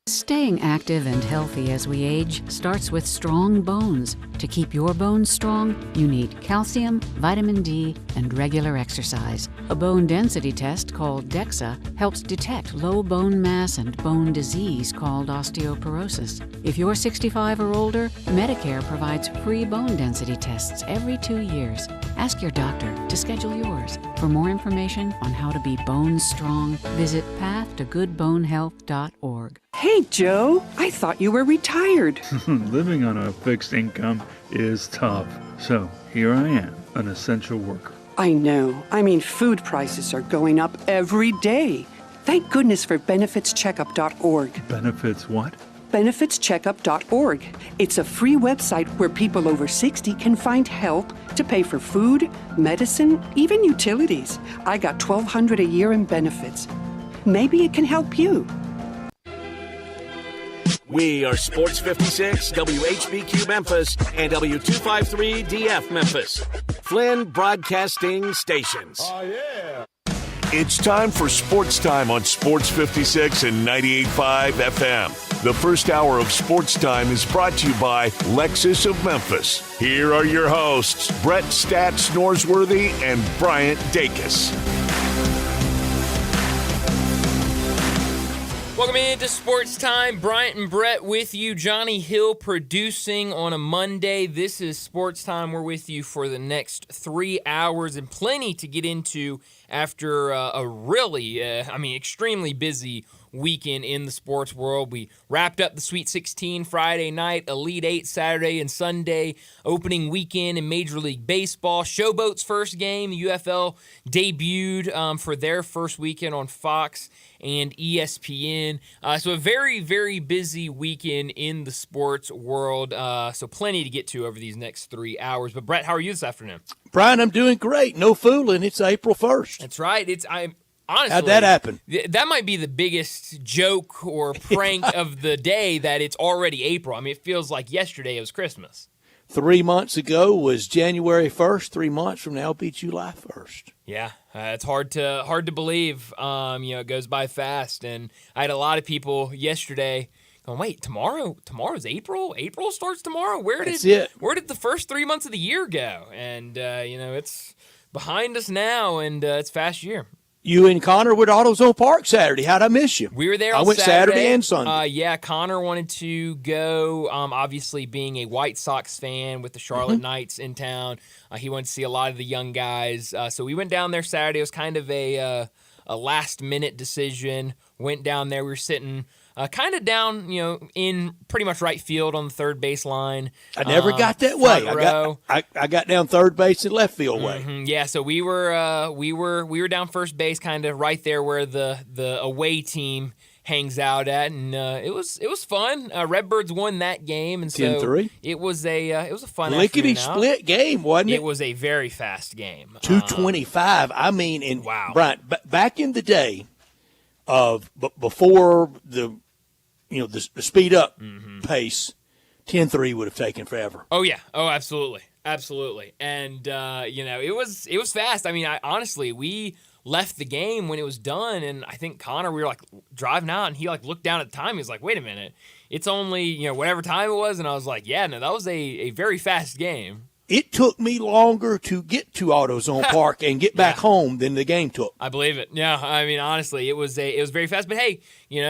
Staying active and healthy as we age starts with strong bones. To keep your bones strong, you need calcium, vitamin D, and regular exercise. A bone density test called DEXA helps detect low bone mass and bone disease called osteoporosis. If you're 65 or older, Medicare provides free bone density tests every 2 years. Ask your doctor to schedule yours. For more information on how to be bone strong, visit pathtogoodbonehealth.org. Hey, Joe, I thought you were retired. Living on a fixed income is tough. So here I am, an essential worker. I know. I mean, food prices are going up every day. Thank goodness for benefitscheckup.org. Benefits what? benefitscheckup.org. It's a free website where people over 60 can find help to pay for food, medicine, even utilities. I got $1,200 a year in benefits. Maybe it can help you. We are Sports 56, WHBQ Memphis, and W253DF Memphis. Flynn Broadcasting Stations. Oh, yeah. It's time for Sports Time on Sports 56 and 98.5 FM. The first hour of Sports Time is brought to you by Lexus of Memphis. Here are your hosts, Brett Stats Norsworthy and Bryant Dacus. Welcome into Sports Time. Bryant and Brett with you. Johnny Hill producing on a Monday. This is Sports Time. We're with you for the next 3 hours and plenty to get into after a really, extremely busy weekend in the sports world. We wrapped up the Sweet 16 Friday night, Elite 8 Saturday and Sunday, opening weekend in Major League Baseball. Showboat's first game, the UFL debuted for their first weekend on Fox and ESPN. So a very, very busy weekend in the sports world. So plenty to get to over these next 3 hours. But Brett, how are you this afternoon? Brian, I'm doing great. No fooling. It's April 1st. That's right. Honestly, how'd that happen? That might be the biggest joke or prank of the day, that it's already April. I mean, it feels like yesterday it was Christmas. 3 months ago was January 1st. 3 months from now will be July 1st. Yeah, it's hard to believe. It goes by fast. And I had a lot of people yesterday going, wait, tomorrow's April? April starts tomorrow? Where did the first 3 months of the year go? And, it's behind us now, and it's fast year. You and Connor were at AutoZone Park Saturday. How'd I miss you? We were there on I went Saturday and Sunday. Yeah, Connor wanted to go, obviously being a White Sox fan with the Charlotte Knights in town. He wanted to see a lot of the young guys. So we went down there Saturday. It was kind of a last-minute decision. Went down there. We were sitting kind of down, in pretty much right field on the third base line. I never got that way. I got down third base and left field way. Yeah, so we were down first base, kind of right there where the away team hangs out at, and it was fun. Redbirds won that game, and so 10-3. It was a fun lickety split game, wasn't it? It was a very fast game. 225. Wow. Brian, back in the day of before the speed up pace, 10-3 would have taken forever. Oh yeah. Oh, absolutely. And it was fast. I mean, we left the game when it was done, and I think Connor, we were like driving out, and he like looked down at the time. He was like, "Wait a minute, it's only whatever time it was," and I was like, "Yeah, no, that was a very fast game." It took me longer to get to AutoZone Park and get back home than the game took. I believe it. Yeah, I mean, honestly, it was very fast. But hey,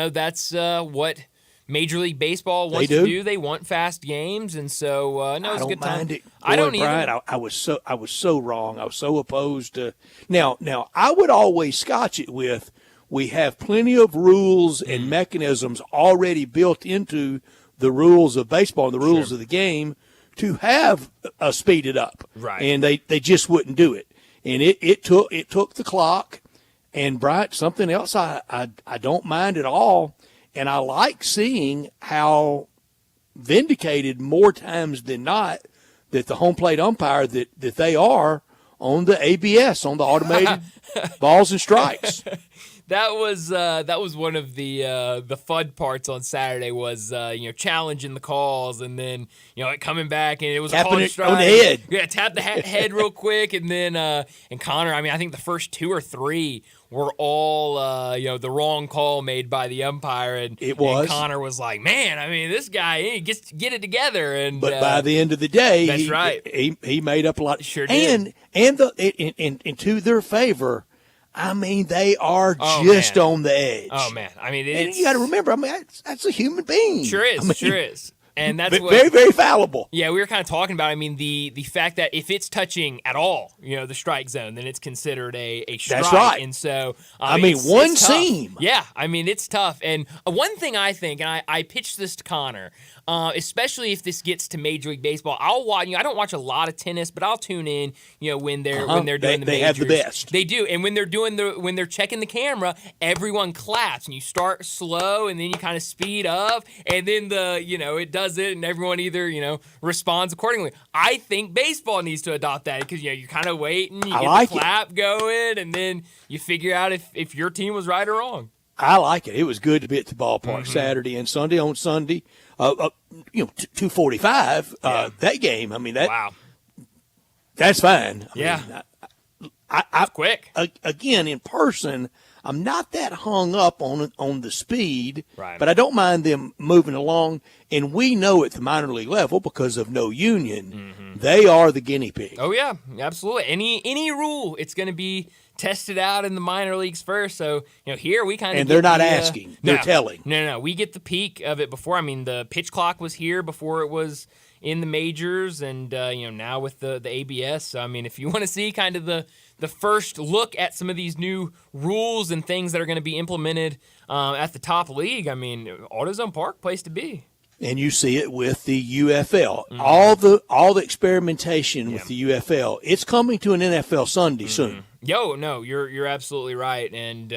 that's what Major League Baseball wants to do. They want fast games, and so it's a good time. I don't mind it. I was so wrong. I was so opposed to. Now I would always scotch it with, we have plenty of rules and mechanisms already built into the rules of baseball and the rules of the game to have speeded up, right? And they just wouldn't do it, and it took the clock. And Brian, something else I don't mind at all, and I like seeing how vindicated more times than not that the home plate umpire that they are on the ABS, on the automated balls and strikes. That was one of the fun parts on Saturday was challenging the calls and then it coming back and it was tapping a call it strike. on the head. Yeah, tap the head real quick and then and Connor. I mean, I think the first 2 or 3 were all the wrong call made by the umpire, and and Connor was like, man, I mean, this guy he gets to get it together. And but by the end of the day, that's right. He made up a lot. Sure did. And to their favor. I mean, they are just on the edge. Oh, man. I mean, and you got to remember, I mean, that's a human being. Sure is. Sure is. And that's very, very fallible. Yeah, we were kind of talking about, I mean, the fact that if it's touching at all, the strike zone, then it's considered a strike. That's right. And so, I mean, one it's seam. Tough. Yeah, I mean, it's tough. And one thing I think, and I pitched this to Connor, especially if this gets to Major League Baseball, I'll watch. I don't watch a lot of tennis, but I'll tune in. When they're doing the majors. They have the best. They do, and when they're checking the camera, everyone claps, and you start slow, and then you kind of speed up, and then it does it, and everyone either responds accordingly. I think baseball needs to adopt that because you kind of wait and you get the clap going, and then you figure out if your team was right or wrong. I like it. It was good to be at the ballpark Saturday and Sunday. On Sunday, 2:45. That game. I mean that. Wow. That's fine. Yeah. I quick. Again, in person, I'm not that hung up on the speed, right. But I don't mind them moving along. And we know at the minor league level, because of no union, they are the guinea pig. Oh yeah, absolutely. Any rule, it's going to be tested out in the minor leagues first. So here we kind of they're not asking, they're telling. No, we get the peak of it before. I mean, the pitch clock was here before it was in the majors, and now with the ABS. So I mean, if you want to see kind of the first look at some of these new rules and things that are going to be implemented at the top league, I mean, AutoZone Park, place to be. And you see it with the UFL. All the experimentation with the UFL. It's coming to an NFL Sunday soon. No, you're absolutely right. And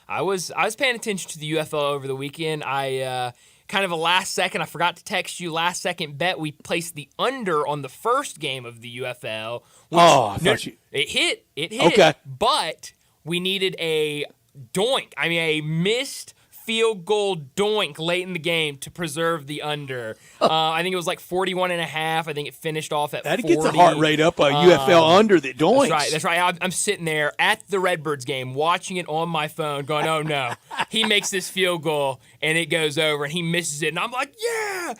I was paying attention to the UFL over the weekend. I kind of a last second, I forgot to text you, last second bet, we placed the under on the first game of the UFL. It hit. Okay. But we needed a doink. I mean, a missed field goal doink late in the game to preserve the under. I think it was like 41.5. I think it finished off at 40. That'd get the heart rate up, a UFL under that doinks. That's right. I'm sitting there at the Redbirds game watching it on my phone going, oh, no. He makes this field goal, and it goes over, and he misses it. And I'm like, yeah.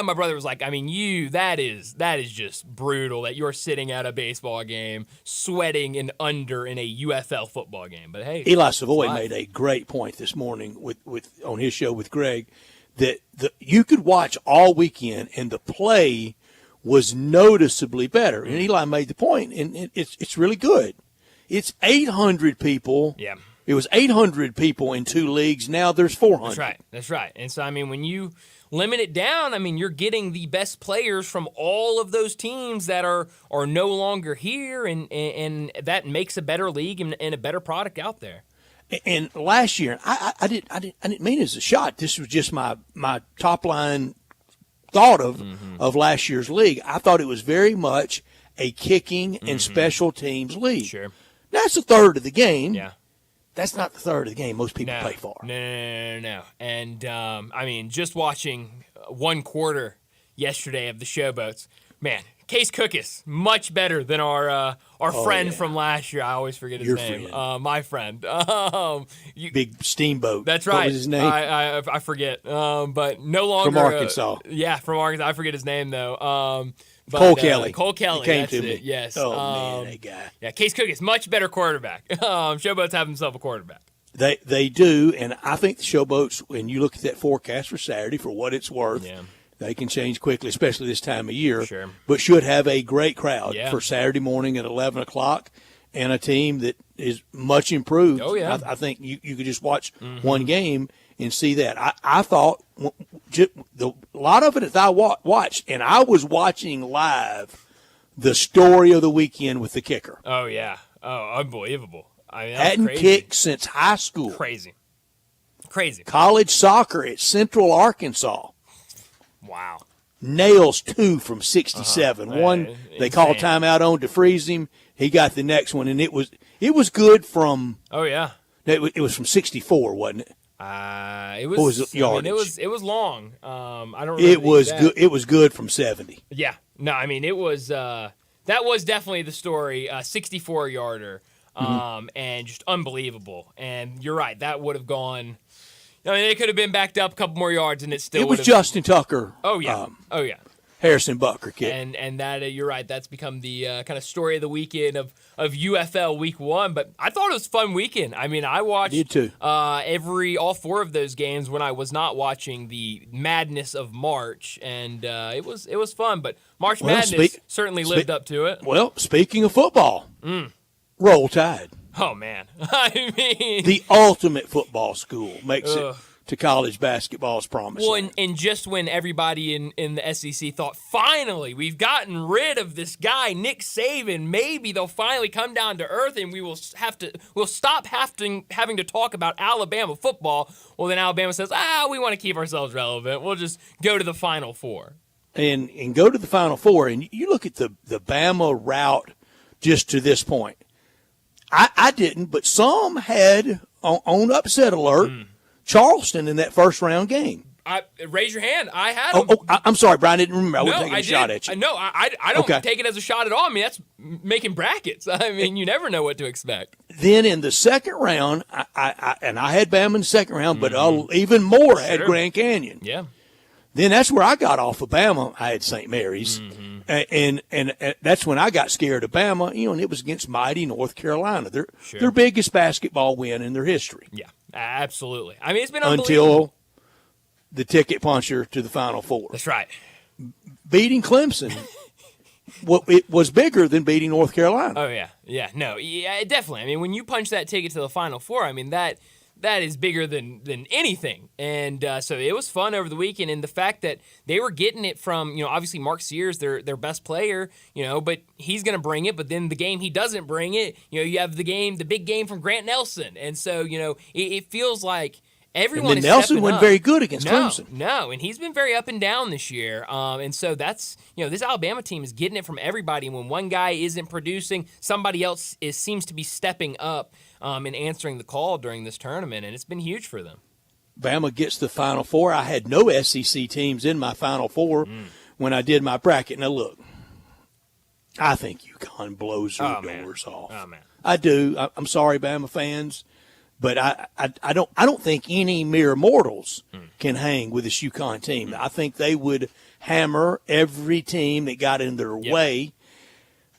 My brother was like, I mean, that is just brutal that you're sitting at a baseball game sweating an under in a UFL football game. But, hey. Eli Savoy made a great point this morning on his show with Greg that you could watch all weekend and the play was noticeably better. And Eli made the point, and it's really good. It's 800 people. Yeah. It was 800 people in 2 leagues. Now there's 400. That's right. And so, I mean, when you limit it down, I mean, you're getting the best players from all of those teams that are no longer here, and that makes a better league and a better product out there. And last year, I didn't mean it as a shot. This was just my top line thought of last year's league. I thought it was very much a kicking and special teams league. Sure. That's a third of the game. Yeah. That's not the third of the game most people play for. No. And, I mean, just watching one quarter yesterday of the Showboats, man, Case Cookus, much better than our friend from last year. I always forget his name. My friend. Big Steamboat. That's right. What was his name? I forget. But no longer. From Arkansas. From Arkansas. I forget his name, though. Cole Kelly. Cole Kelly. He came that's to it. me. Yes. Oh, man, that guy. Yeah, Case Cookus, much better quarterback. Showboats have himself a quarterback. They do, and I think the Showboats, when you look at that forecast for Saturday, for what it's worth, they can change quickly, especially this time of year, but should have a great crowd for Saturday morning at 11 o'clock and a team that is much improved. Oh, yeah. I think you could just watch one game and see that. I thought a lot of it as I watched, and I was watching live the story of the weekend with the kicker. Oh, yeah. Oh, unbelievable. I mean, hadn't crazy. Kicked since high school. Crazy. College soccer at Central Arkansas. Wow. Nails 2 from 67. One they called timeout on to freeze him. He got the next one, and it was good from. Oh yeah. It was from 64, wasn't it? It was. What was the yardage? I mean, it was long. I don't. It was good. It was good from 70. Yeah. No, I mean it was. That was definitely the story. 64-yarder, and just unbelievable. And you're right. That would have gone. I mean, it could have been backed up a couple more yards, and it still. It was would've, Justin Tucker. Oh yeah. Harrison Butker kick. And that you're right. That's become the kind of story of the weekend of UFL Week 1. But I thought it was a fun weekend. I mean, I watched did too. all 4 of those games when I was not watching the madness of March, and it was fun. But March Madness certainly lived up to it. Well, speaking of football, Roll Tide. Oh man, I mean the ultimate football school makes it to college basketball's promise. Well, and just when everybody in the SEC thought, finally, we've gotten rid of this guy, Nick Saban, maybe they'll finally come down to earth and we'll stop having to talk about Alabama football. Well, then Alabama says, we want to keep ourselves relevant. We'll just go to the Final Four. And go to the Final Four, and you look at the Bama route just to this point. I didn't, but some had on upset alert Charleston in that first round game. Raise your hand. I had them. I'm sorry, Brian. I didn't remember. I wasn't taking a shot at you. No, I don't take it as a shot at all. I mean, that's making brackets. I mean, you never know what to expect. Then in the second round, I had Bama in the second round, but even more had Grand Canyon. Yeah. Then that's where I got off of Bama. I had St. Mary's. And that's when I got scared of Bama, and it was against mighty North Carolina. Their biggest basketball win in their history. Yeah, absolutely. I mean, it's been unbelievable. Until the ticket puncher to the Final Four. That's right. Beating Clemson, it was bigger than beating North Carolina. Oh, yeah. Yeah, no, yeah, definitely. I mean, when you punch that ticket to the Final Four, I mean, that is bigger than anything. And so it was fun over the weekend. And the fact that they were getting it from, obviously Mark Sears, their best player, but he's going to bring it. But then the game he doesn't bring it, you have the big game from Grant Nelson. And so, it feels like everyone is Nelson stepping wasn't up. very good against Clemson. No, and he's been very up and down this year. And so that's, this Alabama team is getting it from everybody. And when one guy isn't producing, somebody else seems to be stepping up and answering the call during this tournament, and it's been huge for them. Bama gets the Final Four. I had no SEC teams in my Final Four when I did my bracket. Now, look, I think UConn blows their doors off. Oh, man. I do. I'm sorry, Bama fans, but I don't think any mere mortals can hang with this UConn team. I think they would hammer every team that got in their way.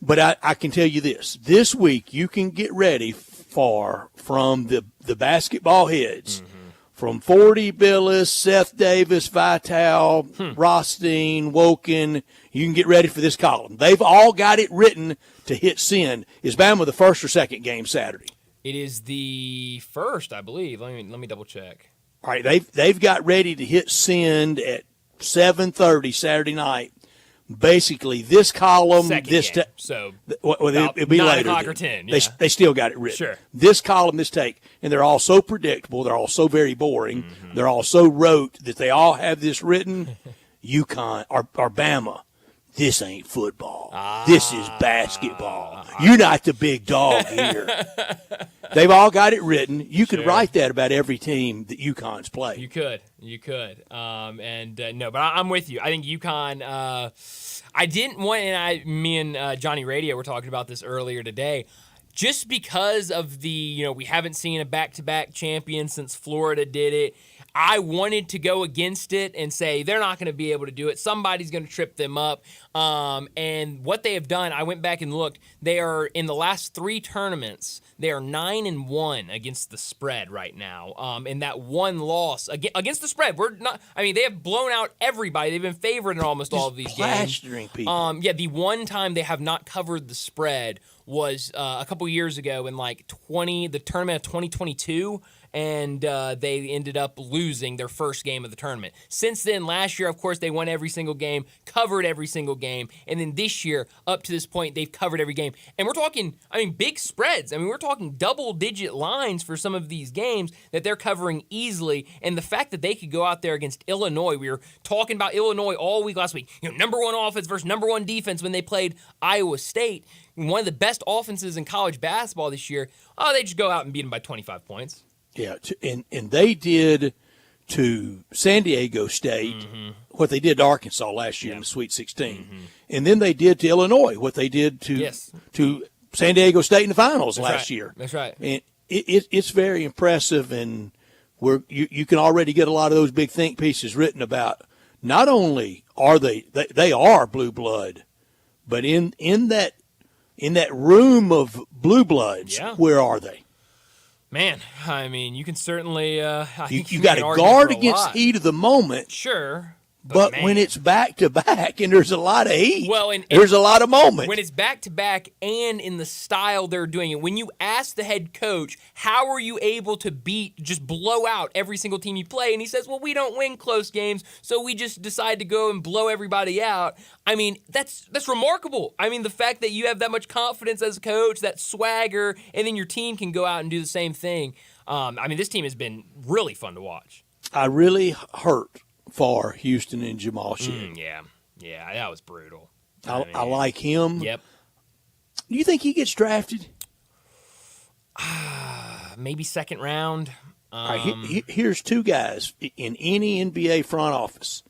But I can tell you this week you can get ready from the basketball heads, from 40 Billis, Seth Davis, Vital, Rothstein, Woken. You can get ready for this column. They've all got it written to hit send. Is Bama the first or second game Saturday? It is the first, I believe. Let me double check. All right, they've got ready to hit send at 7:30 Saturday night. Basically, this column, Second this game. So it'll be 9 later. o'clock or 10. Yeah. They still got it written. Sure. This column, this take, and they're all so predictable. They're all so very boring. They're all so rote that they all have this written. UConn or Bama. This ain't football. This is basketball. You're not the big dog here. They've all got it written. You could write that about every team that UConn's played. You could. No, but I'm with you. I think UConn, I didn't want, and me and Johnny Radio were talking about this earlier today, just because of the, we haven't seen a back-to-back champion since Florida did it. I wanted to go against it and say they're not going to be able to do it. Somebody's going to trip them up. And what they have done, I went back and looked. They are, in the last 3 tournaments, they are 9-1 against the spread right now. And that one loss against the spread, they have blown out everybody. They've been favored in almost all of these games. People. The one time they have not covered the spread was a couple years ago in the tournament of 2022. and they ended up losing their first game of the tournament. Since then, last year, of course, they won every single game, covered every single game, and then this year, up to this point, they've covered every game. And we're talking, big spreads. We're talking double-digit lines for some of these games that they're covering easily, and the fact that they could go out there against Illinois, we were talking about Illinois all week last week, number one offense versus number one defense when they played Iowa State, one of the best offenses in college basketball this year. Oh, they just go out and beat them by 25 points. Yeah, and they did to San Diego State what they did to Arkansas last year in the Sweet 16. And then they did to Illinois what they did to San Diego State in the finals last year. That's right. And it's very impressive, and you can already get a lot of those big think pieces written about. Not only are they are blue blood, but in that room of blue bloods, where are they? Man, you can certainly you got to guard against heat of the moment. Sure. But when it's back-to-back and there's a lot of heat, and there's a lot of moments. When it's back-to-back and in the style they're doing it, when you ask the head coach, how are you able to just blow out every single team you play? And he says, well, we don't win close games, so we just decide to go and blow everybody out. That's remarkable. The fact that you have that much confidence as a coach, that swagger, and then your team can go out and do the same thing. This team has been really fun to watch. I really hurt for Houston and Jamal Shead. Yeah, that was brutal. I like him. Yep. Do you think he gets drafted? Maybe second round. Here's two guys in any NBA front office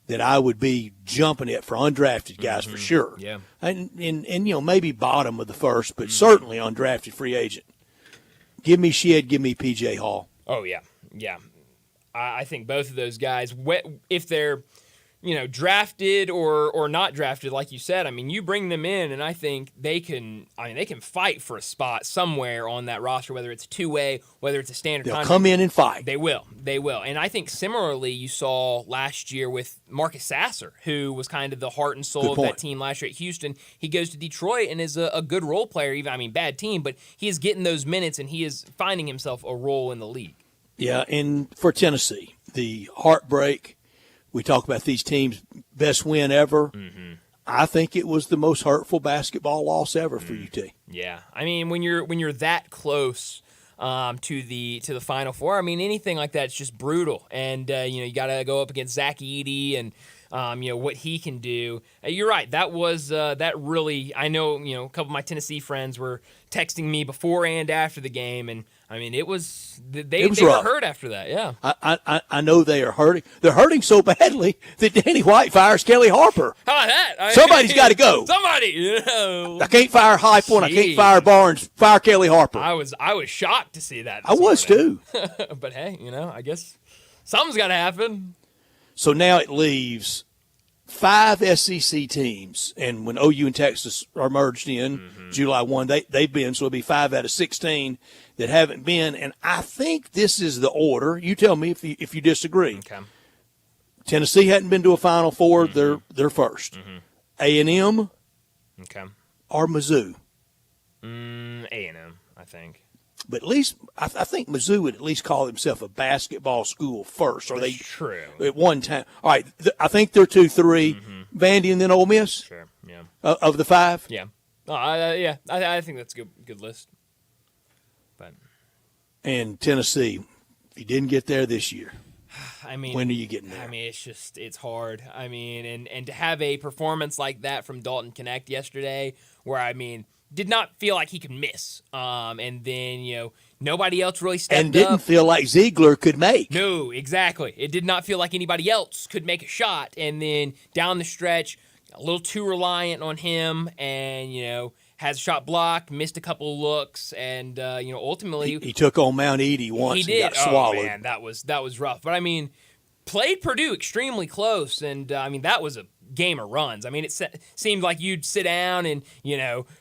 that I would be jumping at for undrafted guys for sure. Yeah. And maybe bottom of the first, but certainly undrafted free agent. Give me Shead, give me PJ Hall. Oh, yeah. Yeah. I think both of those guys, if they're, drafted or not drafted, like you said, you bring them in, and I think they can fight for a spot somewhere on that roster, whether it's a two-way, whether it's a standard They'll contract. come in and fight. They will. And I think similarly you saw last year with Marcus Sasser, who was kind of the heart and soul of that team last year at Houston. He goes to Detroit and is a good role player, bad team, but he is getting those minutes, and he is finding himself a role in the league. Yeah, and for Tennessee, the heartbreak, we talk about these teams' best win ever. I think it was the most hurtful basketball loss ever for UT. Yeah, when you're that close to the Final Four, anything like that is just brutal. And you got to go up against Zach Edey and what he can do. You're right. That was that really. I know a couple of my Tennessee friends were texting me before and after the game, and it was they were hurt after that. Yeah, I know they are hurting. They're hurting so badly that Danny White fires Kelly Harper. How about that? Somebody's got to go. Somebody. I can't fire Heupel. I can't fire Barnes. Fire Kelly Harper. I was shocked to see that. I was too. But hey, I guess something's got to happen. So now it leaves 5 SEC teams, and when OU and Texas are merged in July 1, they've been, so it'll be 5 out of 16 that haven't been. And I think this is the order. You tell me if you disagree. Okay. Tennessee hadn't been to a Final Four. They're first. A&M or Mizzou? A&M, I think. But at least I think Mizzou would at least call himself a basketball school first. Or That's true. At one time. All right, I think they're 2-3. Vandy and then Ole Miss? Sure, yeah. Of the 5? Yeah. I think that's a good list. But And Tennessee, if you didn't get there this year, when are you getting there? It's hard. And to have a performance like that from Dalton Knecht yesterday, where did not feel like he could miss. And then, nobody else really stepped up. And didn't feel like Ziegler could make. No, exactly. It did not feel like anybody else could make a shot. And then down the stretch, a little too reliant on him and, has a shot blocked, missed a couple of looks, and, ultimately. He took on Mount Edie once he did. and got swallowed. Oh, man, that was rough. But, played Purdue extremely close, and, that was a game of runs. It seemed like you'd sit down and,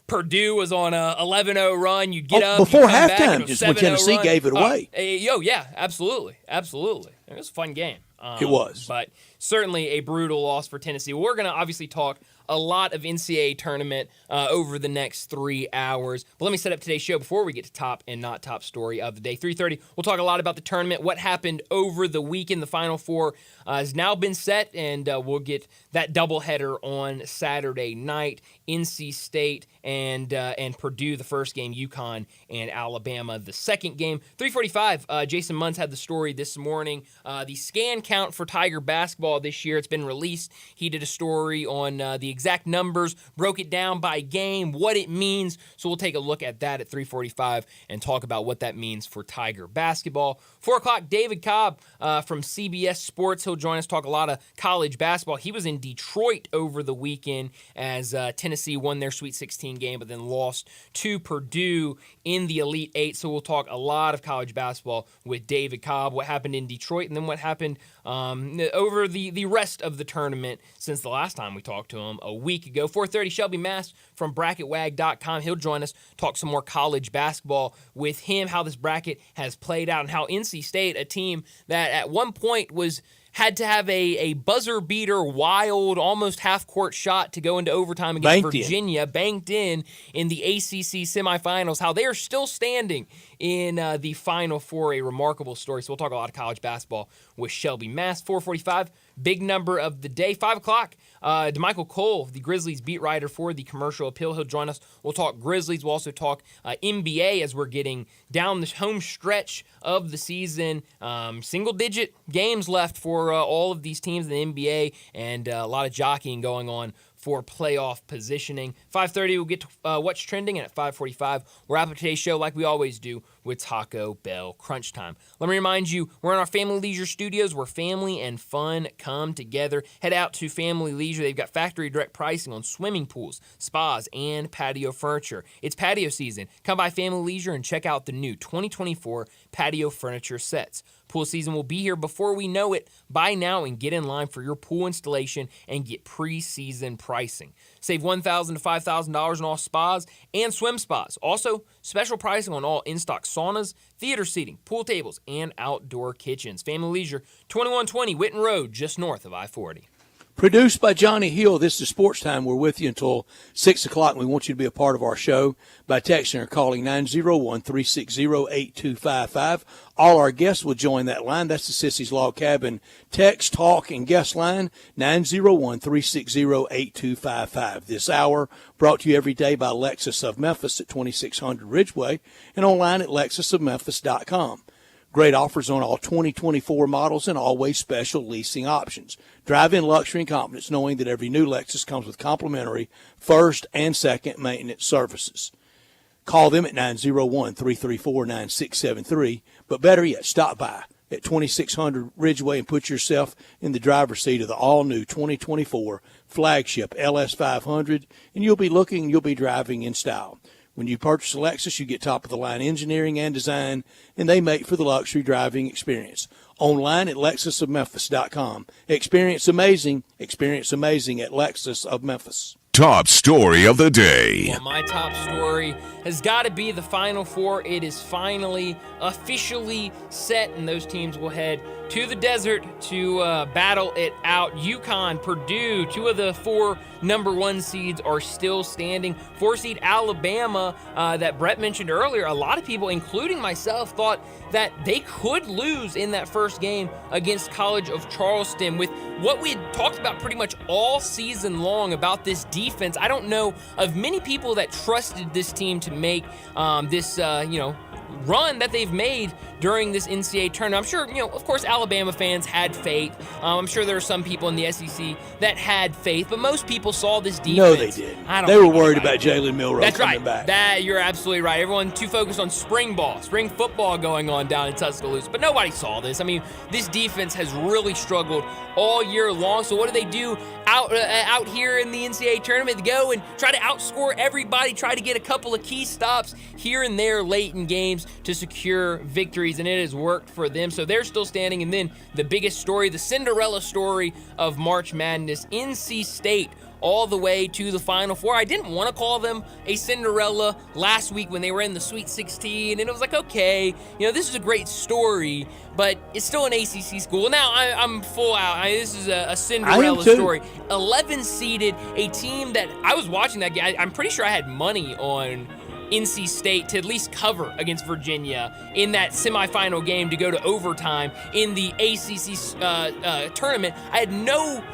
Purdue was on a 11-0 run. You'd get up. Before halftime, just when Tennessee gave it away. Yeah, absolutely. Absolutely. It was a fun game. It was. But certainly a brutal loss for Tennessee. We're going to obviously talk a lot of NCAA tournament over the next 3 hours. But let me set up today's show before we get to top and not top story of the day. 3:30, we'll talk a lot about the tournament, what happened over the weekend. The Final Four has now been set, and we'll get that doubleheader on Saturday night. NC State and Purdue, the first game, UConn and Alabama, the second game. 3:45, Jason Munz had the story this morning. The scan count for Tiger basketball this year, it's been released. He did a story on the exact numbers, broke it down by game, what it means. So we'll take a look at that at 3:45 and talk about what that means for Tiger basketball. 4 o'clock, David Cobb from CBS Sports. He'll join us, talk a lot of college basketball. He was in Detroit over the weekend as Tennessee won their Sweet 16 game, but then lost to Purdue in the Elite Eight. So we'll talk a lot of college basketball with David Cobb, what happened in Detroit, and then what happened over the rest of the tournament since the last time we talked to him a week ago. 4:30, Shelby Mast from BracketWag.com. He'll join us, talk some more college basketball with him, how this bracket has played out, and how NC State, a team that at one point had to have a buzzer beater, wild, almost half-court shot to go into overtime against Virginia, banked in the ACC semifinals, how they are still standing in the Final Four, a remarkable story. So we'll talk a lot of college basketball with Shelby Mast. 4:45, big number of the day. 5 o'clock, DeMichael Cole, the Grizzlies beat writer for the Commercial Appeal. He'll join us. We'll talk Grizzlies. We'll also talk NBA as we're getting down the home stretch of the season. Single-digit games left for all of these teams in the NBA, and a lot of jockeying going on for playoff positioning. 5:30, we'll get to what's trending, and at 5:45, we'll wrap up today's show like we always do with Taco Bell Crunch Time. Let me remind you, we're in our Family Leisure Studios where family and fun come together. Head out to Family Leisure. They've got factory direct pricing on swimming pools, spas, and patio furniture. It's patio season. Come by Family Leisure and check out the new 2024 patio furniture sets. Pool season will be here before we know it. Buy now and get in line for your pool installation and get pre-season pricing. Save $1,000 to $5,000 on all spas and swim spas. Also, special pricing on all in-stock saunas, theater seating, pool tables, and outdoor kitchens. Family Leisure, 2120 Whitten Road, just north of I-40. Produced by Johnny Hill, this is Sports Time. We're with you until 6 o'clock, and we want you to be a part of our show by texting or calling 901-360-8255. All our guests will join that line. That's the Sissy's Log Cabin text, talk, and guest line, 901-360-8255. This hour brought to you every day by Lexus of Memphis at 2600 Ridgeway and online at lexusofmemphis.com. Great offers on all 2024 models and always special leasing options. Drive in luxury and confidence knowing that every new Lexus comes with complimentary first and second maintenance services. Call them at 901-334-9673. But better yet, stop by at 2600 Ridgeway and put yourself in the driver's seat of the all-new 2024 flagship LS500, and you'll be driving in style. When you purchase a Lexus, you get top-of-the-line engineering and design, and they make for the luxury driving experience. Online at lexusofmemphis.com. Experience amazing at Lexus of Memphis. Top story of the day. Well, my top story has got to be the Final Four. It is finally officially set, and those teams will head to the desert to battle it out. UConn, Purdue, 2 of the 4 number 1 seeds are still standing. 4-seed Alabama that Brett mentioned earlier, a lot of people, including myself, thought that they could lose in that first game against College of Charleston. With what we had talked about pretty much all season long about this defense, I don't know of many people that trusted this team to make this run that they've made during this NCAA tournament. I'm sure, of course, Alabama fans had faith. I'm sure there are some people in the SEC that had faith, but most people saw this defense. No, they didn't. They were worried about Jalen Milroe coming back. You're absolutely right. Everyone too focused on spring football going on down in Tuscaloosa, but nobody saw this. I mean, this defense has really struggled all year long. So what do they do out here in the NCAA tournament? They go and try to outscore everybody, try to get a couple of key stops here and there late in games. teams to secure victories, and it has worked for them. So they're still standing. And then the biggest story, the Cinderella story of March Madness, NC State all the way to the Final Four. I didn't want to call them a Cinderella last week when they were in the Sweet 16, and it was like, okay, this is a great story, but it's still an ACC school. Now I'm full out. This is a Cinderella story. 11 seeded, a team that I was watching that game. I'm pretty sure I had money on NC State to at least cover against Virginia in that semifinal game to go to overtime in the ACC tournament. I had no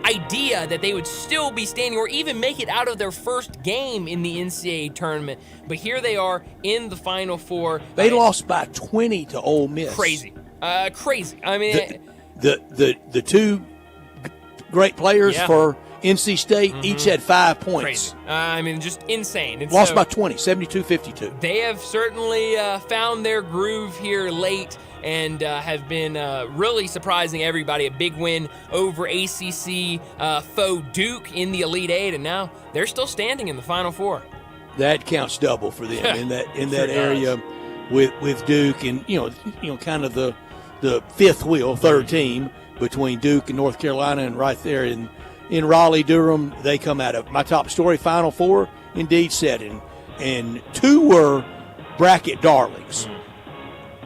idea that they would still be standing or even make it out of their first game in the NCAA tournament. But here they are in the Final Four. They lost by 20 to Ole Miss. Crazy. Crazy. I mean, the two great players for NC State each had 5 points. Crazy. Just insane. And lost by 20, 72-52. They have certainly found their groove here late and have been really surprising everybody. A big win over ACC foe Duke in the Elite Eight, and now they're still standing in the Final Four. That counts double for them in that area with Duke, and kind of the fifth wheel, third team between Duke and North Carolina, and right there in Raleigh, Durham, they come out of my top story. Final Four indeed setting, and two were bracket darlings.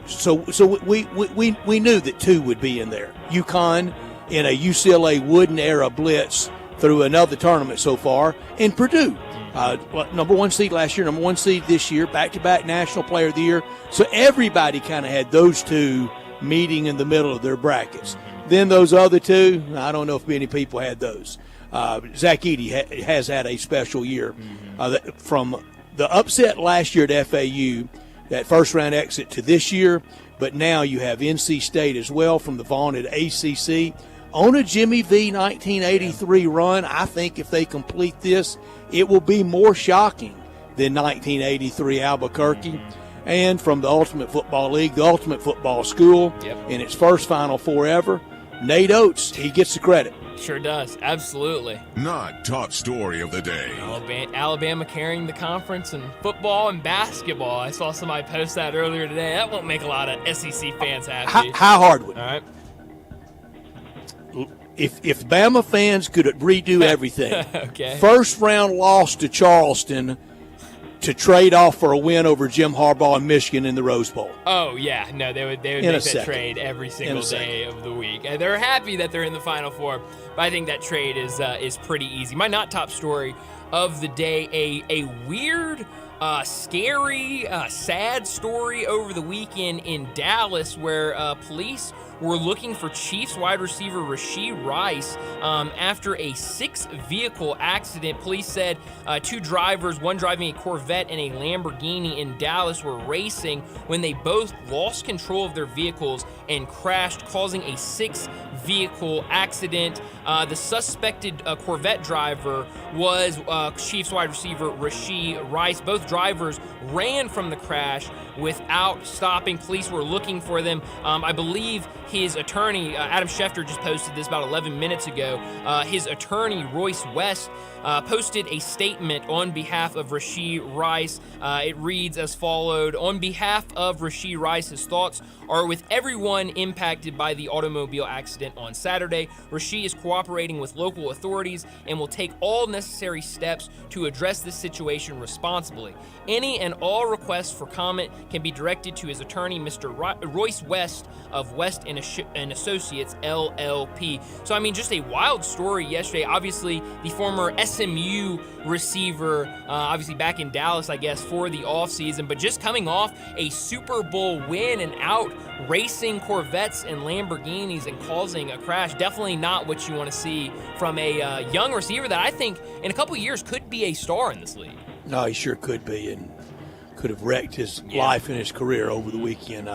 So we knew that two would be in there. UConn in a UCLA Wooden era blitz through another tournament so far, and Purdue, number one seed last year, number one seed this year, back-to-back National Player of the Year. So everybody kind of had those two meeting in the middle of their brackets. Then those other two, I don't know if many people had those. Zach Edey has had a special year from the upset last year at FAU, that first-round exit, to this year. But now you have NC State as well from the vaunted ACC on a Jimmy V 1983 run. I think if they complete this, it will be more shocking than 1983 Albuquerque. And from the Ultimate Football League, the Ultimate Football School, in its first Final Four ever, Nate Oates, he gets the credit. Sure does. Absolutely. Not top story of the day. Alabama carrying the conference in football and basketball. I saw somebody post that earlier today. That won't make a lot of SEC fans happy. How hard would it? All right. If Bama fans could redo everything, okay. First round loss to Charleston to trade off for a win over Jim Harbaugh and Michigan in the Rose Bowl. Oh, yeah. No, they would make that trade every single day of the week. And they're happy that they're in the Final Four, but I think that trade is pretty easy. My not top story of the day, a weird, scary, sad story over the weekend in Dallas where police were looking for Chiefs wide receiver Rashee Rice after a 6-vehicle accident. Police said two drivers, one driving a Corvette and a Lamborghini in Dallas, were racing when they both lost control of their vehicles and crashed, causing a 6-vehicle accident. The suspected Corvette driver was Chiefs wide receiver Rashee Rice. Both drivers ran from the crash without stopping. Police were looking for them. I believe his attorney, Adam Schefter, just posted this about 11 minutes ago. His attorney, Royce West, posted a statement on behalf of Rashee Rice. It reads as followed: on behalf of Rashee Rice, his thoughts are with everyone impacted by the automobile accident on Saturday. Rashee is cooperating with local authorities and will take all necessary steps to address this situation responsibly. Any and all requests for comment can be directed to his attorney, Mr. Royce West of West and Associates, LLP. So, I mean, just a wild story yesterday. Obviously, the former SMU receiver, obviously back in Dallas, I guess, for the offseason, but just coming off a Super Bowl win and out racing Corvettes and Lamborghinis and causing a crash. Definitely not what you want to see from a young receiver that I think in a couple of years could be a star in this league. No, he sure could be, and could have wrecked his life and his career over the weekend.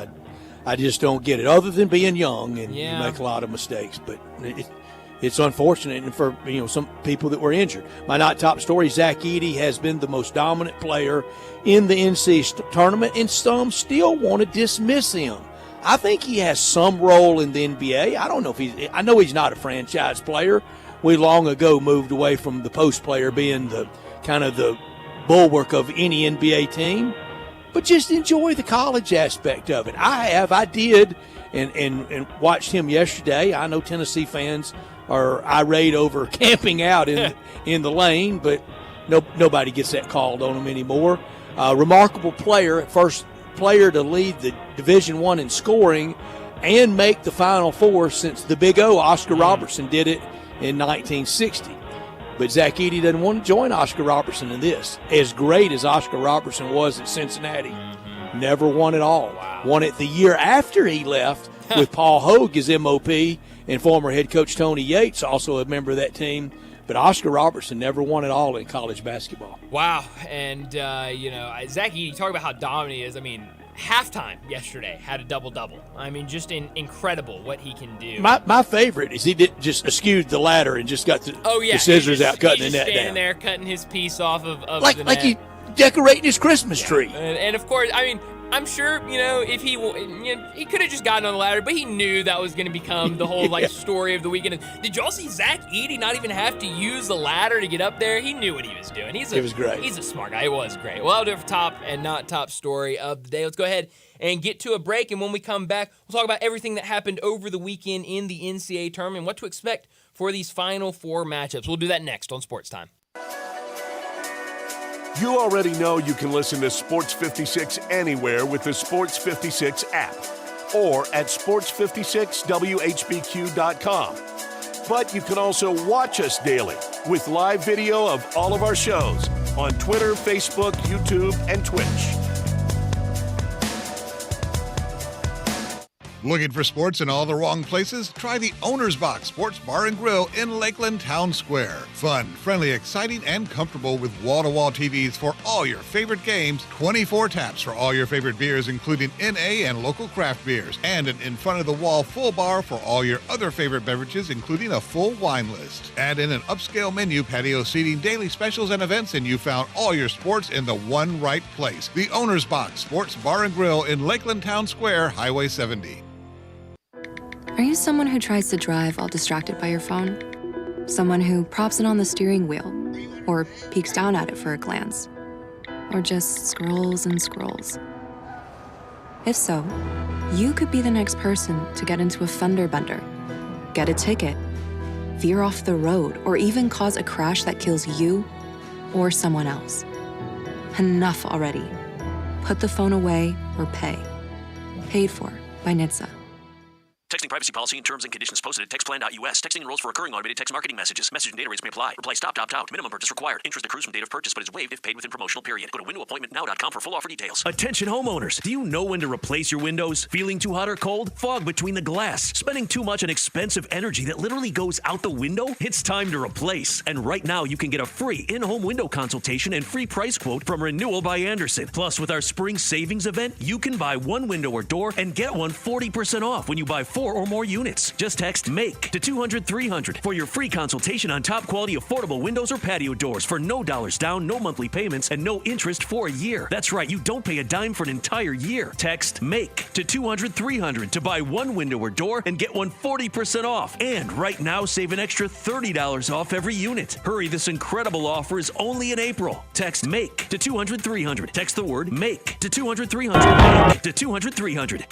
I just don't get it, other than being young and you make a lot of mistakes. But it's unfortunate, and for some people that were injured. My not top story: Zach Edey has been the most dominant player in the NCAA tournament, and some still want to dismiss him. I think he has some role in the NBA. I don't know if I know he's not a franchise player. We long ago moved away from the post player being the kind of the bulwark of any NBA team. but just enjoy the college aspect of it. I did, and watched him yesterday. I know Tennessee fans are irate over camping out in the lane, but nobody gets that called on them anymore. Remarkable player, first player to lead the Division I in scoring and make the Final Four since the Big O, Oscar Robertson, did it in 1960. But Zach Edey doesn't want to join Oscar Robertson in this. As great as Oscar Robertson was at Cincinnati, never won it all. Wow. Won it the year after he left with Paul Hogue as MOP and former head coach Tony Yates, also a member of that team. But Oscar Robertson never won it all in college basketball. Wow. And, Zach Edey, talk about how dominant he is. I mean, halftime yesterday had a double-double. I mean, just incredible what he can do. My favorite is he just eschewed the ladder and just got the scissors out, cutting the net down. Standing there, cutting his piece off of the net. Like he decorating his Christmas tree. And of course, I mean, I'm sure, if he could have just gotten on the ladder, but he knew that was going to become the whole story of the weekend. Did y'all see Zach Edey not even have to use the ladder to get up there? He knew what he was doing. It was great. He's a smart guy. It was great. Well, I'll do it for top and not top story of the day. Let's go ahead and get to a break, and when we come back, we'll talk about everything that happened over the weekend in the NCAA tournament and what to expect for these Final Four matchups. We'll do that next on Sports Time. You already know you can listen to Sports 56 anywhere with the Sports 56 app or at sports56whbq.com. But you can also watch us daily with live video of all of our shows on Twitter, Facebook, YouTube, and Twitch. Looking for sports in all the wrong places? Try the Owner's Box Sports Bar and Grill in Lakeland Town Square. Fun, friendly, exciting, and comfortable with wall-to-wall TVs for all your favorite games, 24 taps for all your favorite beers, including NA and local craft beers, and an in-front-of-the-wall full bar for all your other favorite beverages, including a full wine list. Add in an upscale menu, patio seating, daily specials, and events, and you found all your sports in the one right place. The Owner's Box Sports Bar and Grill in Lakeland Town Square, Highway 70. Are you someone who tries to drive while distracted by your phone? Someone who props it on the steering wheel or peeks down at it for a glance? Or just scrolls and scrolls? If so, you could be the next person to get into a fender bender, get a ticket, veer off the road, or even cause a crash that kills you or someone else. Enough already. Put the phone away or pay. Paid for by NHTSA. Texting privacy policy and terms and conditions posted at textplan.us. Texting enrolls for recurring automated text marketing messages. Message and data rates may apply. Reply stop, opt out. Minimum purchase required. Interest accrues from date of purchase but is waived if paid within promotional period. Go to windowappointmentnow.com for full offer details. Attention homeowners. Do you know when to replace your windows? Feeling too hot or cold? Fog between the glass? Spending too much on expensive energy that literally goes out the window? It's time to replace. And right now you can get a free in-home window consultation and free price quote from Renewal by Andersen. Plus, with our spring savings event, you can buy one window or door and get one 40% off when you buy 4 or more units. Just text MAKE to 200-300 for your free consultation on top quality affordable windows or patio doors for no dollars down, no monthly payments, and no interest for a year. That's right, you don't pay a dime for an entire year. Text MAKE to 200-300 to buy one window or door and get one 40% off. And right now, save an extra $30 off every unit. Hurry, this incredible offer is only in April. Text MAKE to 200-300. Text the word MAKE to 200-300. MAKE to 200-300.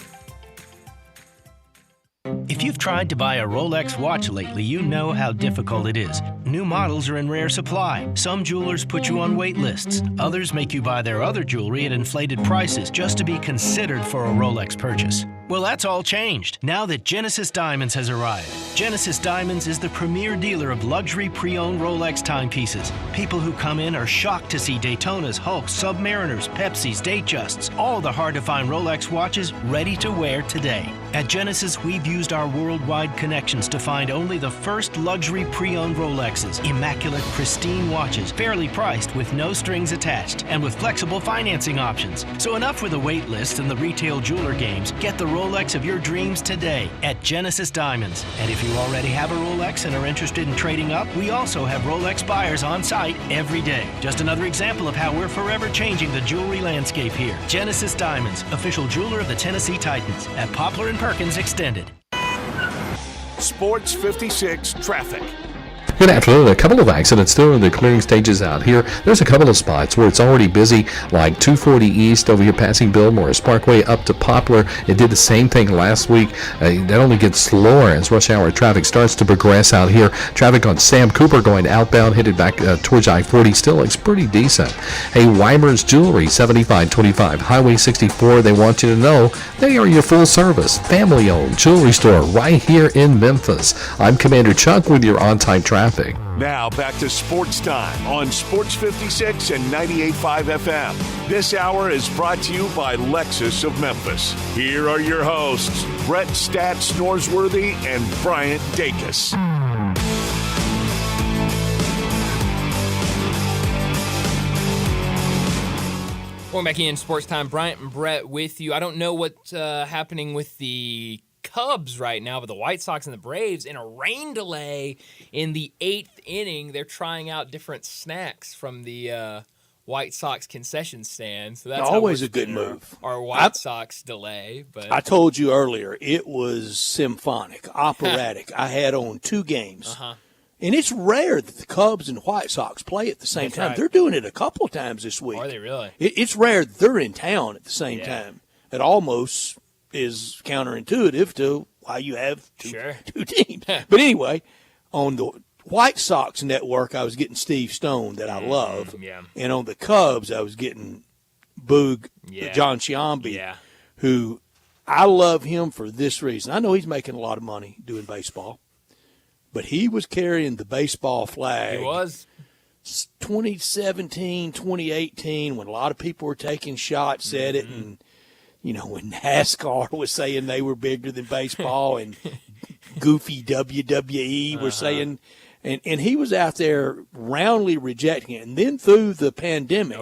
If you've tried to buy a Rolex watch lately, you know how difficult it is. New models are in rare supply. Some jewelers put you on wait lists. Others make you buy their other jewelry at inflated prices just to be considered for a Rolex purchase. Well, that's all changed now that Genesis Diamonds has arrived. Genesis Diamonds is the premier dealer of luxury pre-owned Rolex timepieces. People who come in are shocked to see Daytonas, Hulks, Submariners, Pepsis, Datejusts, all the hard-to-find Rolex watches ready to wear today. At Genesis, we've used our worldwide connections to find only the first luxury pre-owned Rolexes, immaculate, pristine watches, fairly priced with no strings attached, and with flexible financing options. So enough with the wait list and the retail jeweler games. Get the Rolex of your dreams today at Genesis Diamonds. And if you already have a Rolex and are interested in trading up, we also have Rolex buyers on site every day. Just another example of how we're forever changing the jewelry landscape here. Genesis Diamonds, official jeweler of the Tennessee Titans at Poplar and Perkins Extended. Sports 56 Traffic. Good afternoon. A couple of accidents still in the clearing stages out here. There's a couple of spots where it's already busy, like 240 East over here passing Bill Morris Parkway up to Poplar. It did the same thing last week. That only gets slower as rush hour traffic starts to progress out here. Traffic on Sam Cooper going outbound, headed back towards I-40 still looks pretty decent. Hey, Weimer's Jewelry, 7525 Highway 64. They want you to know they are your full-service, family-owned jewelry store right here in Memphis. I'm Commander Chuck with your on-time traffic. Now back to Sports Time on Sports 56 and 98.5 FM. This hour is brought to you by Lexus of Memphis. Here are your hosts, Brett Stats Norsworthy and Bryant Dacus. Going back in Sports Time, Bryant and Brett with you. I don't know what's happening with the Cubs right now, but the White Sox and the Braves in a rain delay in the 8th inning. They're trying out different snacks from the White Sox concession stand. So that's always a good move. Our White Sox delay. But I told you earlier, it was symphonic, operatic. I had on 2 games. And it's rare that the Cubs and White Sox play at the same time. Right. They're doing it a couple of times this week. Are they really? It's rare they're in town at the same time. It almost is counterintuitive to why you have two teams. But anyway, on the White Sox network, I was getting Steve Stone, that I love. And on the Cubs, I was getting Boog, John Sciambi, who I love him for this reason. I know he's making a lot of money doing baseball, but he was carrying the baseball flag. He was. 2017, 2018, when a lot of people were taking shots at it, and you know, when NASCAR was saying they were bigger than baseball and goofy WWE were saying, and he was out there roundly rejecting it. And then through the pandemic,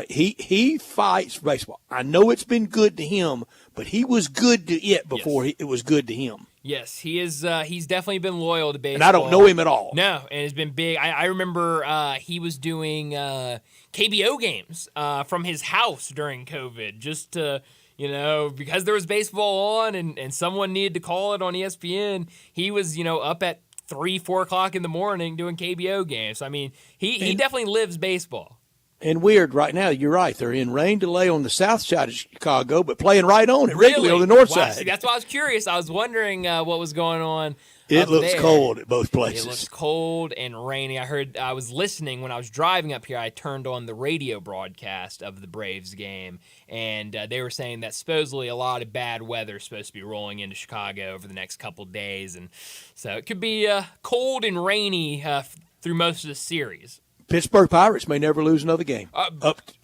he fights for baseball. I know it's been good to him, but he was good to it before it was good to him. Yes, he is. He's definitely been loyal to baseball. And I don't know him at all. No, and it's been big. I remember he was doing KBO games from his house during COVID, just to, because there was baseball on and someone needed to call it on ESPN. He was, up at 3-4 o'clock in the morning doing KBO games. I mean, he definitely lives baseball. And weird right now, you're right. They're in rain delay on the south side of Chicago, but playing right on it, regularly on the north side. See, that's why I was curious. I was wondering what was going on. It looks cold at both places. It looks cold and rainy. I was listening when I was driving up here. I turned on the radio broadcast of the Braves game, and they were saying that supposedly a lot of bad weather is supposed to be rolling into Chicago over the next couple days, and so it could be cold and rainy through most of the series. Pittsburgh Pirates may never lose another game. Up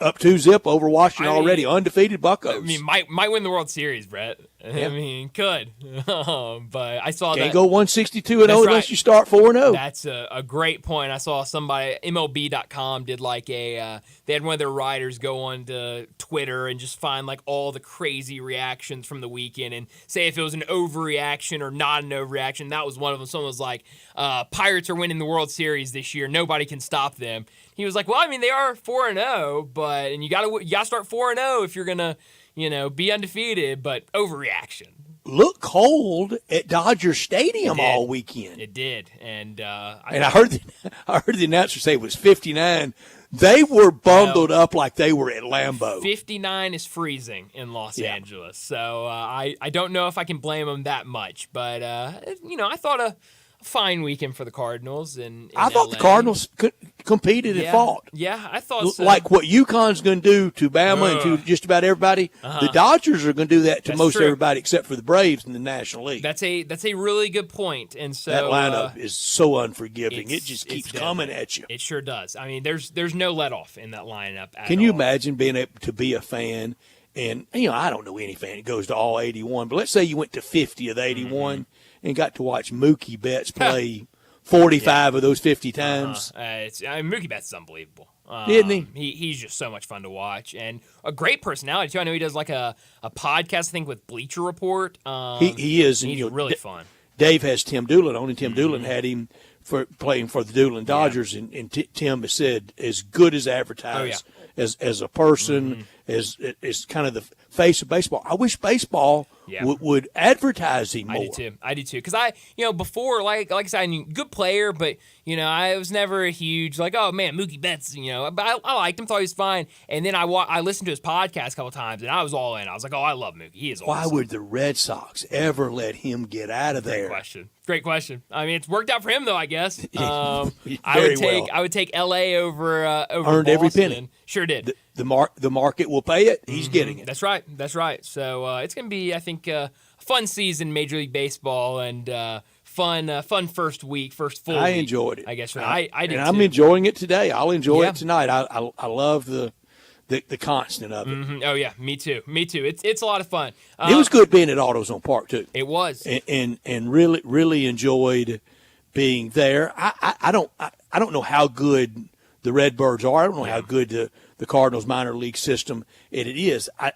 2-0 over Washington already. Undefeated Buccos. I mean, might win the World Series, Brett. I mean, could. But I saw Can't go 162-0 unless you start 4-0. That's a great point. I saw somebody, MLB.com, did like they had one of their writers go on to Twitter and just find like all the crazy reactions from the weekend and say if it was an overreaction or not an overreaction. That was one of them. Someone was like, Pirates are winning the World Series this year. Nobody can stop them. He was like, well, I mean, they are 4-0, but you gotta start 4-0 if you're gonna, be undefeated. But overreaction. Looked cold at Dodger Stadium all weekend. It did, and I heard the announcer say it was 59. They were bundled up like they were at Lambeau. 59 is freezing in Los Angeles, so I don't know if I can blame them that much. But I thought a fine weekend for the Cardinals. I thought the Cardinals competed and fought. Yeah, I thought so. Like what UConn's going to do to Bama and to just about everybody, the Dodgers are going to do that to most everybody except for the Braves in the National League. That's a really good point. And so that lineup is so unforgiving. It just keeps coming at you. It sure does. I mean, there's no let off in that lineup at Can you imagine being able to be a fan? And, I don't know any fan that goes to all 81, but let's say you went to 50 of the 81 and got to watch Mookie Betts play 45 of those 50 times. Mookie Betts is unbelievable. Isn't he? He's just so much fun to watch and a great personality, too. I know he does like a podcast, I think, with Bleacher Report. He is. He's really fun. Dave has Tim Doolin on, and Tim Doolin had him for playing for the Doolin Dodgers, and Tim has said as good as advertised as a person, as kind of the face of baseball. I wish baseball would advertise him more. I do too. Because before, like I said, I knew good player, but I was never a huge oh man, Mookie Betts. But I liked him, thought he was fine. And then I listened to his podcast a couple times, and I was all in. I was like, oh, I love Mookie. He is awesome. Why would the Red Sox ever let him get out of there? Great question. I mean, it's worked out for him though, I guess. I would take LA over earned Boston. every penny. Sure did. The market will pay it. He's getting it. That's right. So it's going to be, I think, a fun season, Major League Baseball, and fun first full week. I enjoyed it. I guess I did. And I'm enjoying it today. I'll enjoy it tonight. I love the constant of it. Mm-hmm. Oh yeah, me too. It's a lot of fun. It was good being at AutoZone Park too. It was, and really enjoyed being there. I don't know how good the Redbirds are. I don't know how good the Cardinals minor league system it is. I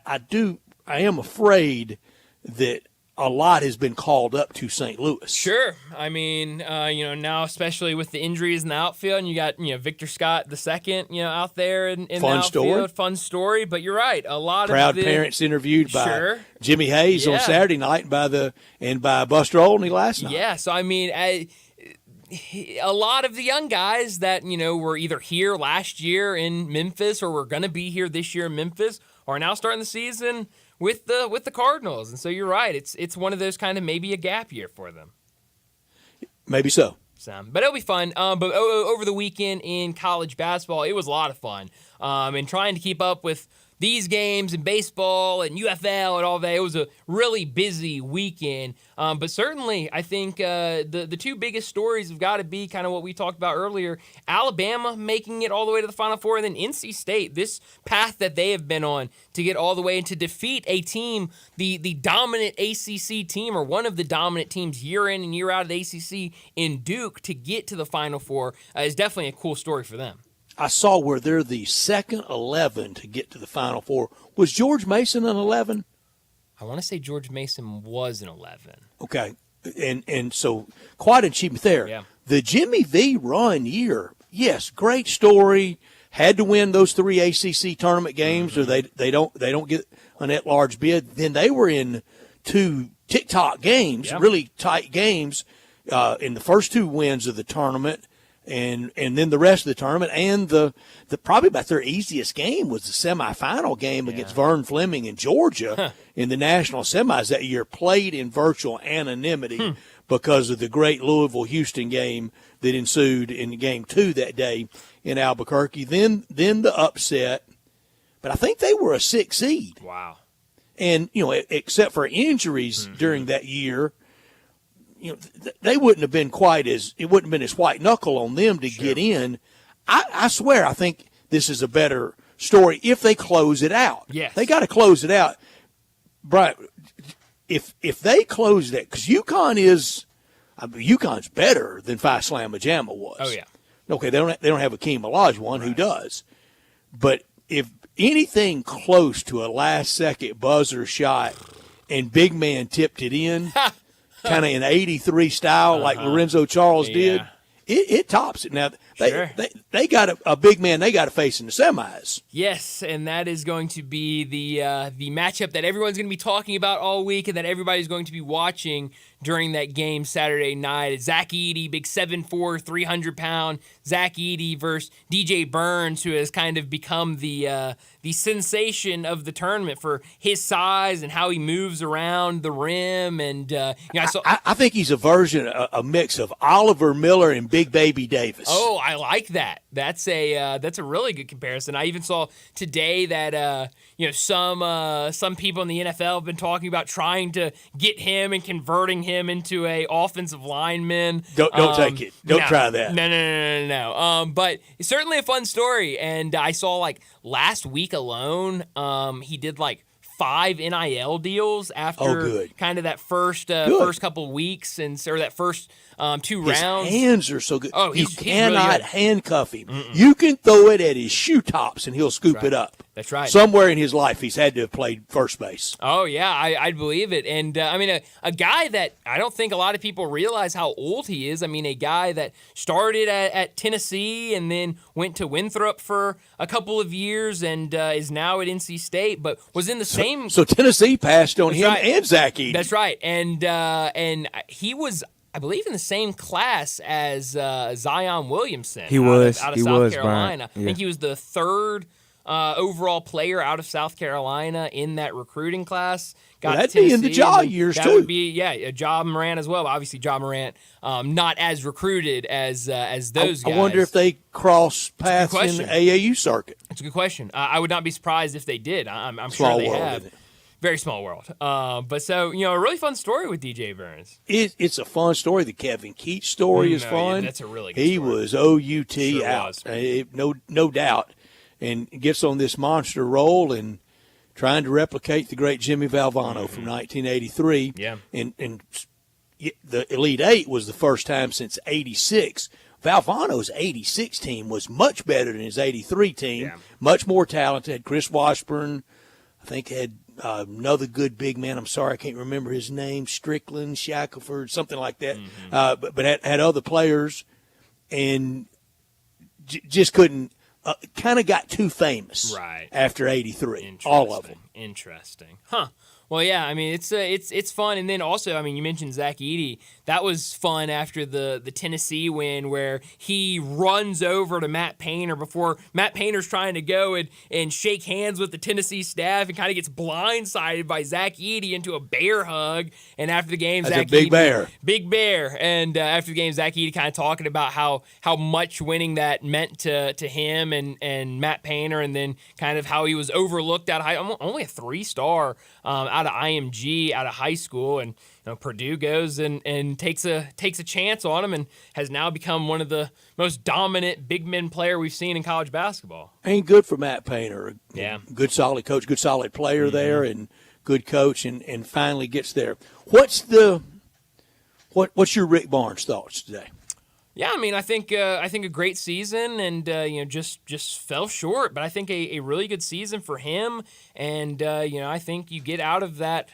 am afraid that a lot has been called up to St. Louis. Sure. I mean, now especially with the injuries in the outfield, and you got Victor Scott II, out there in the outfield. Fun story. But you're right. A lot proud of parents interviewed by Jimmy Hayes on Saturday night and by Buster Olney last night. Yeah. So I mean, a lot of the young guys that were either here last year in Memphis or were going to be here this year in Memphis are now starting the season with the Cardinals. And so you're right. It's one of those kind of maybe a gap year for them. Maybe so. But it'll be fun. But over the weekend in college basketball, it was a lot of fun. And trying to keep up with these games and baseball and UFL and all that, it was a really busy weekend. But certainly, I think the two biggest stories have got to be kind of what we talked about earlier. Alabama making it all the way to the Final Four, and then NC State, this path that they have been on to get all the way and to defeat a team, the dominant ACC team, or one of the dominant teams year in and year out of the ACC in Duke, to get to the Final Four is definitely a cool story for them. I saw where they're the second 11 to get to the Final Four. Was George Mason an 11? I want to say George Mason was an 11. Okay. And so quite an achievement there. Yeah. The Jimmy V run year, yes, great story. Had to win those 3 ACC tournament games, or they don't get an at-large bid. Then they were in 2 tick-tock games, really tight games, in the first 2 wins of the tournament. And then the rest of the tournament, and the probably about their easiest game was the semifinal game against Vern Fleming in Georgia in the national semis that year, played in virtual anonymity because of the great Louisville-Houston game that ensued in Game 2 that day in Albuquerque. Then the upset, but I think they were a 6 seed. Wow. And except for injuries during that year, they wouldn't have been it wouldn't have been as white knuckle on them to get in. I swear, I think this is a better story if they close it out. Yes. They got to close it out. Brian, if they close that, because UConn's better than Phi Slamma Jamma was. Oh yeah. Okay, they don't have Akeem Olajuwon, who does, but if anything close to a last second buzzer shot and big man tipped it in. Kind of in 83 style, like Lorenzo Charles did, it tops it. Now, they got a big man they got to face in the semis. Yes, and that is going to be the matchup that everyone's going to be talking about all week, and that everybody's going to be watching during that game Saturday night. Zach Edey, big 7'4", 300-pound Zach Edey versus DJ Burns, who has kind of become the sensation of the tournament for his size and how he moves around the rim. And I think he's a mix of Oliver Miller and Big Baby Davis. Oh, I like that. That's a really good comparison. I even saw today that some people in the NFL have been talking about trying to get him and converting him into a offensive lineman. Don't take it. Don't try that. No. But it's certainly a fun story. And I saw last week alone, he did 5 NIL deals after kind of that first couple of weeks or that first 2 rounds. His hands are so good. Oh, you he's cannot really good. handcuff him. You can throw it at his shoe tops and he'll scoop it up. That's right. Somewhere in his life, he's had to have played first base. Oh, yeah, I believe it. And, I mean, a guy that I don't think a lot of people realize how old he is. I mean, a guy that started at Tennessee and then went to Winthrop for a couple of years and is now at NC State, but was in the same. So Tennessee passed on him and Zach Edey. That's right. And he was, I believe, in the same class as Zion Williamson. He was. Out of he South was, Carolina. Brian. I think he was the third overall player out of South Carolina in that recruiting class. Well, that'd be in the Ja years, that too. Would be, Ja Morant as well. Obviously, Ja Morant not as recruited as those guys. I wonder if they cross paths in the AAU circuit. That's a good question. I would not be surprised if they did. I'm Small sure they world, have. isn't it? Very small world. But so, a really fun story with DJ Burns. It's a fun story. The Kevin Keats story is fun. Yeah, that's a really good He story. was OUT Sure out, was. no doubt, and gets on this monster role and trying to replicate the great Jimmy Valvano from 1983. Yeah. And the Elite Eight was the first time since '86. Valvano's '86 team was much better than his '83 team. Yeah. Much more talented. Chris Washburn, I think, had another good big man. I'm sorry, I can't remember his name. Strickland, Shackelford, something like that. But had other players, and just couldn't. Kind of got too famous after '83. All of them. Interesting, huh? Well, yeah. I mean, it's fun, and then also, I mean, you mentioned Zach Edey. That was fun after the Tennessee win, where he runs over to Matt Painter before Matt Painter's trying to go and shake hands with the Tennessee staff, and kind of gets blindsided by Zach Edey into a bear hug. And after the game, That's Zach a big Edey, bear, big bear. And after the game, Zach Edey kind of talking about how much winning that meant to him and Matt Painter, and then kind of how he was overlooked out of high, only a 3-star out of IMG, out of high school, and Purdue goes and takes a chance on him and has now become one of the most dominant big men player we've seen in college basketball. Ain't good for Matt Painter. Yeah. Good solid coach, good solid player there, and good coach, and finally gets there. What's your Rick Barnes thoughts today? Yeah, I mean, I think a great season, and just fell short, but I think a really good season for him, and I think you get out of that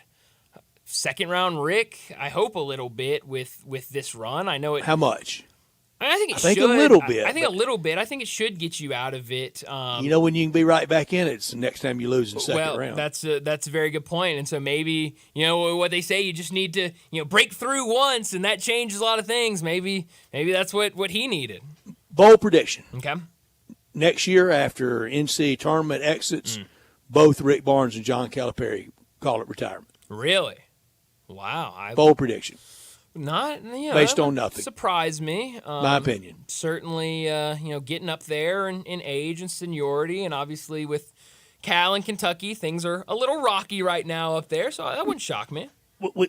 second round Rick, I hope, a little bit with this run. I know it. How much? I think it I think should. a little bit. I think a little bit. I think it should get you out of it. When you can be right back in it, it's the next time you lose in the second round. That's a very good point. And so maybe, what they say, you just need to, break through once, and that changes a lot of things. Maybe that's what he needed. Bold prediction. Okay. Next year, after NCAA tournament exits, both Rick Barnes and John Calipari call it retirement. Really? Wow. Bold prediction. Not based on nothing. Surprised me. My opinion. Certainly, getting up there in age and seniority, and obviously with Cal and Kentucky, things are a little rocky right now up there, so that wouldn't shock me.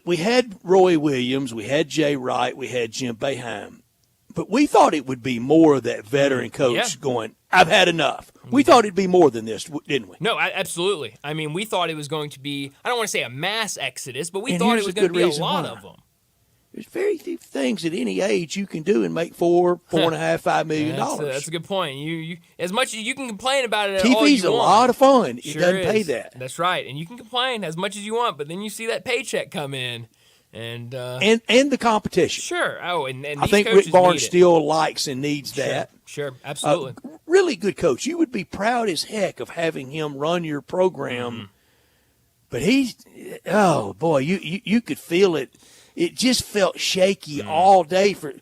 We had Roy Williams, we had Jay Wright, we had Jim Boeheim, but we thought it would be more of that veteran coach going, I've had enough. We thought it'd be more than this, didn't we? No, absolutely. I mean, we thought it was going to be, I don't want to say a mass exodus, but we And thought here's it was a going to good be a reason lot why. of them. There's very few things at any age you can do and make $4.5, $5 million. That's a good point. You as much as you can complain about it, all TV's you a want. lot of fun. It Sure doesn't pay is. that. That's right, and you can complain as much as you want, but then you see that paycheck come in, and the competition. Sure. Oh, and I these think coaches Rick Barnes need it. still likes and needs that. Sure, absolutely. Really good coach. You would be proud as heck of having him run your program. But he's, oh boy, you could feel it. It just felt shaky all day for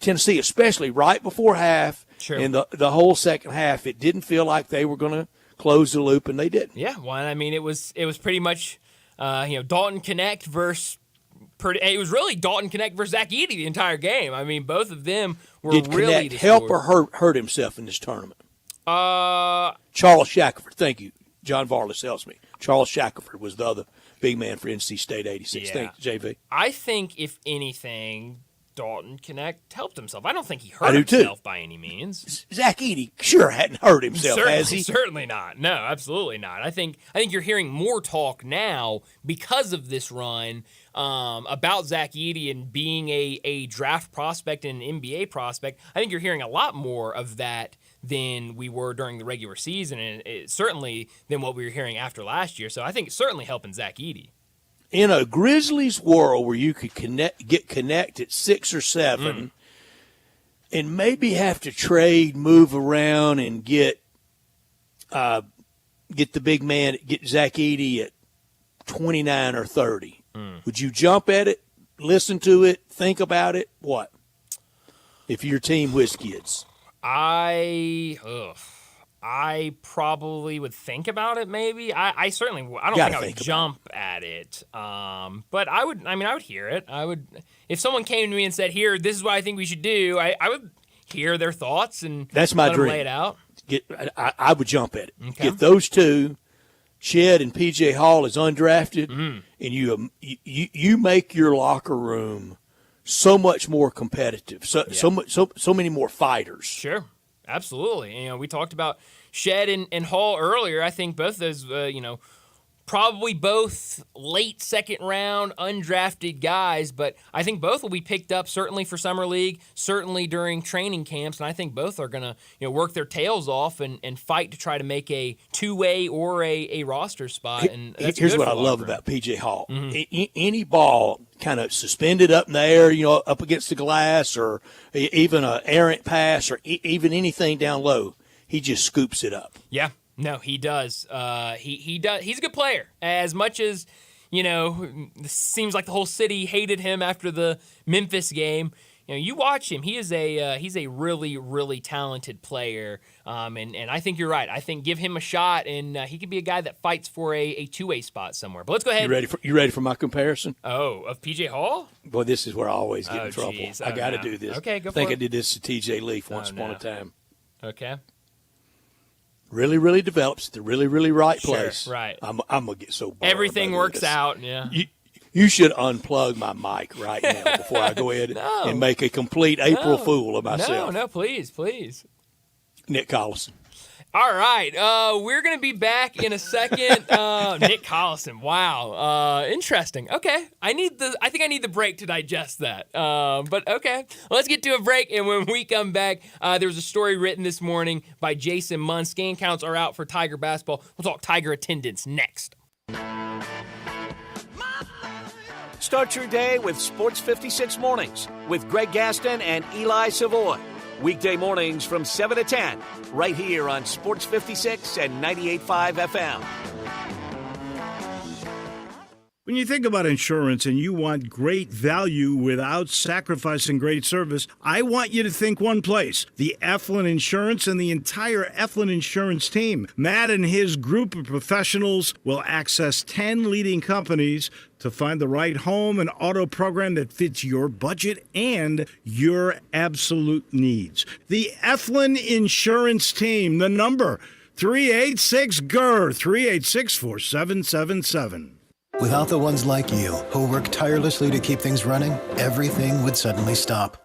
Tennessee, especially right before half. Sure. And the whole second half, it didn't feel like they were going to close the loop, and they didn't. Yeah, well, I mean, it was pretty much, Dalton Connect versus. It was really Dalton Connect versus Zach Edey the entire game. I mean, both of them were Did really Connect help or hurt himself in this tournament? Charles Shackelford, thank you. John Varlas tells me. Charles Shackelford was the other big man for NC State 86. Yeah. Thank you, JV. I think, if anything, Dalton Connect helped himself. I don't think he I hurt do too. himself by any means. Zach Edey sure hadn't hurt himself, has he? Certainly not. No, absolutely not. I think you're hearing more talk now because of this run about Zach Edey and being a draft prospect and an NBA prospect. I think you're hearing a lot more of that than we were during the regular season, and certainly than what we were hearing after last year. So I think it's certainly helping Zach Edey. In a Grizzlies world where you could get connected 6 or 7 and maybe have to trade, move around, and get the big man, get Zach Edey at 29 or 30, would you jump at it, listen to it, think about it? What? If your team was kids. I probably would think about it. Maybe I certainly I don't think I would jump at it. But I would hear it. I would if someone came to me and said, "Here, this is what I think we should do." I would hear their thoughts and that's my let dream. Them lay it out. I would jump at it. Okay. Get those two, Shed and PJ Hall is undrafted, and you make your locker room so much more competitive, so many more fighters. Sure, absolutely. We talked about Shed and Hall earlier. I think both those, probably both late second round undrafted guys, but I think both will be picked up certainly for Summer League, certainly during training camps, and I think both are going to work their tails off and fight to try to make a two-way or a roster spot. And that's here's what I love about P.J. Hall. Any ball kind of suspended up in the air, up against the glass, or even an errant pass, or even anything down low, he just scoops it up. Yeah. No, he does. He does. He's a good player. As much as it seems like the whole city hated him after the Memphis game. You watch him. He's a really, really talented player. And I think you're right. I think give him a shot, and he could be a guy that fights for a two-way spot somewhere. But let's go ahead. You ready for my comparison? Oh, of PJ Hall? Boy, this is where I always get in trouble. Geez. I got to do this. Okay, go for I think it. I did this to TJ Leaf once upon a time. Okay. Really, really develops at the really, really right place. Right. I'm going to get so bored. Everything works out, yeah. You should unplug my mic right now before I go ahead and make a complete April Fool of myself. No, please. Nick Collison. All right, we're going to be back in a second. Nick Collison, wow, interesting. Okay, I think I need the break to digest that. But okay, let's get to a break, and when we come back, there was a story written this morning by Jason Munn. Scan counts are out for Tiger basketball. We'll talk Tiger attendance next. Start your day with Sports 56 Mornings with Greg Gaston and Eli Savoy. Weekday mornings from 7 to 10, right here on Sports 56 and 98.5 FM. When you think about insurance and you want great value without sacrificing great service, I want you to think one place, the Eflin Insurance and the entire Eflin Insurance team. Matt and his group of professionals will access 10 leading companies to find the right home and auto program that fits your budget and your absolute needs. The Eflin Insurance team, the number 386-GER, 386-4777. Without the ones like you, who work tirelessly to keep things running, everything would suddenly stop.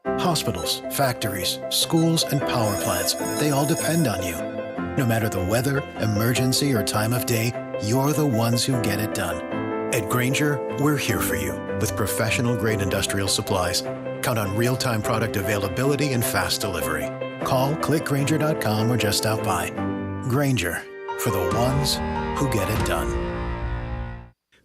Hospitals, factories, schools, and power plants, they all depend on you. No matter the weather, emergency, or time of day, you're the ones who get it done. At Grainger, we're here for you with professional-grade industrial supplies. Count on real-time product availability and fast delivery. Call, click Grainger.com, or just stop by. Grainger, for the ones who get it done.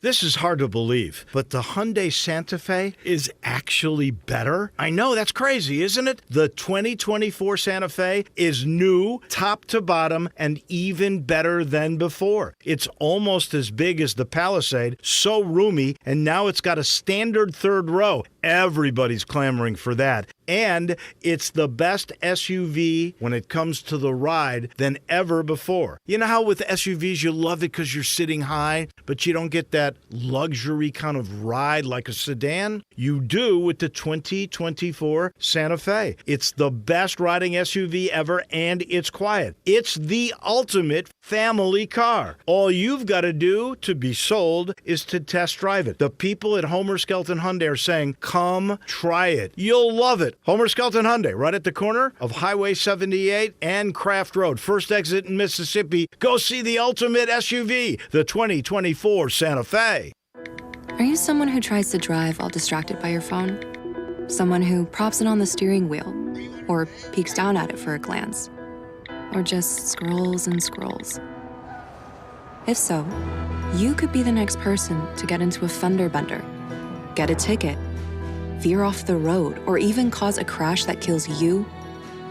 This is hard to believe, but the Hyundai Santa Fe is actually better. I know, that's crazy, isn't it? The 2024 Santa Fe is new, top to bottom, and even better than before. It's almost as big as the Palisade, so roomy, and now it's got a standard third row. Everybody's clamoring for that. And it's the best SUV when it comes to the ride than ever before. You know how with SUVs you love it because you're sitting high, but you don't get that luxury kind of ride like a sedan? You do with the 2024 Santa Fe. It's the best riding SUV ever, and it's quiet. It's the ultimate family car. All you've got to do to be sold is to test drive it. The people at Homer Skelton Hyundai are saying, come try it. You'll love it. Homer Skelton Hyundai, right at the corner of Highway 78 and Craft Road. First exit in Mississippi. Go see the ultimate SUV, the 2024 Santa Fe. Are you someone who tries to drive while distracted by your phone? Someone who props it on the steering wheel or peeks down at it for a glance? or just scrolls and scrolls? If so, you could be the next person to get into a fender bender, get a ticket, veer off the road, or even cause a crash that kills you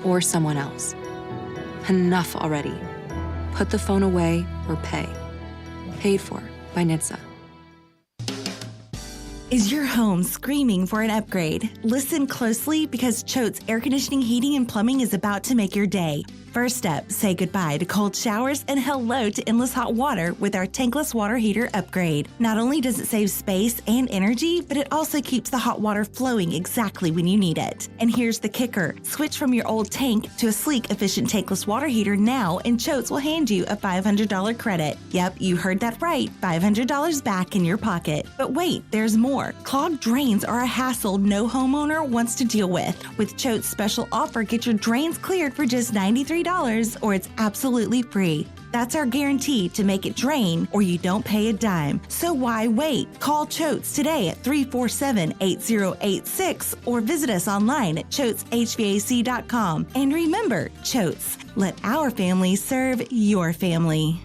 or someone else. Enough already. Put the phone away or pay. Paid for by NHTSA. Is your home screaming for an upgrade? Listen closely because Choate's Air Conditioning, Heating, and Plumbing is about to make your day. First up, say goodbye to cold showers and hello to endless hot water with our tankless water heater upgrade. Not only does it save space and energy, but it also keeps the hot water flowing exactly when you need it. And here's the kicker. Switch from your old tank to a sleek, efficient tankless water heater now, and Choates will hand you a $500 credit. Yep, you heard that right. $500 back in your pocket. But wait, there's more. Clogged drains are a hassle no homeowner wants to deal with. With Choate's special offer, get your drains cleared for just $93 or it's absolutely free. That's our guarantee to make it drain or you don't pay a dime. So why wait? Call Choates today at 347-8086 or visit us online at choateshvac.com. And remember, Choates, let our family serve your family.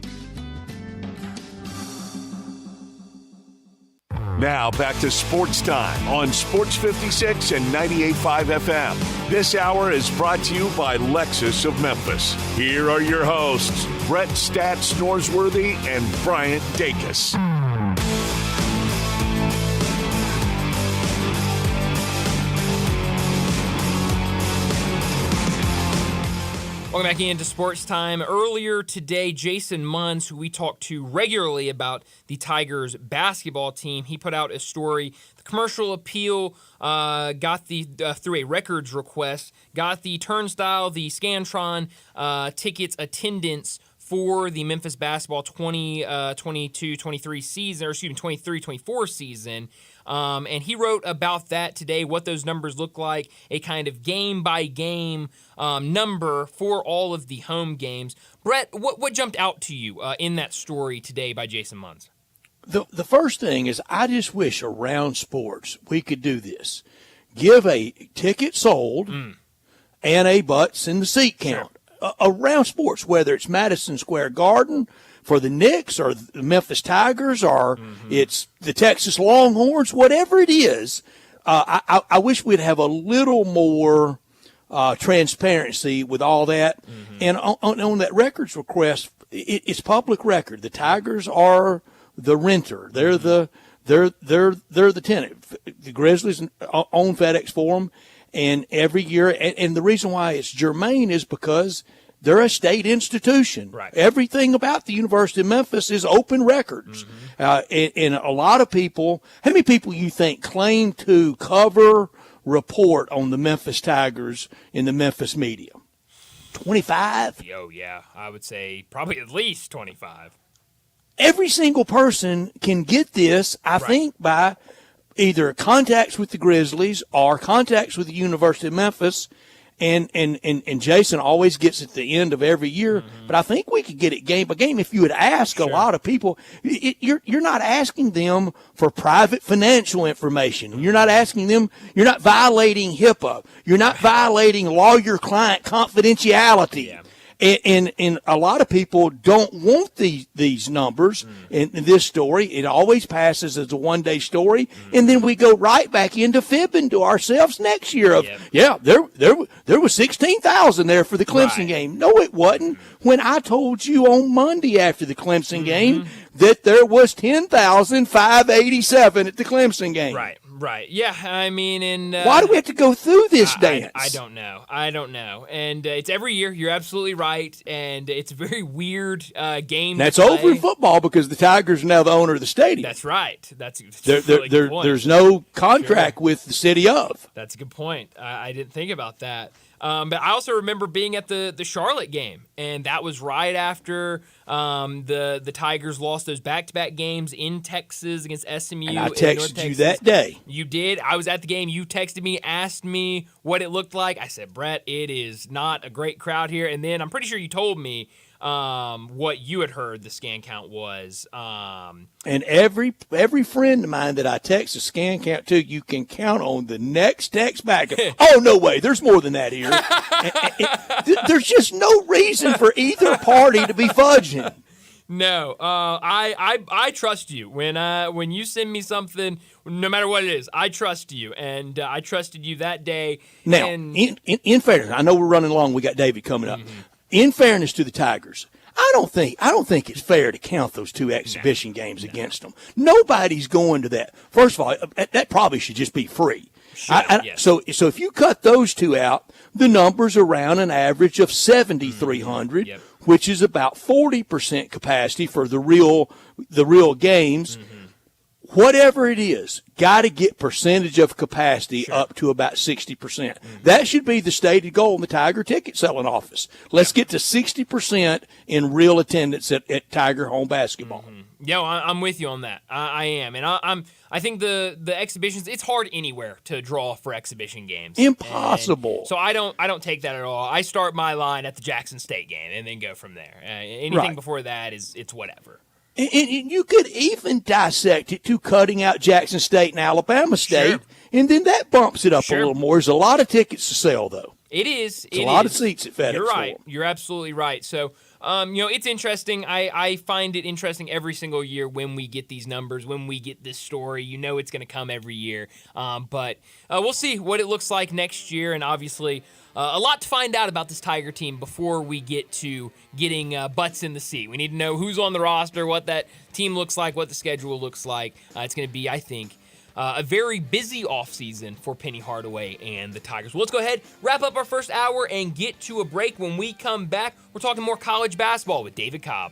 Now back to Sports Time on Sports 56 and 98.5 FM. This hour is brought to you by Lexus of Memphis. Here are your hosts, Brett Stats Norsworthy and Bryant Dacus. Welcome back into Sports Time. Earlier today, Jason Munz, who we talk to regularly about the Tigers basketball team, he put out a story. The commercial appeal got the through a records request, got the Turnstile, the Scantron tickets attendance for the Memphis basketball 2022-23 season, or excuse me, 23-24 season. And he wrote about that today, what those numbers look like, a kind of game-by-game number for all of the home games. Brett, what jumped out to you in that story today by Jason Munz? The first thing is I just wish around sports we could do this. Give a ticket sold and a butts in the seat count. Sure. Around sports, whether it's Madison Square Garden for the Knicks or the Memphis Tigers or it's the Texas Longhorns, whatever it is, I wish we'd have a little more transparency with all that. And on that records request, it's public record. The Tigers are the renter. They're the tenant. The Grizzlies own FedEx Forum. And every year, and the reason why it's germane is because they're a state institution. Right. Everything about the University of Memphis is open records. And a lot of people, how many people you think claim to cover report on the Memphis Tigers in the Memphis media? 25? Oh, yeah. I would say probably at least 25. Every single person can get this, I think, by either contacts with the Grizzlies or contacts with the University of Memphis, and Jason always gets at the end of every year. But I think we could get it game by game if you would ask a lot of people. You're not asking them for private financial information. You're not asking them. You're not violating HIPAA. You're not violating lawyer-client confidentiality. Yeah. And a lot of people don't want these numbers in this story. It always passes as a one-day story, and then we go right back into fibbing to ourselves next year of, there was 16,000 there for the Clemson game. No, it wasn't. When I told you on Monday after the Clemson game that there was 10,587 at the Clemson game. Right. Yeah, I mean, why do we have to go through this dance? I don't know. And it's every year. You're absolutely right. And it's a very weird game. That's over in football because the Tigers are now the owner of the stadium. That's right. That's really good point. There's no contract with the city of. That's a good point. I didn't think about that. But I also remember being at the Charlotte game, and that was right after the Tigers lost those back-to-back games in Texas against SMU. And I texted you that day. You did. I was at the game. You texted me, asked me what it looked like. I said, Brett, it is not a great crowd here. And then I'm pretty sure you told me what you had heard the scan count was. And every friend of mine that I text a scan count to, you can count on the next text back. Oh, no way. There's more than that here. There's just no reason for either party to be fudging. No, I trust you. When you send me something, no matter what it is, I trust you, and I trusted you that day. Now, and in fairness, I know we're running long. We got David coming up. In fairness to the Tigers, I don't think it's fair to count those two exhibition games against them. Nobody's going to that. First of all, that probably should just be free. Yes. So if you cut those two out, the number's around an average of 7,300, which is about 40% capacity for the real games. Whatever it is, got to get percentage of capacity up to about 60%. That should be the stated goal in the Tiger ticket selling office. Let's get to 60% in real attendance at Tiger home basketball. Yeah, I'm with you on that. I am, and I think the exhibitions. It's hard anywhere to draw for exhibition games. Impossible. And so I don't take that at all. I start my line at the Jackson State game and then go from there. Anything before that it's whatever. And you could even dissect it to cutting out Jackson State and Alabama State, and then that bumps it up a little more. There's a lot of tickets to sell, though. It is. It's a lot of seats at FedEx. You're right. You're absolutely right. So, it's interesting. I find it interesting every single year when we get these numbers, when we get this story. It's going to come every year. But we'll see what it looks like next year, and obviously a lot to find out about this Tiger team before we get to getting butts in the seat. We need to know who's on the roster, what that team looks like, what the schedule looks like. It's going to be, I think, a very busy offseason for Penny Hardaway and the Tigers. Well, let's go ahead, wrap up our first hour, and get to a break. When we come back, we're talking more college basketball with David Cobb.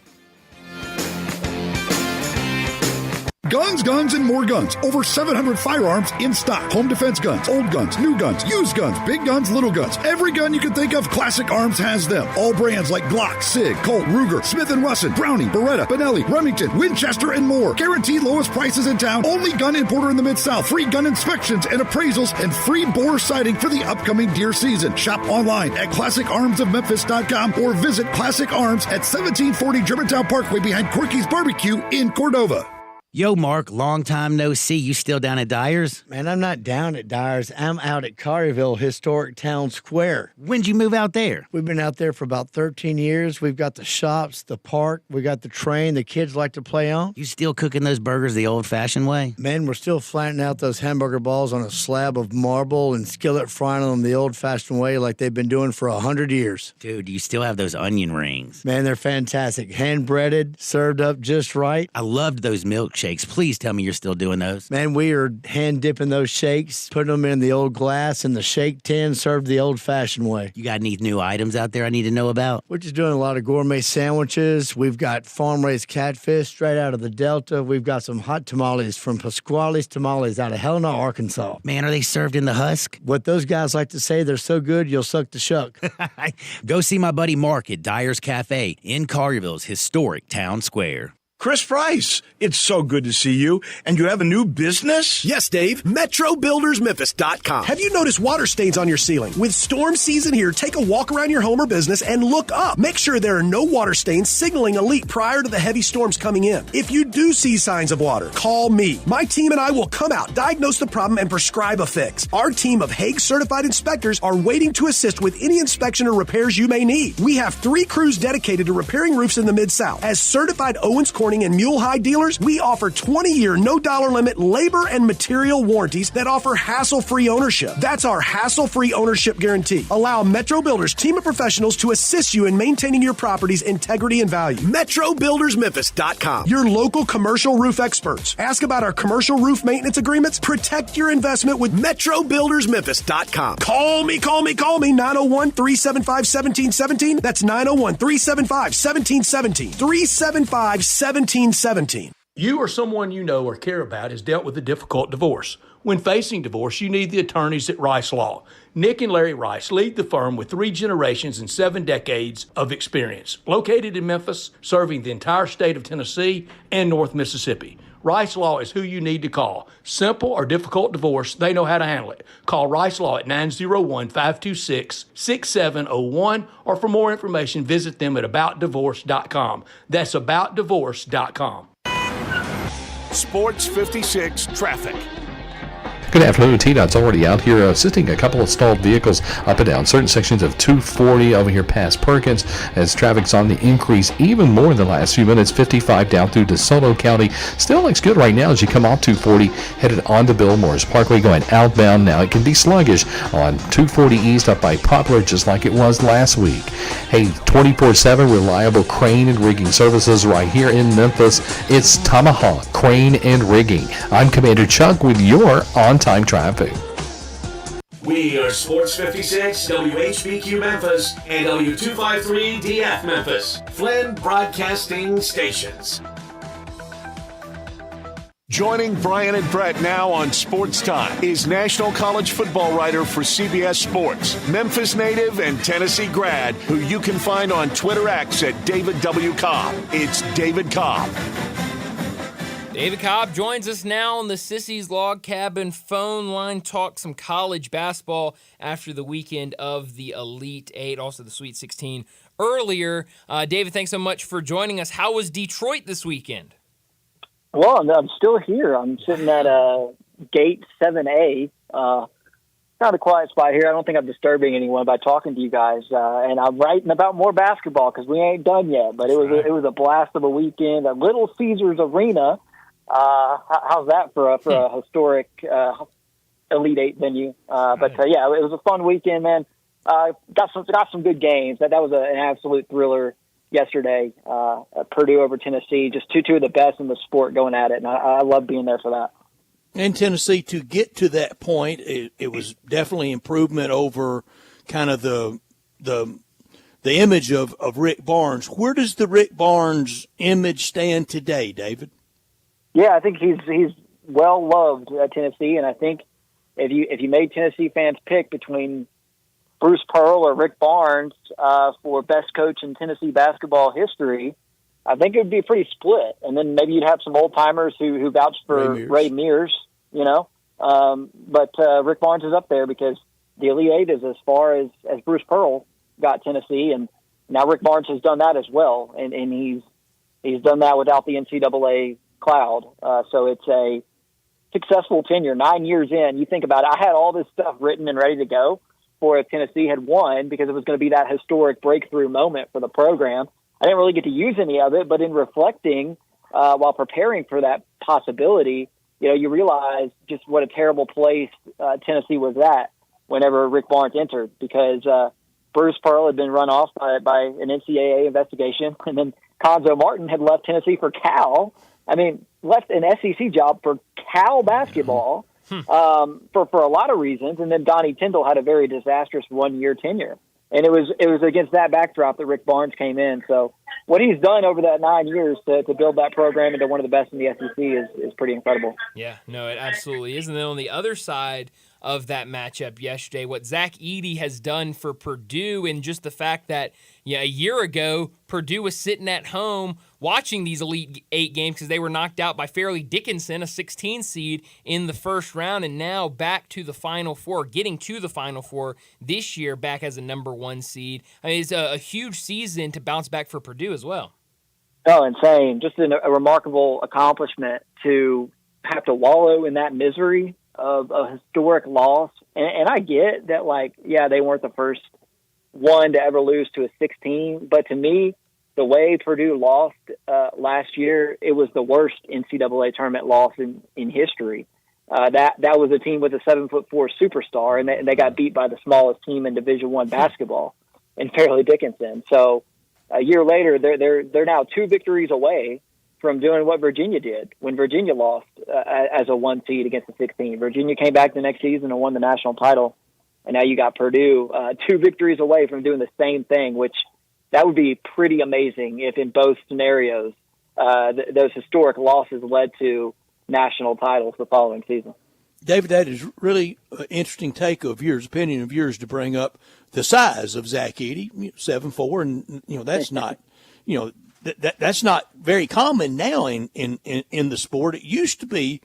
Guns, guns, and more guns. Over 700 firearms in stock. Home defense guns, old guns, new guns, used guns, big guns, little guns. Every gun you can think of, Classic Arms has them. All brands like Glock, Sig, Colt, Ruger, Smith & Wesson, Browning, Beretta, Benelli, Remington, Winchester, and more. Guaranteed lowest prices in town. Only gun importer in the Mid-South. Free gun inspections and appraisals and free bore sighting for the upcoming deer season. Shop online at ClassicArmsOfMemphis.com or visit Classic Arms at 1740 Germantown Parkway behind Corky's Barbecue in Cordova. Yo, Mark, long time no see. You still down at Dyer's? Man, I'm not down at Dyer's. I'm out at Collierville Historic Town Square. When'd you move out there? We've been out there for about 13 years. We've got the shops, the park. We got the train the kids like to play on. You still cooking those burgers the old-fashioned way? Man, we're still flattening out those hamburger balls on a slab of marble and skillet frying them the old-fashioned way like they've been doing for 100 years. Dude, you still have those onion rings. Man, they're fantastic. Hand-breaded, served up just right. I loved those milkshakes. Please tell me you're still doing those. Man, we are hand-dipping those shakes, putting them in the old glass in the shake tin, served the old-fashioned way. You got any new items out there I need to know about? We're just doing a lot of gourmet sandwiches. We've got farm-raised catfish straight out of the Delta. We've got some hot tamales from Pasquale's Tamales out of Helena, Arkansas. Man, are they served in the husk? What those guys like to say, they're so good, you'll suck the shuck. Go see my buddy Mark at Dyer's Cafe in Collierville's historic town square. Chris Price, it's so good to see you. And you have a new business? Yes, Dave. MetroBuildersMemphis.com. Have you noticed water stains on your ceiling? With storm season here, take a walk around your home or business and look up. Make sure there are no water stains signaling a leak prior to the heavy storms coming in. If you do see signs of water, call me. My team and I will come out, diagnose the problem, and prescribe a fix. Our team of Hague-certified inspectors are waiting to assist with any inspection or repairs you may need. We have 3 crews dedicated to repairing roofs in the Mid-South. As certified Owens Corning and Mule High dealers, we offer 20-year, no-dollar limit labor and material warranties that offer hassle-free ownership. That's our hassle-free ownership guarantee. Allow Metro Builders team of professionals to assist you in maintaining your property's integrity and value. MetroBuildersMemphis.com. Your local commercial roof experts. Ask about our commercial roof maintenance agreements. Protect your investment with MetroBuildersMemphis.com. Call me, 901-375-1717. That's 901-375-1717. 375-1717. You or someone you know or care about has dealt with a difficult divorce. When facing divorce, you need the attorneys at Rice Law. Nick and Larry Rice lead the firm with 3 generations and 7 decades of experience. Located in Memphis, serving the entire state of Tennessee and North Mississippi. Rice Law is who you need to call. Simple or difficult divorce, they know how to handle it. Call Rice Law at 901-526-6701, or for more information, visit them at aboutdivorce.com. That's aboutdivorce.com. Sports 56 traffic. Good afternoon. TDOT's already out here assisting a couple of stalled vehicles up and down certain sections of 240 over here past Perkins, as traffic's on the increase even more in the last few minutes. 55 down through DeSoto County. Still looks good right now as you come off 240, headed on to Bill Morris Parkway going outbound. Now it can be sluggish on 240 East up by Poplar, just like it was last week. Hey, 24/7 reliable crane and rigging services right here in Memphis. It's Tomahawk Crane and Rigging. I'm Commander Chuck with your on-time traffic. We are Sports 56, WHBQ Memphis, and W253DF Memphis, Flynn Broadcasting Stations. Joining Brian and Brett now on Sports Time is National College Football writer for CBS Sports, Memphis native and Tennessee grad, who you can find on Twitter X at David W. Cobb. It's David Cobb. David Cobb joins us now on the Sissy's Log Cabin phone line. Talk some college basketball after the weekend of the Elite Eight, also the Sweet 16 earlier. David, thanks so much for joining us. How was Detroit this weekend? Well, I'm still here. I'm sitting at gate 7A. Not a quiet spot here. I don't think I'm disturbing anyone by talking to you guys. And I'm writing about more basketball because we ain't done yet. But it was a blast of a weekend at Little Caesars Arena. How's that for a historic Elite Eight venue? But yeah, it was a fun weekend, man. Got some good games. That was an absolute thriller yesterday. Purdue over Tennessee, just two of the best in the sport going at it, and I love being there for that. In Tennessee, to get to that point, it was definitely improvement over kind of the image of Rick Barnes. Where does the Rick Barnes image stand today, David? Yeah, I think he's well loved at Tennessee, and I think if you made Tennessee fans pick between Bruce Pearl or Rick Barnes for best coach in Tennessee basketball history, I think it would be pretty split. And then maybe you'd have some old timers who vouched for Ray Mears, you know. But Rick Barnes is up there because the Elite Eight is as far as Bruce Pearl got Tennessee, and now Rick Barnes has done that as well, and he's done that without the NCAA cloud. So it's a successful tenure. 9 years in, you think about it. I had all this stuff written and ready to go for if Tennessee had won because it was going to be that historic breakthrough moment for the program. I didn't really get to use any of it, but in reflecting while preparing for that possibility, you realize just what a terrible place Tennessee was at whenever Rick Barnes entered because Bruce Pearl had been run off by an NCAA investigation, and then Conzo Martin had left Tennessee for Cal. I mean, left an SEC job for Cal basketball for a lot of reasons, and then Donnie Tyndall had a very disastrous 1-year tenure. And it was against that backdrop that Rick Barnes came in. So what he's done over that 9 years to build that program into one of the best in the SEC is pretty incredible. Yeah, no, it absolutely is. And then on the other side of that matchup yesterday, what Zach Edey has done for Purdue, and just the fact that a year ago Purdue was sitting at home watching these Elite Eight games because they were knocked out by Fairleigh Dickinson, a 16 seed in the first round, and now back to the Final Four, getting to the Final Four this year back as a number 1 seed. I mean, it's a huge season to bounce back for Purdue as well. Oh, insane. Just a remarkable accomplishment to have to wallow in that misery of a historic loss. And I get that, they weren't the first one to ever lose to a 16, but to me, the way Purdue lost last year, it was the worst NCAA tournament loss in history. That was a team with a 7'4" superstar, and they got beat by the smallest team in Division I basketball in Fairleigh Dickinson. So a year later, they're now 2 victories away from doing what Virginia did when Virginia lost as a 1 seed against the 16. Virginia came back the next season and won the national title, and now you got Purdue 2 victories away from doing the same thing, which that would be pretty amazing if in both scenarios those historic losses led to national titles the following season. David, that is really an interesting opinion of yours to bring up the size of Zach Edey, 7'4", and that's not, that's not very common now in the sport. It used to be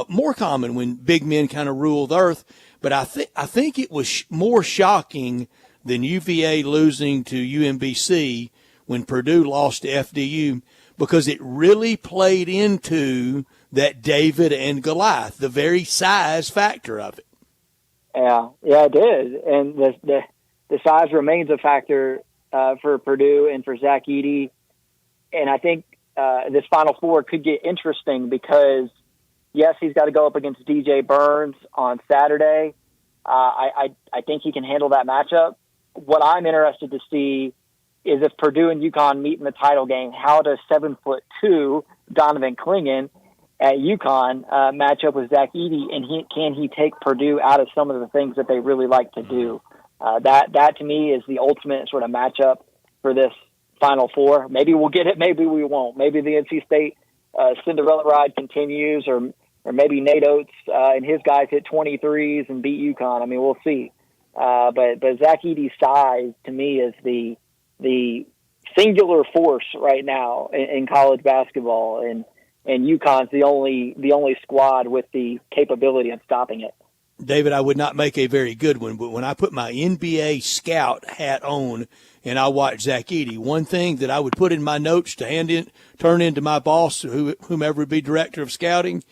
more common when big men kind of ruled the earth. But I think it was more shocking than UVA losing to UMBC when Purdue lost to FDU, because it really played into that David and Goliath, the very size factor of it. Yeah, it did. And the size remains a factor for Purdue and for Zach Edey. And I think this Final Four could get interesting because, yes, he's got to go up against DJ Burns on Saturday. I think he can handle that matchup. What I'm interested to see is if Purdue and UConn meet in the title game, how does 7'2" Donovan Clingan at UConn match up with Zach Edey, and can he take Purdue out of some of the things that they really like to do? That to me is the ultimate sort of matchup for this Final Four. Maybe we'll get it, maybe we won't. Maybe the NC State Cinderella ride continues, or maybe Nate Oates and his guys hit 23s and beat UConn. I mean, we'll see. But Zach Edey's size to me is the singular force right now in college basketball, and UConn's the only squad with the capability of stopping it. David, I would not make a very good one, but when I put my NBA scout hat on and I watch Zach Edey, one thing that I would put in my notes to turn into my boss, whomever would be director of scouting,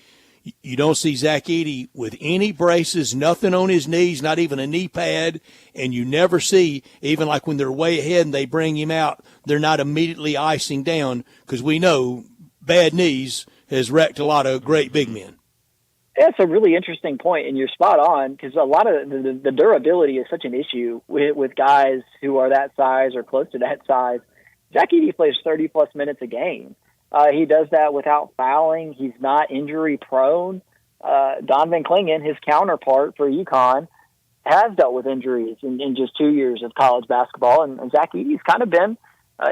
you don't see Zach Edey with any braces, nothing on his knees, not even a knee pad, and you never see, even like when they're way ahead and they bring him out, they're not immediately icing down, because we know bad knees has wrecked a lot of great big men. That's a really interesting point, and you're spot on, because a lot of the durability is such an issue with guys who are that size or close to that size. Zach Edey plays 30-plus minutes a game. He does that without fouling. He's not injury-prone. Donovan Clingan, his counterpart for UConn, has dealt with injuries in just 2 years of college basketball, and Zach Edey's kind of been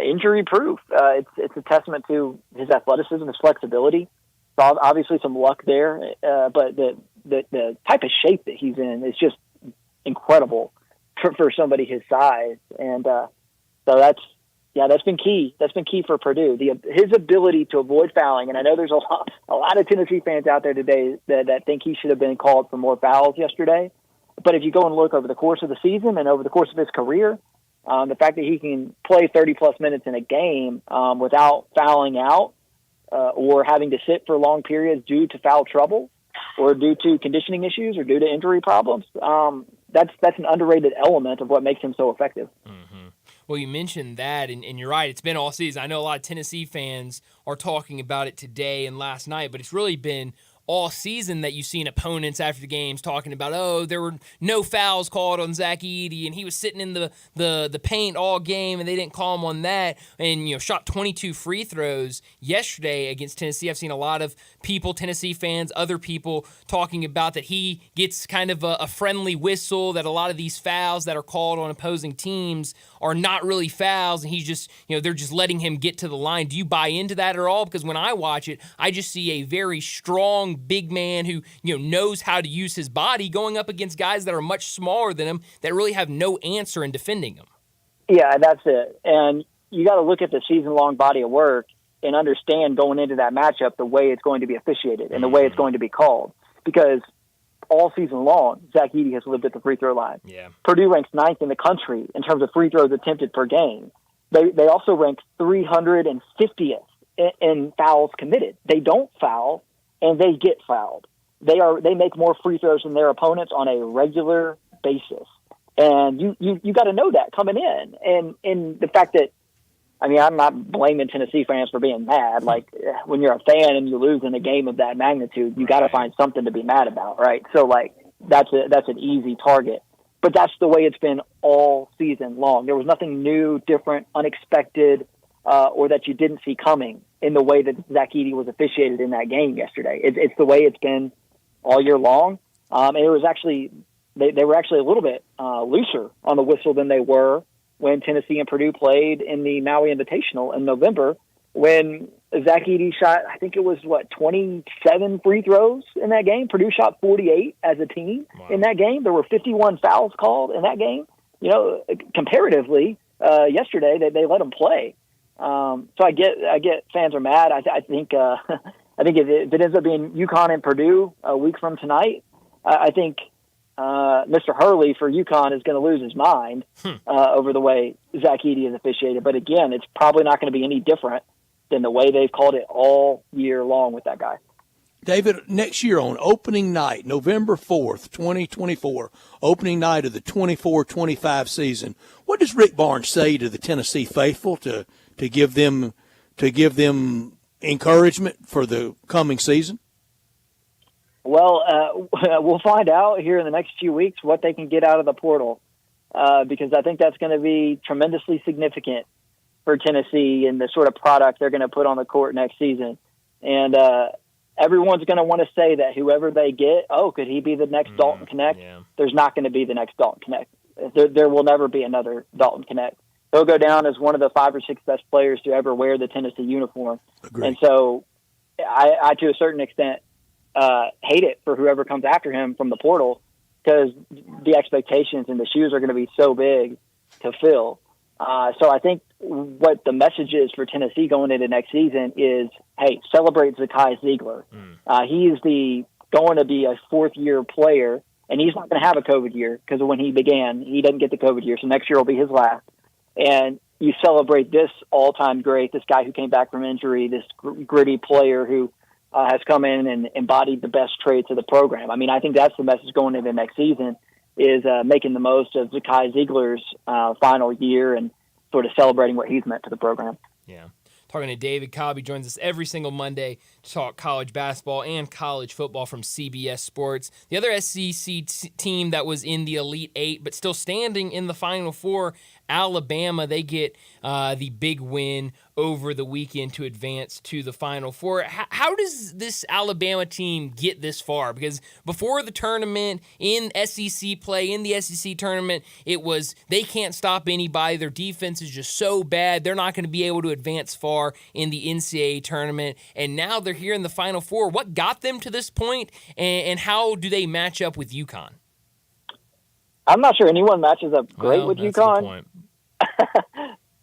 injury-proof. It's a testament to his athleticism, his flexibility. So obviously some luck there, but the type of shape that he's in is just incredible for somebody his size, and so that's been key. That's been key for Purdue. His ability to avoid fouling, and I know there's a lot of Tennessee fans out there today that think he should have been called for more fouls yesterday. But if you go and look over the course of the season and over the course of his career, the fact that he can play 30-plus minutes in a game without fouling out, or having to sit for long periods due to foul trouble or due to conditioning issues or due to injury problems, that's an underrated element of what makes him so effective. Mm-hmm. Well, you mentioned that, and you're right. It's been all season. I know a lot of Tennessee fans are talking about it today and last night, but it's really been all season that you've seen opponents after the games talking about, oh, there were no fouls called on Zach Edey, and he was sitting in the paint all game, and they didn't call him on that, and shot 22 free throws yesterday against Tennessee. I've seen a lot of people, Tennessee fans, other people talking about that he gets kind of a friendly whistle, that a lot of these fouls that are called on opposing teams are not really fouls, and he's just, they're just letting him get to the line. Do you buy into that at all? Because when I watch it, I just see a very strong big man who knows how to use his body going up against guys that are much smaller than him that really have no answer in defending him. Yeah, that's it. And you got to look at the season-long body of work and understand going into that matchup the way it's going to be officiated and the way it's going to be called. Because all season long, Zach Edey has lived at the free throw line. Yeah. Purdue ranks 9th in the country in terms of free throws attempted per game. They also rank 350th in fouls committed. They don't foul, and they get fouled. They make more free throws than their opponents on a regular basis. And you got to know that coming in. And the fact that, I'm not blaming Tennessee fans for being mad. Like, when you're a fan and you lose in a game of that magnitude, you got to find something to be mad about, right? So, that's an easy target. But that's the way it's been all season long. There was nothing new, different, unexpected, or that you didn't see coming in the way that Zach Edey was officiated in that game yesterday. It's the way it's been all year long. And it was actually, they were actually a little bit looser on the whistle than they were when Tennessee and Purdue played in the Maui Invitational in November, when Zach Edey shot, I think it was 27 free throws in that game. Purdue shot 48 as a team in that game. There were 51 fouls called in that game. Comparatively, yesterday they let them play. So I get fans are mad. I think if it ends up being UConn and Purdue a week from tonight, I think Mr. Hurley for UConn is going to lose his mind over the way Zach Edey is officiated. But again, it's probably not going to be any different than the way they've called it all year long with that guy. David, next year on opening night, November 4th, 2024, opening night of the 24-25 season, what does Rick Barnes say to the Tennessee faithful to give them encouragement for the coming season? Well, we'll find out here in the next few weeks what they can get out of the portal, because I think that's going to be tremendously significant for Tennessee and the sort of product they're going to put on the court next season. And everyone's going to want to say that whoever they get, could he be the next Dalton Knecht? Yeah. There's not going to be the next Dalton Knecht. There will never be another Dalton Knecht. He'll go down as one of the 5 or 6 best players to ever wear the Tennessee uniform. Agreed. And so I, to a certain extent, hate it for whoever comes after him from the portal, because the expectations and the shoes are going to be so big to fill. So I think what the message is for Tennessee going into next season is, hey, celebrate Zakai Ziegler. He's going to be a 4th-year player, and he's not going to have a COVID year because when he began, he doesn't get the COVID year, so next year will be his last. And you celebrate this all-time great, this guy who came back from injury, this gritty player who has come in and embodied the best traits of the program. I mean, I think that's the message going into next season, is making the most of Zakai Ziegler's final year and sort of celebrating what he's meant to the program. Yeah. Talking to David Cobb. He joins us every single Monday to talk college basketball and college football from CBS Sports. The other SEC team that was in the Elite Eight but still standing in the Final Four, Alabama, they get the big win over the weekend to advance to the Final Four. How does this Alabama team get this far? Because before the tournament, in SEC play, in the SEC tournament, it was they can't stop anybody. Their defense is just so bad. They're not going to be able to advance far in the NCAA tournament. And now they're here in the Final Four. What got them to this point, and how do they match up with UConn? I'm not sure anyone matches up great with UConn.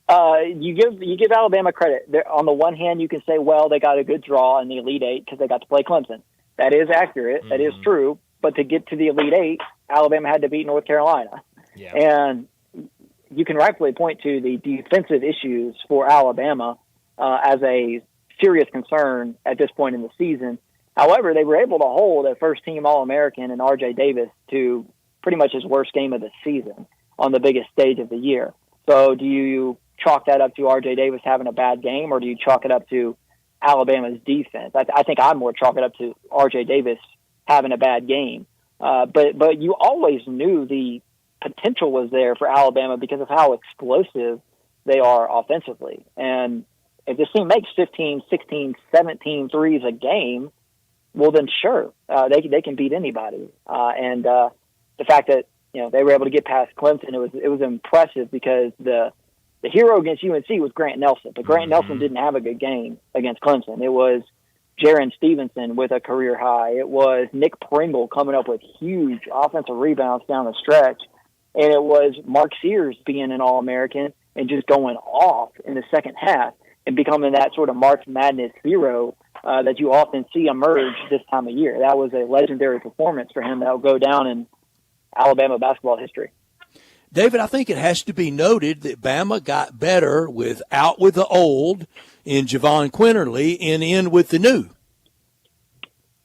You give Alabama credit. On the one hand, you can say, well, they got a good draw in the Elite Eight because they got to play Clemson. That is accurate. That is true. But to get to the Elite Eight, Alabama had to beat North Carolina. Yeah. And you can rightfully point to the defensive issues for Alabama as a serious concern at this point in the season. However, they were able to hold a first-team All-American and R.J. Davis to pretty much his worst game of the season on the biggest stage of the year. So do you chalk that up to R.J. Davis having a bad game, or do you chalk it up to Alabama's defense? I think I'd more chalk it up to R.J. Davis having a bad game. But you always knew the potential was there for Alabama because of how explosive they are offensively. And if this team makes 15, 16, 17 threes a game, well, then sure, they can beat anybody. And the fact that they were able to get past Clemson, it was impressive because the hero against UNC was Grant Nelson, but Grant Nelson didn't have a good game against Clemson. It was Jaron Stevenson with a career high. It was Nick Pringle coming up with huge offensive rebounds down the stretch. And it was Mark Sears being an All-American and just going off in the second half and becoming that sort of March Madness hero that you often see emerge this time of year. That was a legendary performance for him that will go down in Alabama basketball history. David, I think it has to be noted that Bama got better out with the old in Javon Quinterly and in with the new.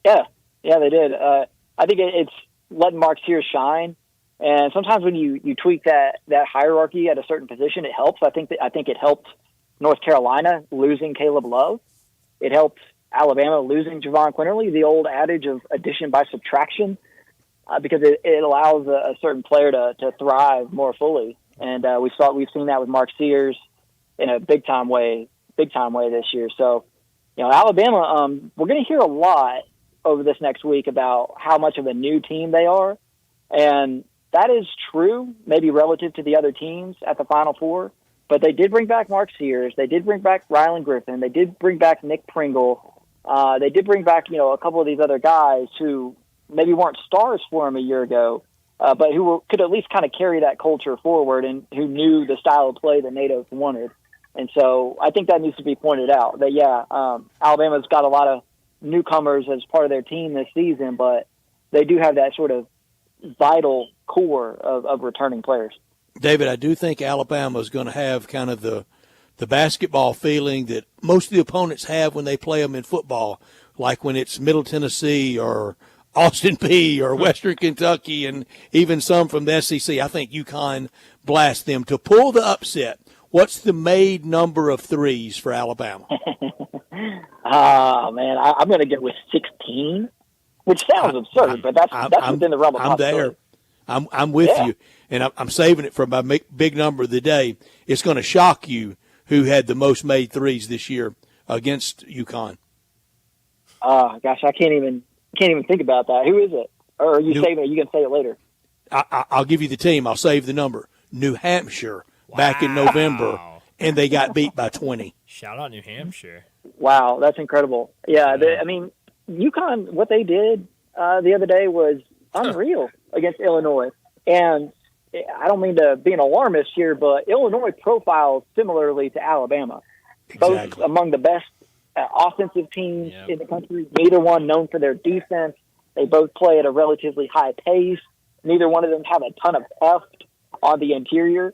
Yeah, they did. I think it's letting Mark Sears shine. And sometimes when you tweak that hierarchy at a certain position, it helps. I think it helped North Carolina losing Caleb Love. It helped Alabama losing Javon Quinterly, the old adage of addition by subtraction, because it allows a certain player to thrive more fully. And we've seen that with Mark Sears in a big time way this year. So, Alabama, we're going to hear a lot over this next week about how much of a new team they are. And that is true, maybe relative to the other teams at the Final Four, but they did bring back Mark Sears. They did bring back Rylan Griffin. They did bring back Nick Pringle. They did bring back, a couple of these other guys who maybe weren't stars for him a year ago, but who could at least kind of carry that culture forward and who knew the style of play that Nato wanted. And so I think that needs to be pointed out that, Alabama's got a lot of newcomers as part of their team this season, but they do have that sort of vital core of returning players. David, I do think Alabama is going to have kind of the basketball feeling that most of the opponents have when they play them in football, like when it's Middle Tennessee or Austin Peay or Western Kentucky and even some from the SEC. I think UConn blasts them. To pull the upset, what's the made number of threes for Alabama? Man, I'm going to get with 16, which sounds absurd, but that's within the realm of possibility. I'm there. I'm with you, and I'm saving it for my big number of the day. It's going to shock you who had the most made threes this year against UConn. Gosh, I can't even think about that. Who is it? Or are you saving it? You can say it later. I'll give you the team. I'll save the number. New Hampshire back in November, and they got beat by 20. Shout out New Hampshire. Wow, that's incredible. Yeah, UConn, what they did the other day was unreal against Illinois. And I don't mean to be an alarmist here, but Illinois profiles similarly to Alabama. Exactly. Both among the best offensive teams in the country, neither one known for their defense. They both play at a relatively high pace. Neither one of them have a ton of heft on the interior.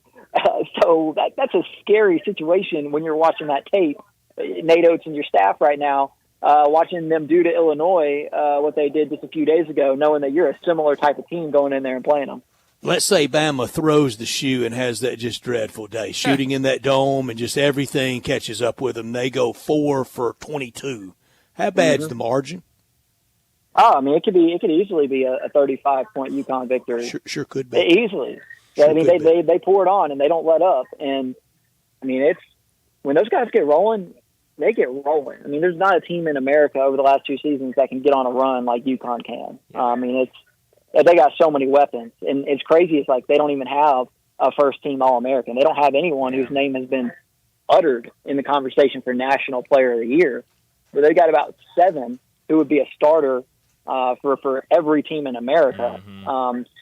So that's a scary situation when you're watching that tape. Nate Oates and your staff right now, watching them do to Illinois what they did just a few days ago, knowing that you're a similar type of team going in there and playing them. Let's say Bama throws the shoe and has that just dreadful day, shooting in that dome and just everything catches up with them. They go 4 for 22. How bad's the margin? Oh, I mean, it could easily be a 35-point UConn victory. Sure could be. Easily. Sure, I mean, they pour it on and they don't let up. And I mean, it's when those guys get rolling, they get rolling. I mean, there's not a team in America over the last 2 seasons that can get on a run like UConn can. I mean, they got so many weapons, and it's crazy. It's like they don't even have a first-team All-American. They don't have anyone whose name has been uttered in the conversation for National Player of the Year. But they got about 7 who would be a starter for every team in America.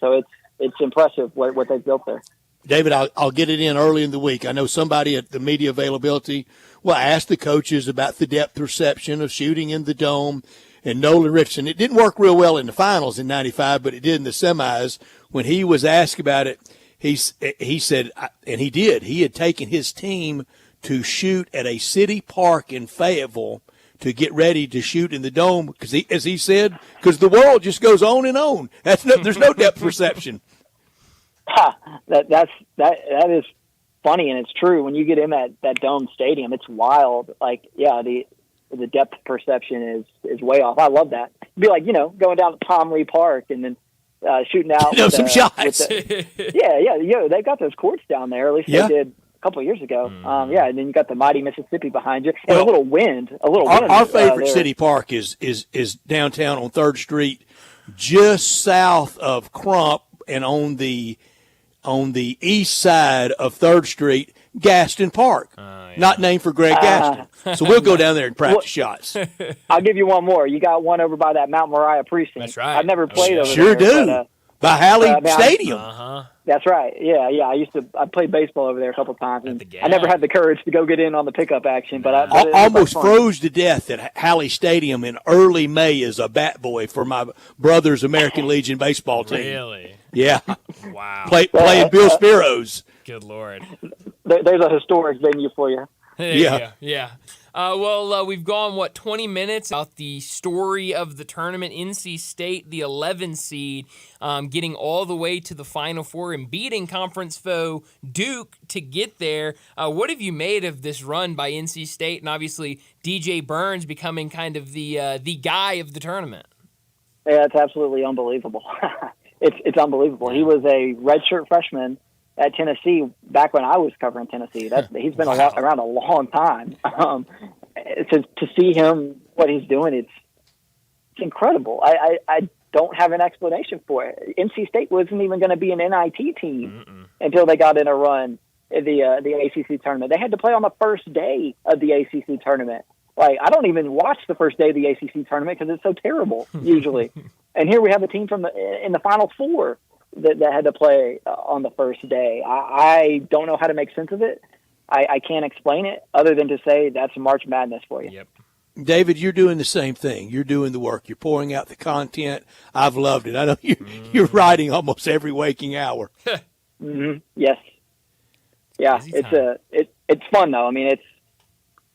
So it's impressive what they've built there. David, I'll get it in early in the week. I know somebody at the media availability will ask the coaches about the depth perception of shooting in the dome. And Nolan Richardson, it didn't work real well in the finals in '95, but it did in the semis. When he was asked about it, he said, and he did, he had taken his team to shoot at a city park in Fayetteville to get ready to shoot in the dome because, as he said, because the world just goes on and on. There's no depth perception. That is funny, and it's true. When you get in that dome stadium, it's wild. Like, the depth perception is way off. I love that. It'd be like, going down to Tom Lee Park and then shooting out some shots. They've got those courts down there. At least they did a couple of years ago. And then you got the mighty Mississippi behind you, and a little wind. Our favorite city park is downtown on 3rd Street, just south of Crump, and on the east side of 3rd Street, Gaston Park. Not named for Greg Gaston. So we'll go down there and practice shots. I'll give you one more. You got one over by that Mount Moriah precinct. That's right. I've never played over there. Sure do. By Halley Stadium. That's right. Yeah. I played baseball over there a couple times. And I never had the courage to go get in on the pickup action. But I almost froze to death at Halley Stadium in early May as a bat boy for my brother's American Legion baseball team. Really? Yeah. Wow. Playing Bill Spiro's. Good Lord. There's a historic venue for you. Yeah. Well, we've gone, 20 minutes about the story of the tournament. NC State, the 11 seed, getting all the way to the Final Four and beating conference foe Duke to get there. What have you made of this run by NC State? And obviously, DJ Burns becoming kind of the guy of the tournament. Yeah, it's absolutely unbelievable. It's unbelievable. He was a redshirt freshman at Tennessee back when I was covering Tennessee. He's been around a long time. To see him, what he's doing, it's incredible. I don't have an explanation for it. NC State wasn't even going to be an NIT team until they got in a run in the ACC tournament. They had to play on the first day of the ACC tournament. Like, I don't even watch the first day of the ACC tournament because it's so terrible usually. And here we have a team in the Final Four that had to play on the first day. I don't know how to make sense of it. I can't explain it other than to say that's March Madness for you. Yep. David, you're doing the same thing. You're doing the work. You're pouring out the content. I've loved it. I know you're writing almost every waking hour. Mm-hmm. Yes. Yeah, it's fun though. I mean,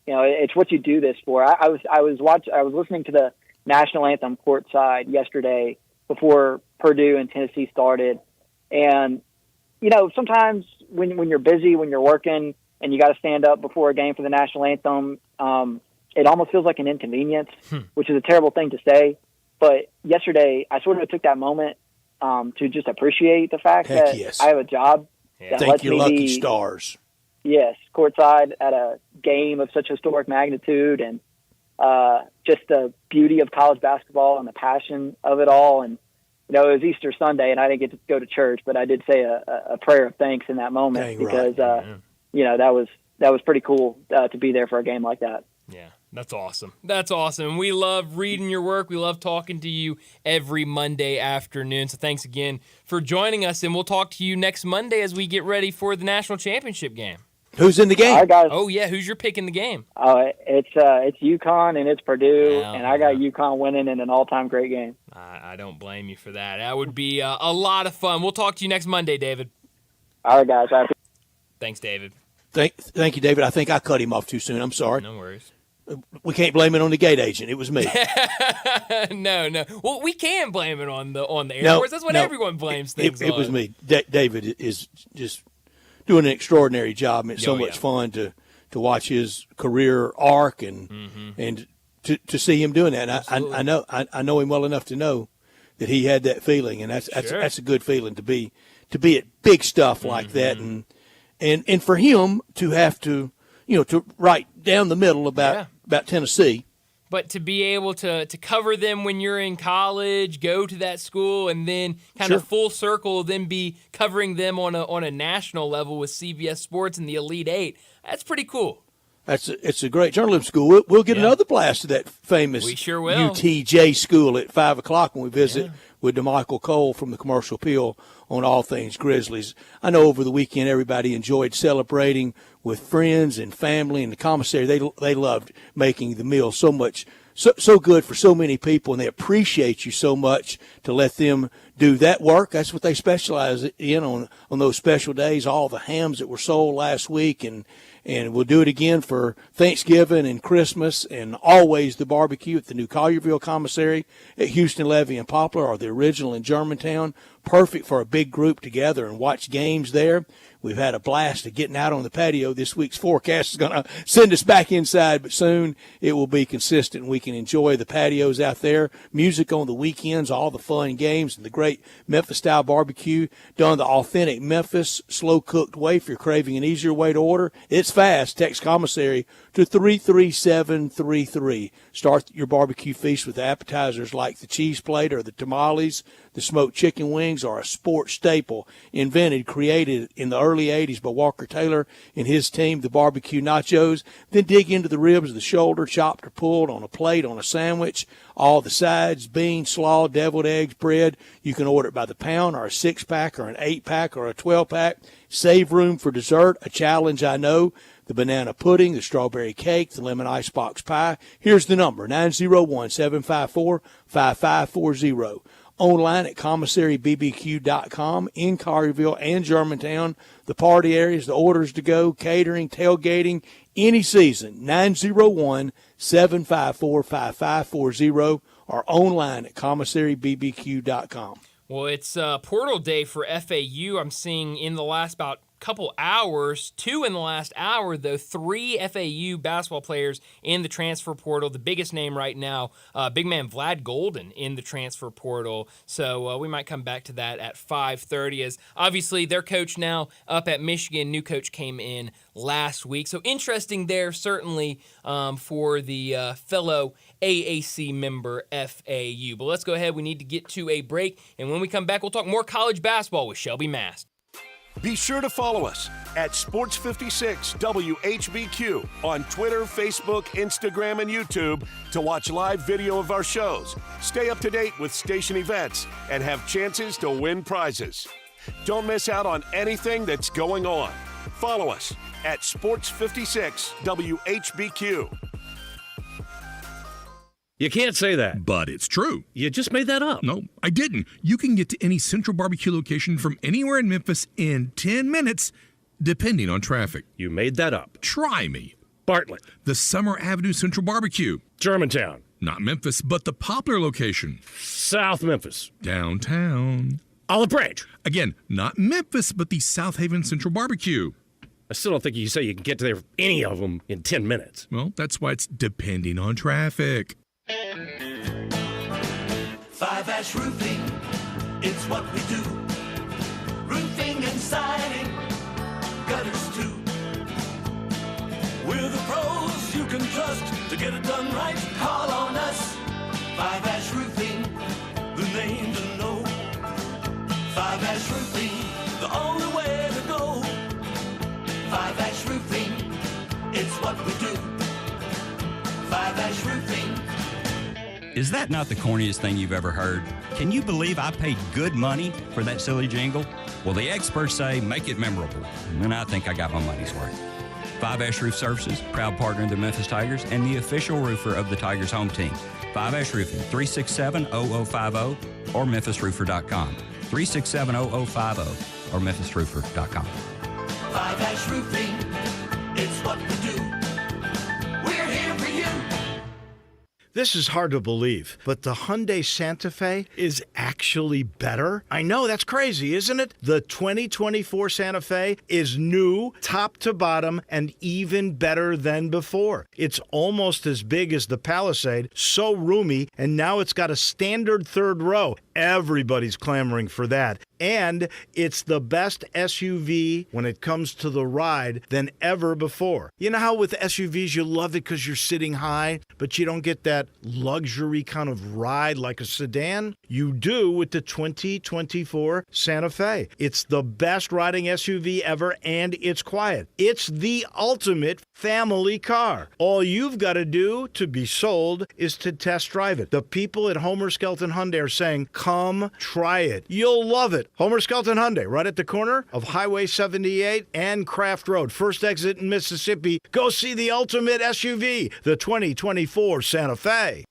it's what you do this for. I was listening to the national anthem courtside yesterday before Purdue and Tennessee started, and sometimes when you're busy, when you're working, and you got to stand up before a game for the national anthem, it almost feels like an inconvenience, which is a terrible thing to say. But yesterday, I sort of took that moment to just appreciate the fact that I have a job that Thank lets your me lucky be, stars. Yes, courtside at a game of such historic magnitude, and just the beauty of college basketball and the passion of it all. And it was Easter Sunday, and I didn't get to go to church, but I did say a prayer of thanks in that moment. Dang because right. that was pretty cool to be there for a game like that. Yeah, that's awesome. That's awesome. We love reading your work. We love talking to you every Monday afternoon. So thanks again for joining us, and we'll talk to you next Monday as we get ready for the national championship game. Who's in the game? All right, guys. Oh, yeah, who's your pick in the game? It's UConn and it's Purdue, and I got UConn winning in an all-time great game. I don't blame you for that. That would be a lot of fun. We'll talk to you next Monday, David. All right, guys. Thanks, David. Thank you, David. I think I cut him off too soon. I'm sorry. No worries. We can't blame it on the gate agent. It was me. No. Well, we can blame it on the Air Force. That's what everyone blames things on. It was me. David is just doing an extraordinary job. And it's so much fun to watch his career arc and to see him doing that. And I know him well enough to know that he had that feeling, and that's a good feeling to be at big stuff like that, and for him to have to to write down the middle about Tennessee. But to be able to cover them when you're in college, go to that school, and then kind of full circle, then be covering them on a national level with CBS Sports and the Elite Eight, that's pretty cool. It's a great journalism school. We'll get another blast of that famous UTJ school at 5 o'clock when we visit with DeMichael Cole from the Commercial Appeal on all things Grizzlies. I know over the weekend everybody enjoyed celebrating with friends and family, and the commissary, they loved making the meal so good for so many people, and they appreciate you so much to let them do that work. That's what they specialize in on those special days, all the hams that were sold last week, and we'll do it again for Thanksgiving and Christmas, and always the barbecue at the new Collierville Commissary at Houston, Levy, and Poplar, or the original in Germantown. Perfect for a big group together and watch games there. We've had a blast of getting out on the patio. This week's forecast is going to send us back inside, but soon it will be consistent. We can enjoy the patios out there, music on the weekends, all the fun games, and the great Memphis-style barbecue done the authentic Memphis slow-cooked way. If you're craving an easier way to order, it's fast. Text commissary to 33733. Start your barbecue feast with appetizers like the cheese plate or the tamales. The smoked chicken wings are a sports staple, invented, created in the early 80s by Walker Taylor and his team. The barbecue nachos, then dig into the ribs of the shoulder, chopped or pulled on a plate, on a sandwich. All the sides, beans, slaw, deviled eggs, bread. You can order it by the pound or a 6-pack or an 8-pack or a 12-pack. Save room for dessert, a challenge I know. The banana pudding, the strawberry cake, the lemon icebox pie. Here's the number, 901-754-5540. Online at commissarybbq.com in Collierville and Germantown. The party areas, the orders to go, catering, tailgating, any season, 901-754-5540 or online at commissarybbq.com. Well, it's portal day for FAU. I'm seeing in the last about couple hours, 2 in the last hour, though, 3 FAU basketball players in the transfer portal. The biggest name right now, big man Vlad Golden in the transfer portal. So we might come back to that at 5:30 as obviously their coach now up at Michigan. New coach came in last week. So interesting there, certainly for the fellow AAC member FAU. But let's go ahead. We need to get to a break. And when we come back, we'll talk more college basketball with Shelby Mast. Be sure to follow us at Sports56 WHBQ on Twitter, Facebook, Instagram, and YouTube to watch live video of our shows, stay up to date with station events, and have chances to win prizes. Don't miss out on anything that's going on. Follow us at Sports 56 WHBQ. You can't say that. But it's true. You just made that up. No, I didn't. You can get to any Central Barbecue location from anywhere in Memphis in 10 minutes, depending on traffic. You made that up. Try me. Bartlett. The Summer Avenue Central Barbecue. Germantown. Not Memphis, but the Poplar location. South Memphis. Downtown. Olive Branch. Again, not Memphis, but the South Haven Central Barbecue. I still don't think you can say you can get to there any of them in 10 minutes. Well, that's why it's depending on traffic. 5-Ash Roofing, it's what we do. Roofing and siding, gutters too. We're the pros you can trust to get it done right. Call on us. 5-Ash Roofing, the name to know. 5-Ash Roofing, the only way to go. 5-Ash Roofing, it's what we do. 5-Ash Roofing. Is that not the corniest thing you've ever heard? Can you believe I paid good money for that silly jingle? Well, the experts say make it memorable, and I think I got my money's worth. 5-Ash Roof Services, proud partner of the Memphis Tigers and the official roofer of the Tigers home team. 5-Ash Roofing, 367-0050 or memphisroofer.com. 367-0050 or memphisroofer.com. 5-Ash Roofing, it's what we do. We're here for you. This is hard to believe, but the Hyundai Santa Fe is actually better. I know, that's crazy, isn't it? The 2024 Santa Fe is new, top to bottom, and even better than before. It's almost as big as the Palisade, so roomy, and now it's got a standard third row. Everybody's clamoring for that. And it's the best SUV when it comes to the ride than ever before. You know how with SUVs you love it because you're sitting high, but you don't get that luxury kind of ride like a sedan? You do with the 2024 Santa Fe. It's the best riding SUV ever, and it's quiet. It's the ultimate family car. All you've got to do to be sold is to test drive it. The people at Homer Skelton Hyundai are saying, come try it. You'll love it. Homer Skelton Hyundai, right at the corner of Highway 78 and Craft Road. First exit in Mississippi. Go see the ultimate SUV, the 2024 Santa Fe.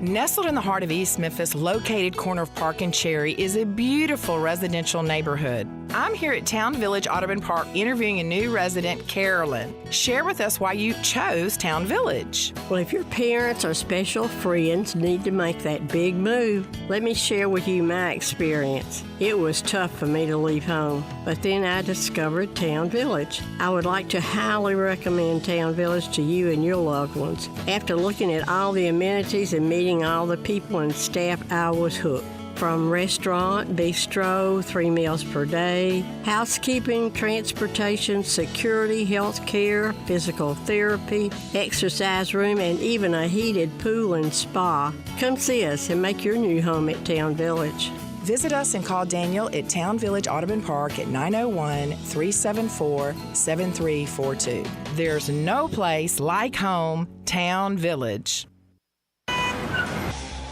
Nestled in the heart of East Memphis, located corner of Park and Cherry, is a beautiful residential neighborhood. I'm here at Town Village Audubon Park interviewing a new resident, Carolyn. Share with us why you chose Town Village. Well, if your parents or special friends need to make that big move, let me share with you my experience. It was tough for me to leave home, but then I discovered Town Village. I would like to highly recommend Town Village to you and your loved ones. After looking at all the amenities and meeting all the people and staff, I was hooked. From restaurant, bistro, 3 meals per day, housekeeping, transportation, security, health care, physical therapy, exercise room, and even a heated pool and spa. Come see us and make your new home at Town Village. Visit us and call Daniel at Town Village Audubon Park at 901-374-7342. There's no place like home, Town Village.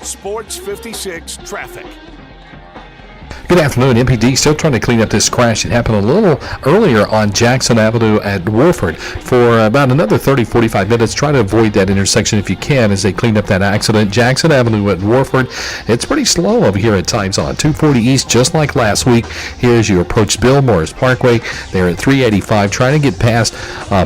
Sports 56 traffic. Good afternoon. MPD still trying to clean up this crash. It happened a little earlier on Jackson Avenue at Warford for about another 30-45 minutes. Try to avoid that intersection if you can as they clean up that accident. Jackson Avenue at Warford, it's pretty slow over here at times on 240 East, just like last week. Here as you approach Bill Morris Parkway, they're at 385, trying to get past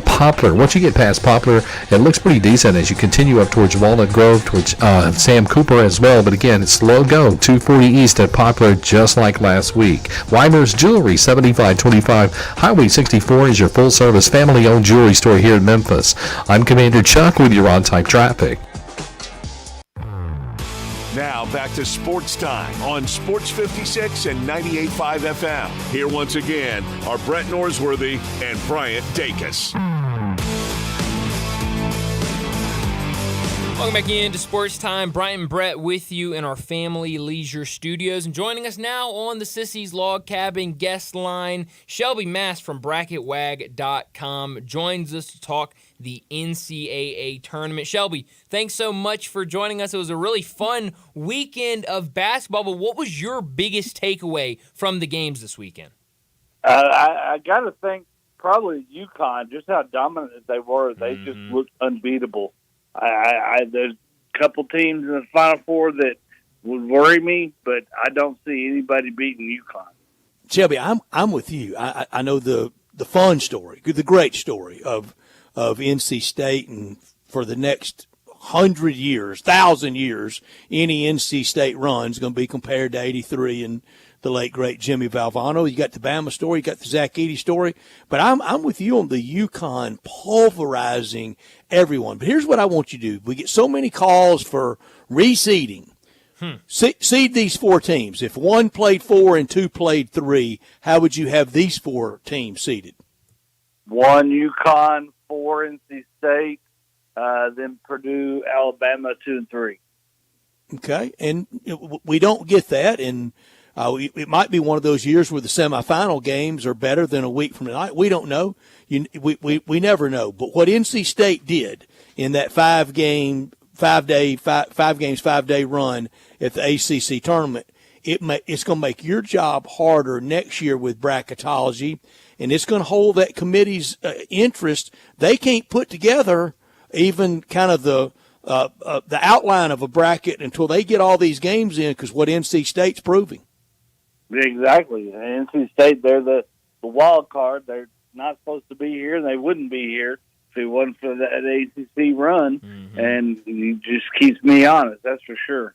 Poplar. Once you get past Poplar, it looks pretty decent as you continue up towards Walnut Grove, towards Sam Cooper as well. But again, it's slow go. 240 East at Poplar, just like last week. Weimer's Jewelry, 7525 Highway 64 is your full-service family-owned jewelry store here in Memphis. I'm Commander Chuck with your on-time traffic. Now back to Sports Time on Sports 56 and 98.5 FM. Here once again are Brett Norsworthy and Bryant Dacus. Welcome back into Sports Time. Bryant and Brett with you in our family leisure studios. And joining us now on the Sissy's Log Cabin guest line, Shelby Mast from BracketWag.com joins us to talk the NCAA tournament. Shelby, thanks so much for joining us. It was a really fun weekend of basketball, but what was your biggest takeaway from the games this weekend? I got to think probably UConn. Just how dominant they were, they just looked unbeatable. There's a couple teams in the Final Four that would worry me, but I don't see anybody beating UConn. Shelby, I'm with you. I know the fun story, the great story of NC State, and for the next 100 years, 1,000 years, any NC State run is going to be compared to 83 and the late, great Jimmy Valvano. You got the Bama story, you got the Zach Edey story, but I'm with you on the UConn pulverizing everyone. But here's what I want you to do. We get so many calls for reseeding. Seed these four teams. If one played 4 and 2 played 3, how would you have these four teams seeded? 1 UConn, 4 NC State, then Purdue, Alabama, 2 and 3. Okay, and we don't get that, and it might be one of those years where the semifinal games are better than a week from tonight. We don't know. We never know. But what NC State did in that 5-day run at the ACC tournament, it's going to make your job harder next year with bracketology, and it's going to hold that committee's interest. They can't put together even kind of the outline of a bracket until they get all these games in, because what NC State's proving. Exactly. NC State, they're the wild card. They're not supposed to be here, and they wouldn't be here if it wasn't for that ACC run, and it just keeps me honest, that's for sure.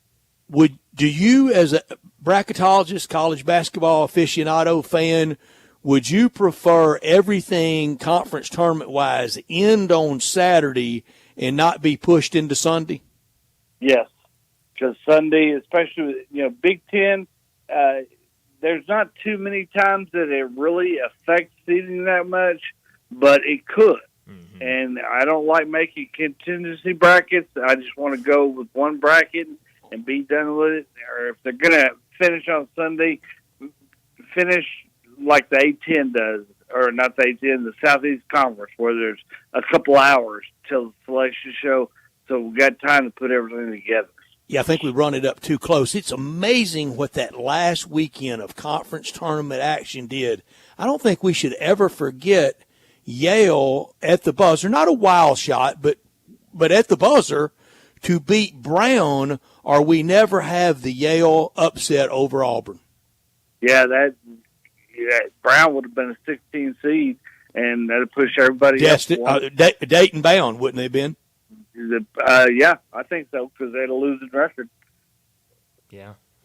Do you, as a bracketologist, college basketball aficionado fan, would you prefer everything conference tournament-wise end on Saturday and not be pushed into Sunday? Yes, because Sunday, especially with, Big Ten, there's not too many times that it really affects seeding that much, but it could. And I don't like making contingency brackets. I just want to go with one bracket and be done with it. Or if they're going to finish on Sunday, finish like the A-10 does, or not the A-10, the Southeast Conference, where there's a couple hours till the selection show, so we've got time to put everything together. Yeah, I think we run it up too close. It's amazing what that last weekend of conference tournament action did. I don't think we should ever forget Yale at the buzzer, not a wild shot, but at the buzzer to beat Brown, or we never have the Yale upset over Auburn. Yeah, Brown would have been a 16 seed, and that would push everybody up. Dayton bound, wouldn't they have been? Yeah, I think so, because they had a losing record.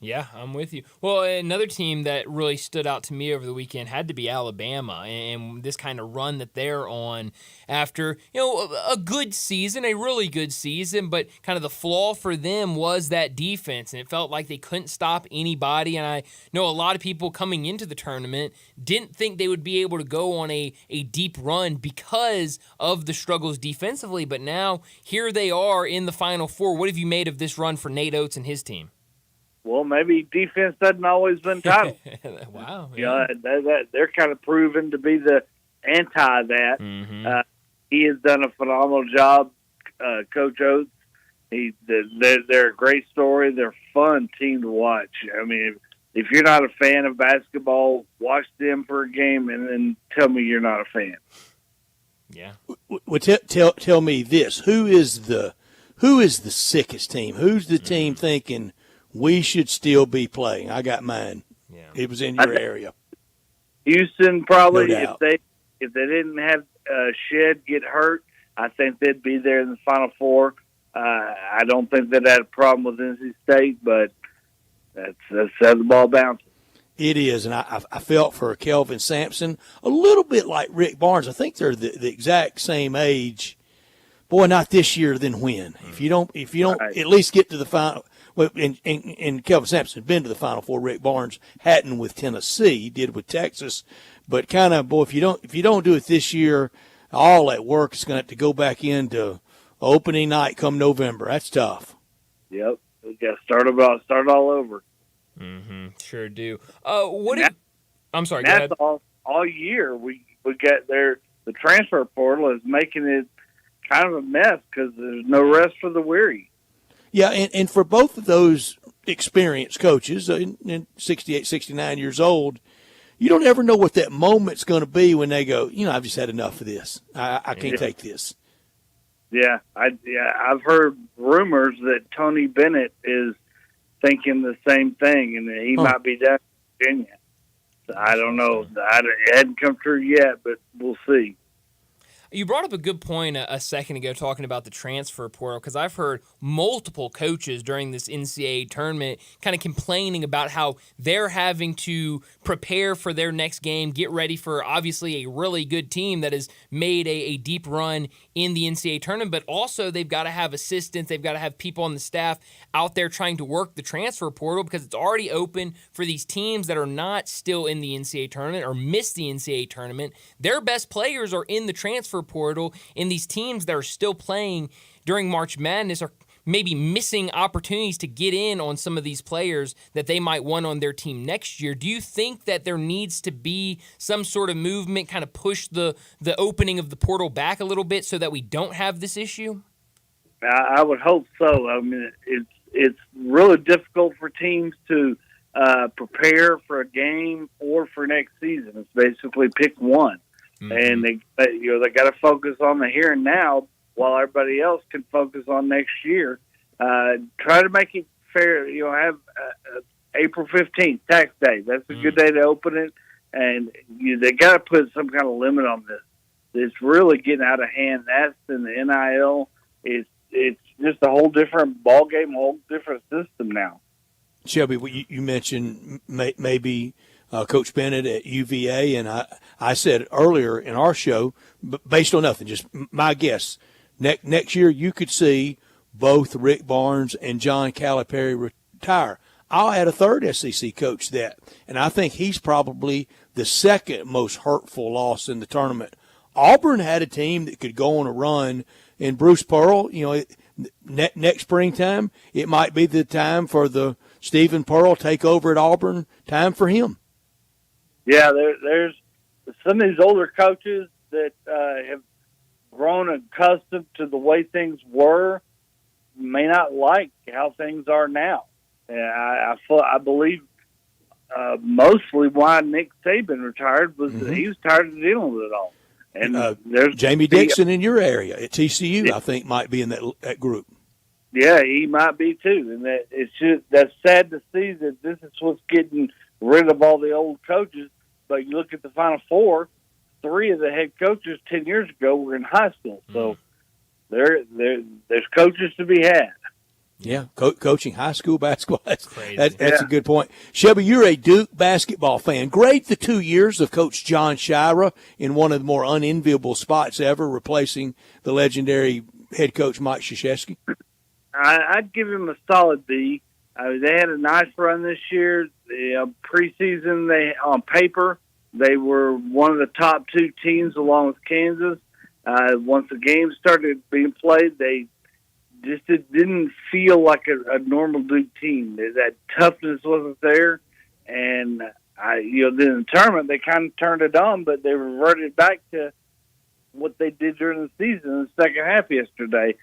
Yeah, I'm with you. Well, another team that really stood out to me over the weekend had to be Alabama, and this kind of run that they're on after, a good season, a really good season, but kind of the flaw for them was that defense, and it felt like they couldn't stop anybody, and I know a lot of people coming into the tournament didn't think they would be able to go on a deep run because of the struggles defensively, but now here they are in the Final Four. What have you made of this run for Nate Oates and his team? Well, maybe defense doesn't always win titles. Wow. Yeah, they're kind of proven to be the anti that. He has done a phenomenal job, Coach Oates. They're a great story. They're a fun team to watch. I mean, if you're not a fan of basketball, watch them for a game and then tell me you're not a fan. Yeah. Well, tell me this: who is the sickest team? Who's the team thinking we should still be playing? I got mine. Yeah. It was in your area. Houston probably. No doubt. If they didn't have Shed get hurt, I think they'd be there in the Final Four. I don't think they'd had a problem with NC State, but that's how the ball bounces. It is, and I felt for Kelvin Sampson a little bit like Rick Barnes. I think they're the exact same age. Boy, not this year, then when? If you don't right. At least get to the final. Well, and Kelvin Sampson had been to the Final Four. Rick Barnes hadn't with Tennessee, did with Texas, but kind of, boy, if you don't do it this year, all that work is going to have to go back into opening night come November. That's tough. Yep, we got to start all over. Sure do. I'm sorry. Go ahead. All year we got there. The transfer portal is making it kind of a mess because there's no rest for the weary. Yeah, and for both of those experienced coaches, 68, 69 years old, you don't ever know what that moment's going to be when they go, I've just had enough of this. I can't take this. Yeah, I've heard rumors that Tony Bennett is thinking the same thing, and that he might be done in Virginia. So I don't know. It hadn't come true yet, but we'll see. You brought up a good point a second ago talking about the transfer portal, because I've heard multiple coaches during this NCAA tournament kind of complaining about how they're having to prepare for their next game, get ready for obviously a really good team that has made a deep run in the NCAA tournament, but also they've got to have assistants, they've got to have people on the staff out there trying to work the transfer portal because it's already open for these teams that are not still in the NCAA tournament or missed the NCAA tournament. Their best players are in the transfer portal, and these teams that are still playing during March Madness are maybe missing opportunities to get in on some of these players that they might want on their team next year. Do you think that there needs to be some sort of movement, kind of push the opening of the portal back a little bit so that we don't have this issue? I would hope so. I mean, it's really difficult for teams to prepare for a game or for next season. It's basically pick one. And they got to focus on the here and now while everybody else can focus on next year. Try to make it fair. Have April 15th, tax day. That's a good day to open it. And they got to put some kind of limit on this. It's really getting out of hand. That's in the NIL. It's just a whole different ball game, a whole different system now. Shelby, you mentioned maybe Coach Bennett at UVA, and I said earlier in our show, based on nothing, just my guess, next year you could see both Rick Barnes and John Calipari retire. I'll add a third SEC coach to that, and I think he's probably the second most hurtful loss in the tournament. Auburn had a team that could go on a run, and Bruce Pearl, next springtime, it might be the time for the Stephen Pearl take over at Auburn, time for him. Yeah, there's some of these older coaches that have grown accustomed to the way things were, may not like how things are now. And I believe mostly why Nick Saban retired was that he was tired of dealing with it all. And there's Jamie Dixon in your area at TCU, I think, might be in that group. Yeah, he might be too. And that's sad to see that this is what's getting rid of all the old coaches. But you look at the Final Four, 3 of the head coaches 10 years ago were in high school. So there's coaches to be had. Yeah, coaching high school basketball. That's a good point. Shelby, you're a Duke basketball fan. Grade the 2 years of Coach John Shira in one of the more unenviable spots ever, replacing the legendary head coach Mike Krzyzewski. I'd give him a solid B. They had a nice run this year. Preseason, on paper, they were one of the top 2 teams along with Kansas. Once the game started being played, they just didn't feel like a normal Duke team. That toughness wasn't there. And, then in the tournament, they kind of turned it on, but they reverted back to what they did during the season in the second half yesterday.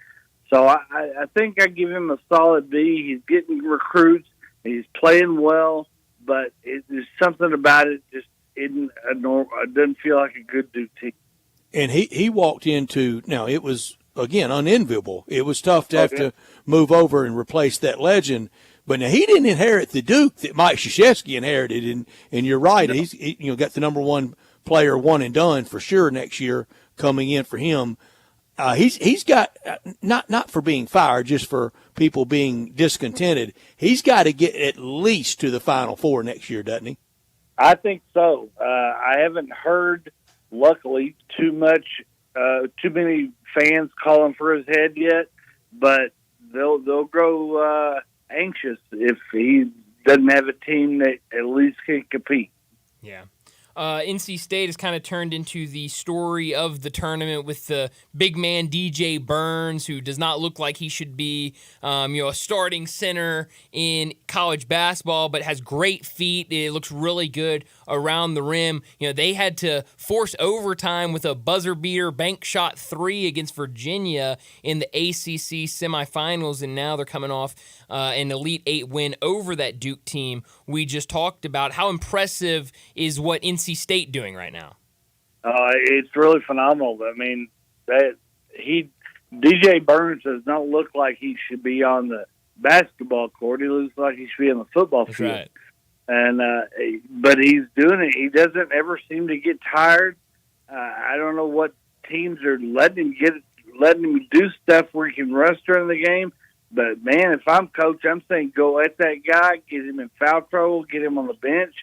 So I think I give him a solid B. He's getting recruits. He's playing well, but there's something about it just isn't it doesn't feel like a good Duke team. And he walked into, now it was, again, unenviable. It was tough to have to move over and replace that legend. But now he didn't inherit the Duke that Mike Krzyzewski inherited. And you're right. No. He's got the number one player one and done for sure next year coming in for him. He's got, not for being fired, just for people being discontented, he's got to get at least to the Final Four next year, doesn't he? I think so. I haven't heard, luckily, too many fans calling for his head yet, but they'll grow anxious if he doesn't have a team that at least can compete. Yeah. NC State has kind of turned into the story of the tournament with the big man DJ Burns, who does not look like he should be, a starting center in college basketball, but has great feet. It looks really good around the rim. They had to force overtime with a buzzer beater bank shot 3 against Virginia in the ACC semifinals, and now they're coming off an Elite 8 win over that Duke team we just talked about. How impressive is what NC State doing right now? It's really phenomenal. I mean, DJ Burns does not look like he should be on the basketball court. He looks like he should be on the football field. Right. And but he's doing it. He doesn't ever seem to get tired. I don't know what teams are letting him do stuff where he can rest during the game. But, man, if I'm coach, I'm saying go at that guy, get him in foul trouble, get him on the bench,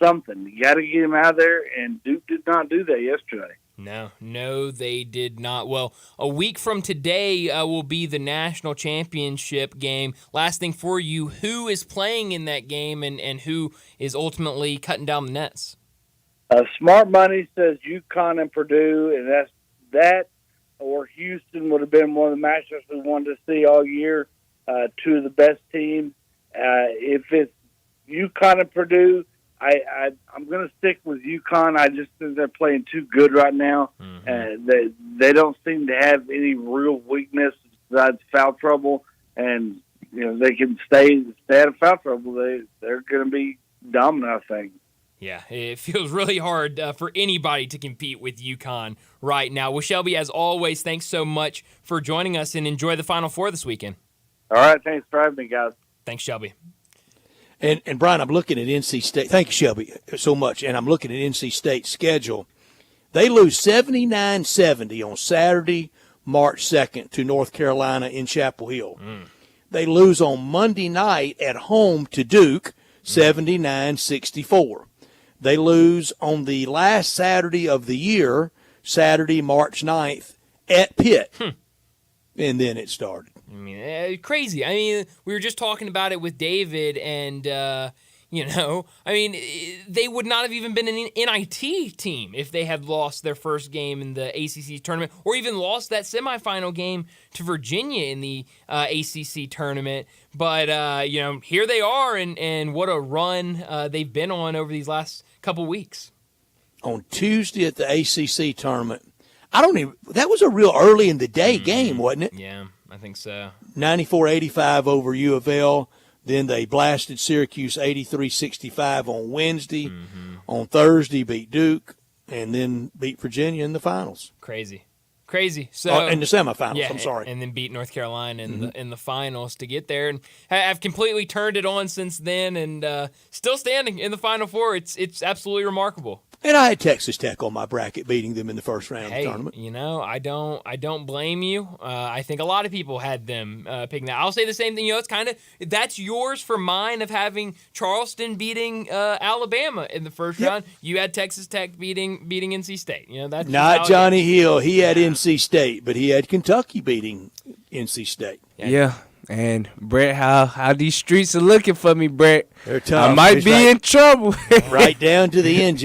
something. You got to get him out there, and Duke did not do that yesterday. No, they did not. Well, a week from today will be the national championship game. Last thing for you, who is playing in that game and who is ultimately cutting down the nets? Smart money says UConn and Purdue, and that or Houston would have been one of the matchups we wanted to see all year, two of the best teams. If it's UConn and Purdue, I'm going to stick with UConn. I just think they're playing too good right now. They don't seem to have any real weakness besides foul trouble, and they can stay out of foul trouble. They're going to be dominant, I think. Yeah, it feels really hard for anybody to compete with UConn right now. Well, Shelby, as always, thanks so much for joining us, and enjoy the Final Four this weekend. All right, thanks for having me, guys. Thanks, Shelby. And Brian, I'm looking at NC State. Thank you, Shelby, so much. And I'm looking at NC State's schedule. They lose 79-70 on Saturday, March 2nd to North Carolina in Chapel Hill. They lose on Monday night at home to Duke, 79-64. They lose on the last Saturday of the year, Saturday, March 9th, at Pitt. And then it started. I mean, crazy. I mean, we were just talking about it with David, and, they would not have even been an NIT team if they had lost their first game in the ACC tournament, or even lost that semifinal game to Virginia in the ACC tournament. But, here they are, and what a run they've been on over these last couple weeks. On Tuesday at the ACC tournament, that was a real early in the day game, wasn't it? Yeah, I think so. 94-85 over U of L. Then they blasted Syracuse 83-65 on Wednesday. On Thursday, beat Duke, and then beat Virginia in the finals. Crazy. So in the semifinals, yeah, I'm sorry. And then beat North Carolina in the finals to get there. And I've completely turned it on since then, and still standing in the Final Four. It's absolutely remarkable. And I had Texas Tech on my bracket, beating them in the first round of the tournament. I don't blame you. I think a lot of people had them picking that. I'll say the same thing. It's that's yours for mine of having Charleston beating Alabama in the first round. You had Texas Tech beating NC State. That's not Johnny Hill. He had NC State, but he had Kentucky beating NC State. Yeah. And Brett, how these streets are looking for me, Brett? They're tough. I might be in trouble. Right down to the end.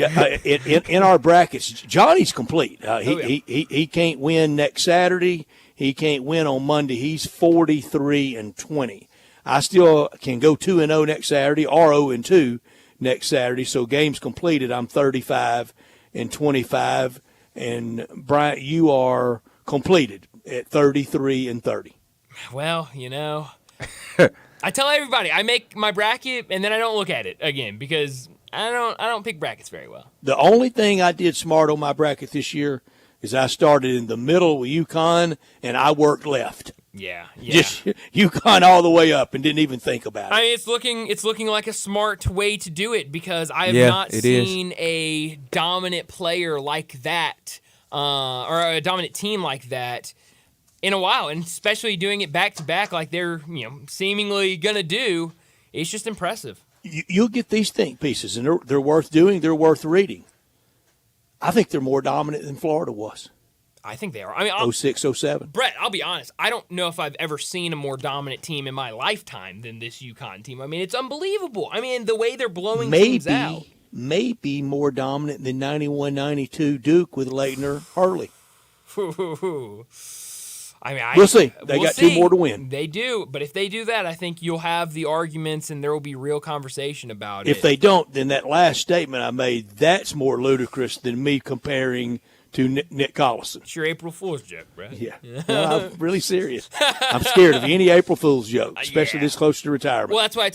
In our brackets, Johnny's complete. He can't win next Saturday. He can't win on Monday. He's 43-20. I still can go 2-0 next Saturday, or 0-2 next Saturday. So games completed. I'm 35-25, and Bryant, you are completed at 33-30. Well, I tell everybody I make my bracket and then I don't look at it again because I don't pick brackets very well. The only thing I did smart on my bracket this year is I started in the middle with UConn and I worked left. Yeah. Just UConn all the way up and didn't even think about it. I mean, it's looking like a smart way to do it because I have not seen a dominant player like that or a dominant team like that in a while, and especially doing it back-to-back like they're seemingly going to do. It's just impressive. You'll get these think pieces, and they're worth doing. They're worth reading. I think they're more dominant than Florida was. I think they are. I mean, 06, 07. Brett, I'll be honest. I don't know if I've ever seen a more dominant team in my lifetime than this UConn team. I mean, it's unbelievable. I mean, the way they're blowing teams out. may be more dominant than 91-92 Duke with Leitner Hurley. I mean, we'll see. They we'll got see. 2 more to win. They do, but if they do that, I think you'll have the arguments and there will be real conversation about it. If they don't, then that last statement I made, that's more ludicrous than me comparing to Nick Collison. It's your April Fool's joke, right? Yeah. No, I'm really serious. I'm scared of any April Fool's joke, especially this close to retirement. Well, that's what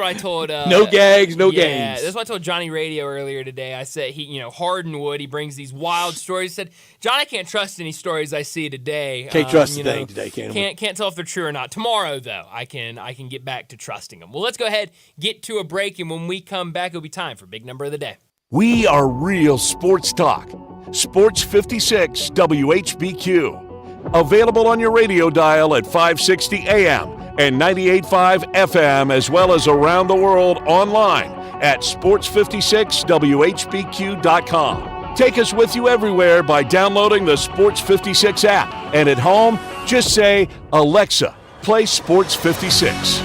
I told. No gags, no games. That's what I told Johnny Radio earlier today. I said Hardenwood. He brings these wild stories. He said, John, I can't trust any stories I see today. Can't trust a thing today, can we? Can't tell if they're true or not. Tomorrow, though, I can get back to trusting them. Well, let's go ahead, get to a break, and when we come back, it'll be time for Big Number of the Day. We are real sports talk. Sports 56 WHBQ. Available on your radio dial at 560 AM and 98.5 FM, as well as around the world online at sports56whbq.com. Take us with you everywhere by downloading the Sports 56 app. And at home, just say, Alexa, play Sports 56.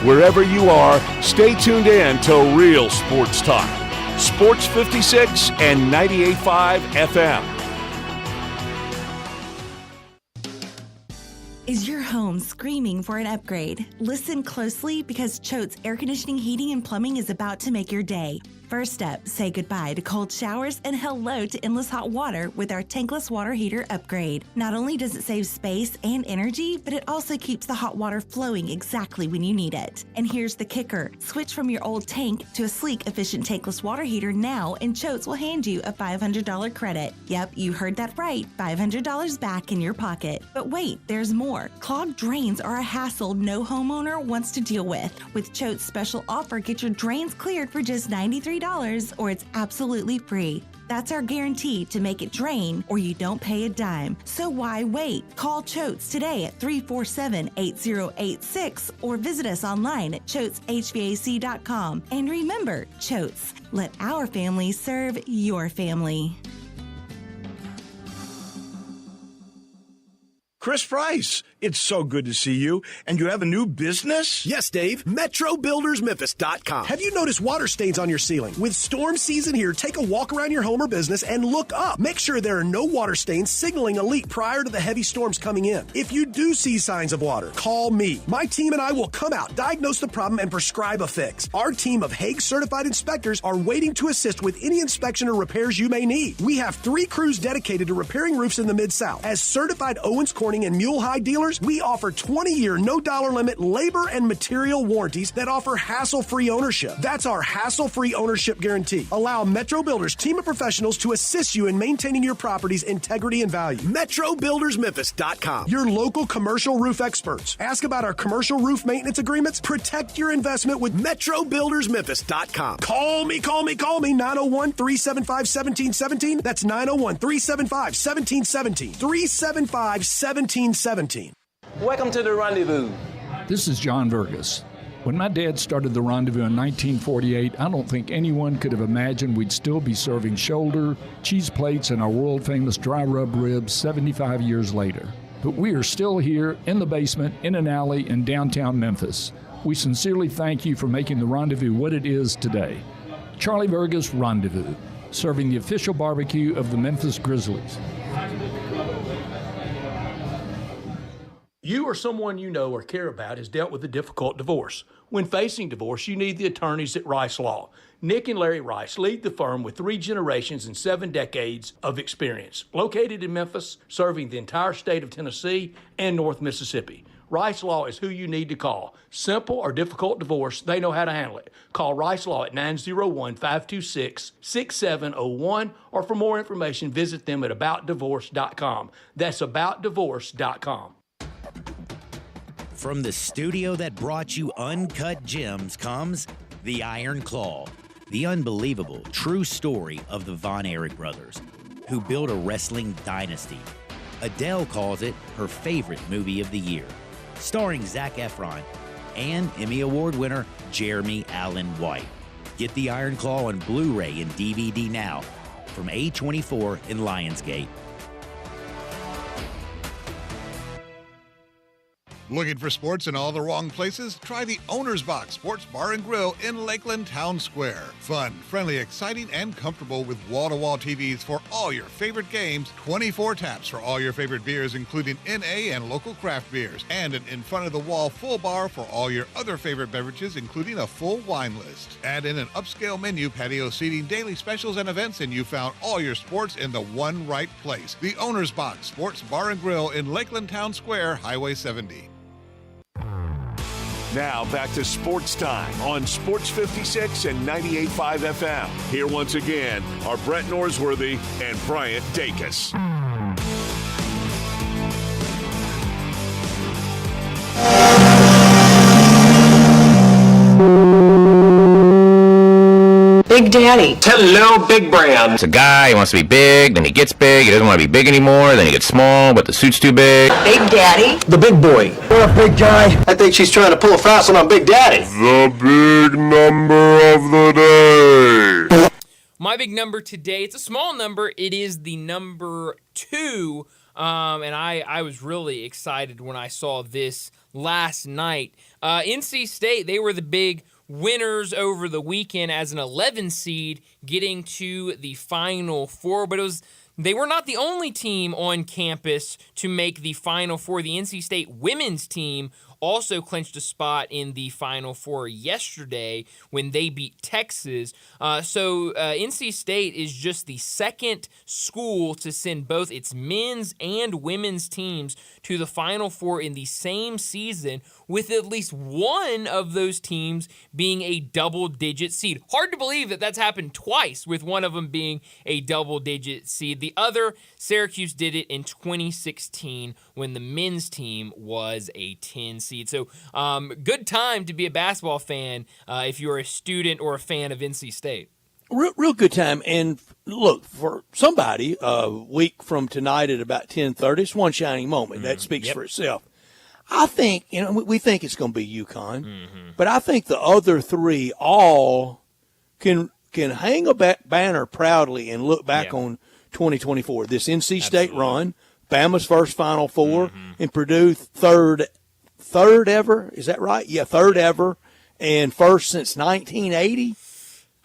Wherever you are, stay tuned in to Real Sports Talk. Sports 56 and 98.5 FM. Is your home screaming for an upgrade? Listen closely because Choate's Air Conditioning, Heating, and Plumbing is about to make your day. First up, say goodbye to cold showers and hello to endless hot water with our tankless water heater upgrade. Not only does it save space and energy, but it also keeps the hot water flowing exactly when you need it. And here's the kicker. Switch from your old tank to a sleek, efficient tankless water heater now, and Choates will hand you a $500 credit. Yep, you heard that right. $500 back in your pocket. But wait, there's more. Clogged drains are a hassle no homeowner wants to deal with. With Choate's special offer, get your drains cleared for just $93 or it's absolutely free. That's our guarantee to make it drain or you don't pay a dime. So why wait? Call Choates today at 347-8086 or visit us online at choateshvac.com. And remember, Choates, let our family serve your family. Chris Price, it's so good to see you. And you have a new business? Yes, Dave. MetroBuildersMemphis.com. Have you noticed water stains on your ceiling? With storm season here, take a walk around your home or business and look up. Make sure there are no water stains signaling a leak prior to the heavy storms coming in. If you do see signs of water, call me. My team and I will come out, diagnose the problem, and prescribe a fix. Our team of Hague-certified inspectors are waiting to assist with any inspection or repairs you may need. We have 3 crews dedicated to repairing roofs in the Mid-South. As certified Owens Corning and Mule High dealers, we offer 20-year, no-dollar limit labor and material warranties that offer hassle-free ownership. That's our hassle-free ownership guarantee. Allow Metro Builders team of professionals to assist you in maintaining your property's integrity and value. MetroBuildersMemphis.com. Your local commercial roof experts. Ask about our commercial roof maintenance agreements. Protect your investment with MetroBuildersMemphis.com. Call me, 901-375-1717. That's 901-375-1717. 375-1717. Welcome to the Rendezvous. This is John Vergas. When my dad started the Rendezvous in 1948, I don't think anyone could have imagined we'd still be serving shoulder, cheese plates, and our world-famous dry rub ribs 75 years later. But we are still here in the basement, in an alley in downtown Memphis. We sincerely thank you for making the Rendezvous what it is today. Charlie Vergas Rendezvous, serving the official barbecue of the Memphis Grizzlies. You or someone you know or care about has dealt with a difficult divorce. When facing divorce, you need the attorneys at Rice Law. Nick and Larry Rice lead the firm with 3 generations and 7 decades of experience. Located in Memphis, serving the entire state of Tennessee and North Mississippi. Rice Law is who you need to call. Simple or difficult divorce, they know how to handle it. Call Rice Law at 901-526-6701, or for more information, visit them at aboutdivorce.com. That's aboutdivorce.com. From the studio that brought you Uncut Gems comes The Iron Claw, the unbelievable true story of the Von Erich brothers, who built a wrestling dynasty. Adele calls it her favorite movie of the year, starring Zac Efron and Emmy Award winner Jeremy Allen White. Get The Iron Claw on Blu-ray and DVD now from A24 in Lionsgate. Looking for sports in all the wrong places? Try the Owner's Box Sports Bar and Grill in Lakeland Town Square. Fun, friendly, exciting, and comfortable with wall-to-wall TVs for all your favorite games, 24 taps for all your favorite beers, including NA and local craft beers, and an in-front-of-the-wall full bar for all your other favorite beverages, including a full wine list. Add in an upscale menu, patio seating, daily specials, and events, and you found all your sports in the one right place. The Owner's Box Sports Bar and Grill in Lakeland Town Square, Highway 70. Now back to Sports Time on Sports 56 and 98.5 FM. Here once again are Brett Norsworthy and Bryant Dacus. Big Daddy. Hello, Big Brown. It's a guy, he wants to be big, then he gets big, he doesn't want to be big anymore, then he gets small, but the suit's too big. Big Daddy. The big boy. What up, big guy? I think she's trying to pull a fast one on Big Daddy. The big number of the day. My big number today, it's a small number. It is the number 2. And I was really excited when I saw this last night. NC State, they were the big winners over the weekend as an 11 seed getting to the Final Four. But they were not the only team on campus to make the Final Four. The NC State women's team also clinched a spot in the Final Four yesterday when they beat Texas. So NC State is just the second school to send both its men's and women's teams to the Final Four in the same season, with at least one of those teams being a double-digit seed. Hard to believe that that's happened twice, with one of them being a double-digit seed. The other, Syracuse, did it in 2016 when the men's team was a 10 seed. So good time to be a basketball fan if you're a student or a fan of NC State. Real good time. And look, for somebody, a week from tonight at about 10:30, it's one shining moment. That speaks for itself. I think, we think it's going to be UConn, but I think the other three all can hang a banner proudly and look back on 2024. This NC State run, Bama's first Final Four, and Purdue third ever. Is that right? Yeah, third ever, and first since 1980.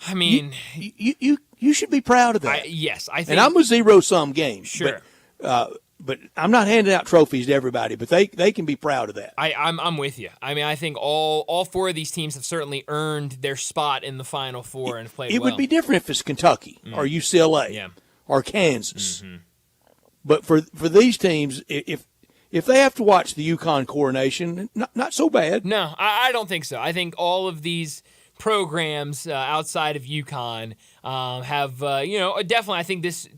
I mean, you should be proud of that. Yes, I think. And I'm a zero-sum game. Sure. But I'm not handing out trophies to everybody, but they can be proud of that. I'm with you. I mean, I think all four of these teams have certainly earned their spot in the Final Four and played well. It would be different if it's Kentucky or UCLA or Kansas. But for these teams, if they have to watch the UConn coronation, not so bad. No, I don't think so. I think all of these programs outside of UConn have, definitely. I think this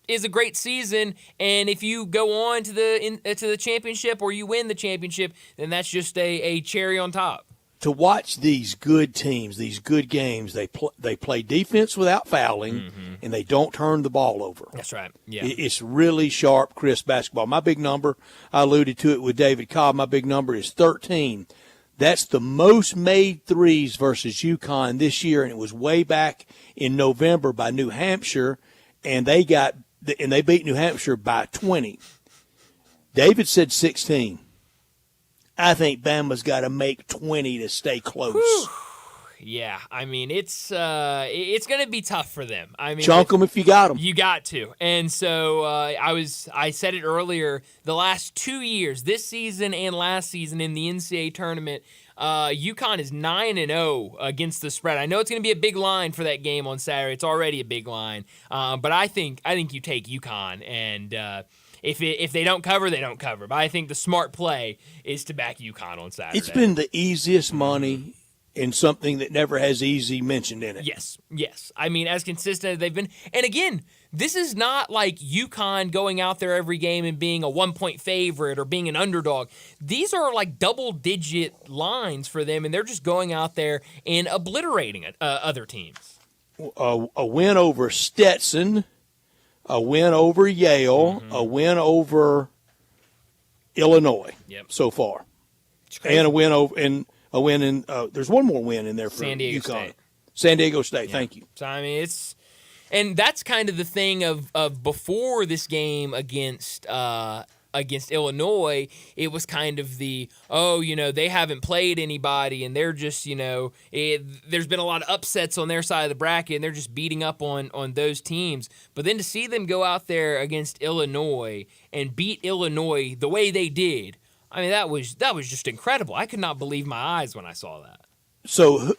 is a great season, and if you go on to the championship or you win the championship, then that's just a cherry on top. To watch these good teams, these good games, they play defense without fouling, and they don't turn the ball over. That's right. Yeah, it's really sharp, crisp basketball. My big number, I alluded to it with David Cobb. My big number is 13. That's the most made threes versus UConn this year, and it was way back in November by New Hampshire, and they beat New Hampshire by 20. David said 16. I think Bama's got to make 20 to stay close. Whew. Yeah, I mean, it's going to be tough for them. I mean, chunk them if you got them. You got to. And so I said it earlier, the last 2 years, this season and last season in the NCAA tournament, UConn is 9-0 against the spread. I know it's going to be a big line for that game on Saturday. It's already a big line. But I think you take UConn, and if they don't cover, they don't cover. But I think the smart play is to back UConn on Saturday. It's been the easiest money in something that never has easy mentioned in it. Yes. I mean, as consistent as they've been. And again, this is not like UConn going out there every game and being a 1-point favorite or being an underdog. These are like double-digit lines for them, and they're just going out there and obliterating other teams. A win over Stetson, a win over Yale, a win over Illinois so far, and a win over there's one more win in there for San Diego UConn. State. San Diego State, thank you. So, I mean, and that's kind of the thing of before this game against against Illinois, it was kind of the, they haven't played anybody and they're just, there's been a lot of upsets on their side of the bracket and they're just beating up on those teams. But then to see them go out there against Illinois and beat Illinois the way they did, I mean, that was just incredible. I could not believe my eyes when I saw that. So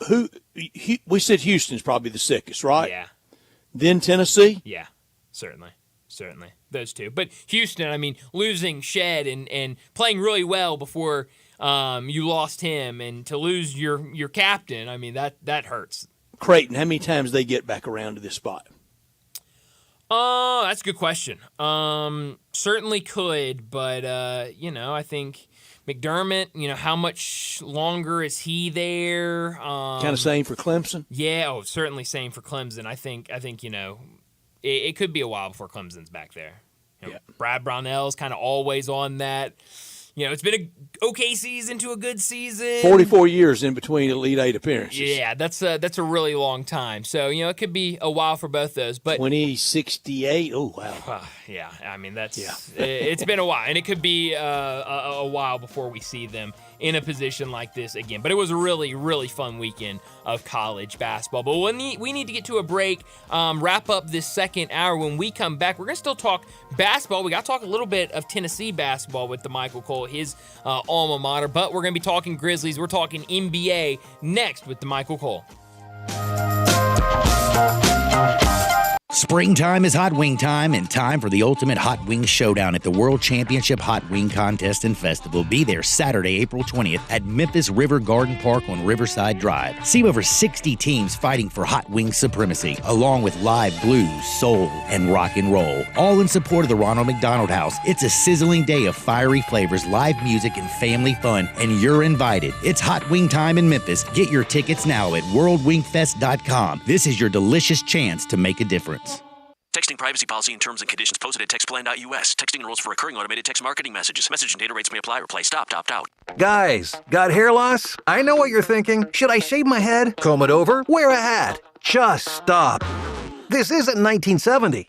we said Houston's probably the sickest, right? Yeah. Then Tennessee? Yeah, certainly. Those two. But Houston, I mean, losing Shed and playing really well before you lost him, and to lose your captain, I mean, that hurts. Creighton, how many times they get back around to this spot? That's a good question. Certainly could, but, I think McDermott, how much longer is he there? Kind of same for Clemson? Yeah, certainly same for Clemson. I think it could be a while before Clemson's back there. Brad Brownell's kind of always on that. It's been an okay season to a good season. 44 years in between Elite Eight appearances. Yeah, that's a really long time. So, it could be a while for both those. But 2068, oh, wow. Yeah, I mean, it's been a while. And it could be a while before we see them in a position like this again. But it was a really, really fun weekend of college basketball. But we need to get to a break, wrap up this second hour. When we come back, we're going to still talk basketball. We got to talk a little bit of Tennessee basketball with Michael Cole, his alma mater. But we're going to be talking Grizzlies. We're talking NBA next with Michael Cole. Springtime is hot wing time, and time for the ultimate hot wing showdown at the World Championship Hot Wing Contest and Festival. Be there Saturday, April 20th at Memphis River Garden Park on Riverside Drive. See over 60 teams fighting for hot wing supremacy, along with live blues, soul, and rock and roll, all in support of the Ronald McDonald House. It's a sizzling day of fiery flavors, live music, and family fun, and you're invited. It's hot wing time in Memphis. Get your tickets now at worldwingfest.com. This is your delicious chance to make a difference. Texting privacy policy and terms and conditions posted at textplan.us. Texting enrolls for recurring automated text marketing messages. Message and data rates may apply. Reply stop, opt out. Guys, got hair loss? I know what you're thinking. Should I shave my head, comb it over, wear a hat? Just stop. This isn't 1970.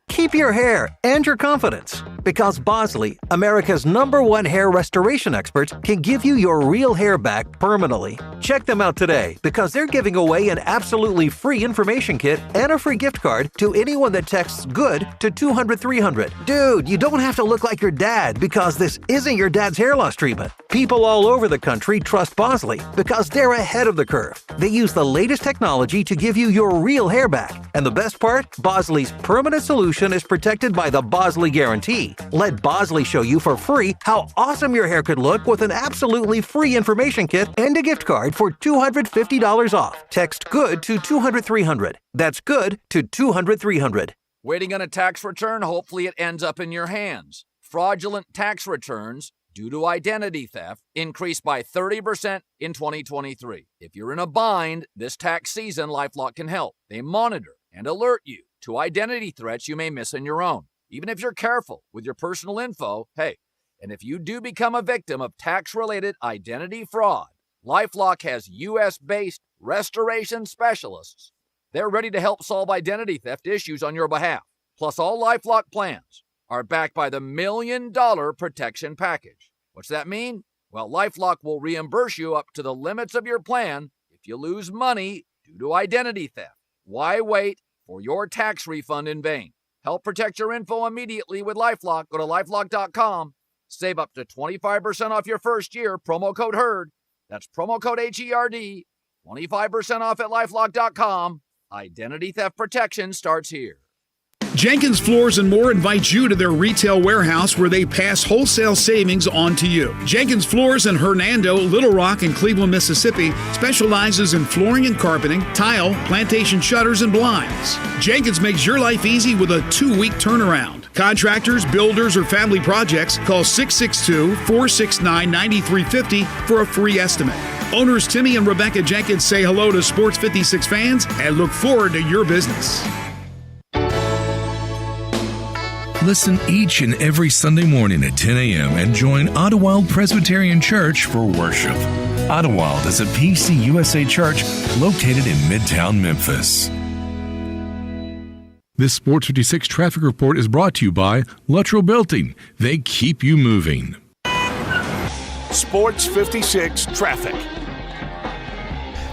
Keep your hair and your confidence, because Bosley, America's #1 hair restoration experts, can give you your real hair back permanently. Check them out today, because they're giving away an absolutely free information kit and a free gift card to anyone that texts GOOD to 200-300. Dude, you don't have to look like your dad, because this isn't your dad's hair loss treatment. People all over the country trust Bosley because they're ahead of the curve. They use the latest technology to give you your real hair back. And the best part? Bosley's permanent solution is protected by the Bosley Guarantee. Let Bosley show you for free how awesome your hair could look with an absolutely free information kit and a gift card for $250 off. Text GOOD to 200-300. That's GOOD to 200-300. Waiting on a tax return? Hopefully it ends up in your hands. Fraudulent tax returns due to identity theft increased by 30% in 2023. If you're in a bind this tax season, LifeLock can help. They monitor and alert you to identity threats you may miss on your own. Even if you're careful with your personal info, hey, and if you do become a victim of tax-related identity fraud, LifeLock has U.S.-based restoration specialists. They're ready to help solve identity theft issues on your behalf. Plus, all LifeLock plans are backed by the $1 Million Protection Package. What's that mean? Well, LifeLock will reimburse you up to the limits of your plan if you lose money due to identity theft. Why wait for your tax refund in vain? Help protect your info immediately with LifeLock. Go to LifeLock.com. Save up to 25% off your first year. Promo code HERD. That's promo code HERD. 25% off at LifeLock.com. Identity theft protection starts here. Jenkins Floors and More invites you to their retail warehouse where they pass wholesale savings on to you. Jenkins Floors in Hernando, Little Rock, and Cleveland, Mississippi specializes in flooring and carpeting, tile, plantation shutters, and blinds. Jenkins makes your life easy with a 2-week turnaround. Contractors, builders, or family projects, call 662-469-9350 for a free estimate. Owners Timmy and Rebecca Jenkins say hello to Sports 56 fans and look forward to your business. Listen each and every Sunday morning at 10 a.m. and join Ottawild Presbyterian Church for worship. Ottawild is a PCUSA church located in Midtown Memphis. This Sports 56 traffic report is brought to you by Luttrell Building. They keep you moving. Sports 56 traffic.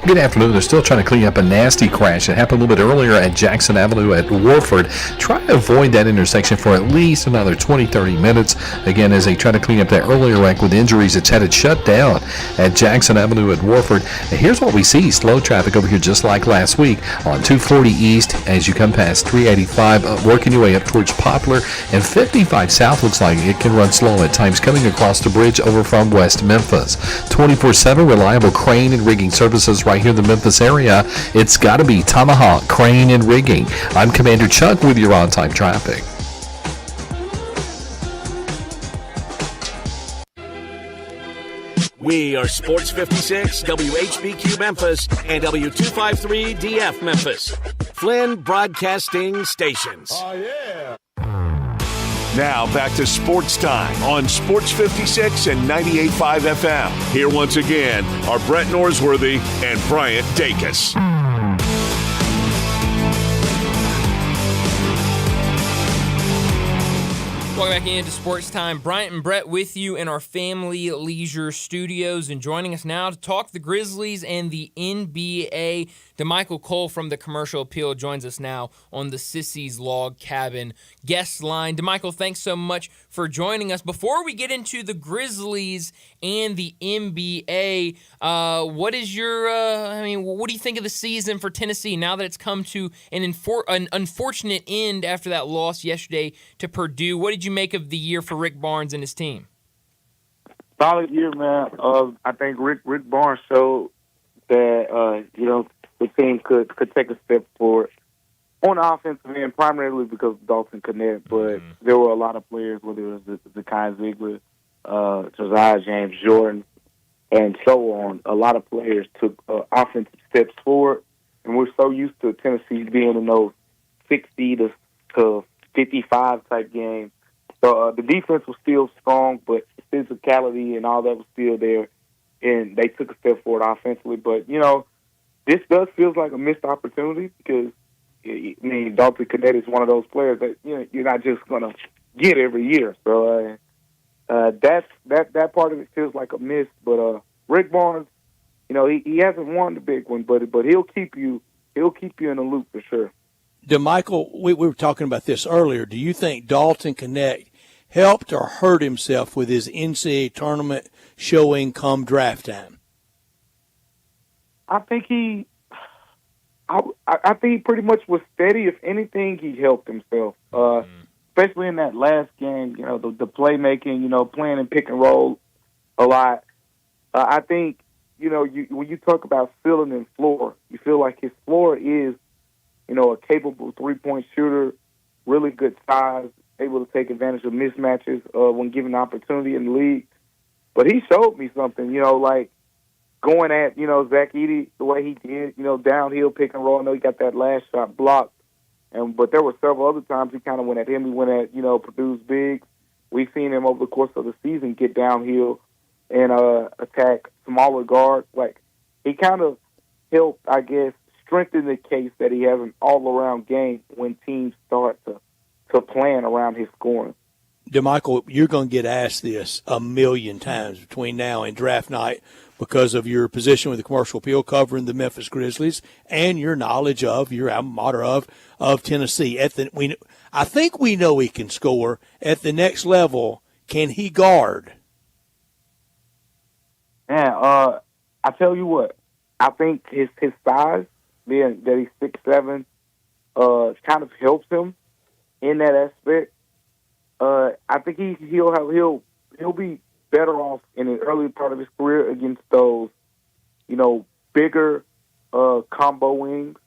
Good afternoon. They're still trying to clean up a nasty crash that happened a little bit earlier at Jackson Avenue at Warford. Try to avoid that intersection for at least another 20-30 minutes. Again, as they try to clean up that earlier wreck with injuries, it's had it shut down at Jackson Avenue at Warford. And here's what we see. Slow traffic over here just like last week on 240 East as you come past 385, working your way up towards Poplar. And 55 South looks like it can run slow at times coming across the bridge over from West Memphis. 24/7 reliable crane and rigging services right here in the Memphis area. It's got to be Tomahawk Crane and Rigging. I'm Commander Chuck with your on-time traffic. We are Sports 56, WHBQ Memphis, and W253DF Memphis. Flynn Broadcasting Stations. Oh, yeah. Now back to Sports Time on Sports 56 and 98.5 FM. Here once again are Brett Norsworthy and Bryant Dacus. Welcome back into Sports Time. Bryant and Brett with you in our Family Leisure Studios, and joining us now to talk the Grizzlies and the NBA, DeMichael Cole from the Commercial Appeal joins us now on the Sissy's Log Cabin guest line. DeMichael, thanks so much for joining us. Before we get into the Grizzlies and the NBA, what is your, what do you think of the season for Tennessee now that it's come to an unfortunate end after that loss yesterday to Purdue? What did you make of the year for Rick Barnes and his team? Solid year, man. I think Rick Barnes showed that the team could take a step forward on the offensive end, primarily because of Dalton Connect. But there were a lot of players, whether it was Zakai Ziegler, Josiah James Jordan, and so on. A lot of players took offensive steps forward, and we're so used to Tennessee being in those 60 to 55 type games. So the defense was still strong, but physicality and all that was still there, and they took a step forward offensively. But, this does feel like a missed opportunity because, Dalton Connect is one of those players that, you're not just going to get every year. So that part of it feels like a miss. But Rick Barnes, he hasn't won the big one, but he'll keep you in the loop for sure. DeMichael, we were talking about this earlier. Do you think Dalton Connect helped or hurt himself with his NCAA tournament showing come draft time? I think I think he pretty much was steady. If anything, he helped himself, especially in that last game. The playmaking, playing in pick and roll a lot. I think when you talk about ceiling and floor, you feel like his floor is a capable three-point shooter, really good size, able to take advantage of mismatches when given the opportunity in the league. But he showed me something, like going at, Zach Edey the way he did, downhill pick and roll. I know he got that last shot blocked, but there were several other times he kind of went at him. He went at, Purdue's bigs. We've seen him over the course of the season get downhill and attack smaller guards. Like, he kind of helped, I guess, strengthen the case that he has an all-around game when teams start to plan around his scoring. DeMichael, you're going to get asked this a million times between now and draft night because of your position with the Commercial Appeal covering the Memphis Grizzlies and your knowledge of, your alma mater of Tennessee. I think we know he can score. At the next level, can he guard? Man, I tell you what, I think his size, being that he's 6'7", kind of helps him in that aspect. I think he'll be better off in the early part of his career against those, bigger combo wings.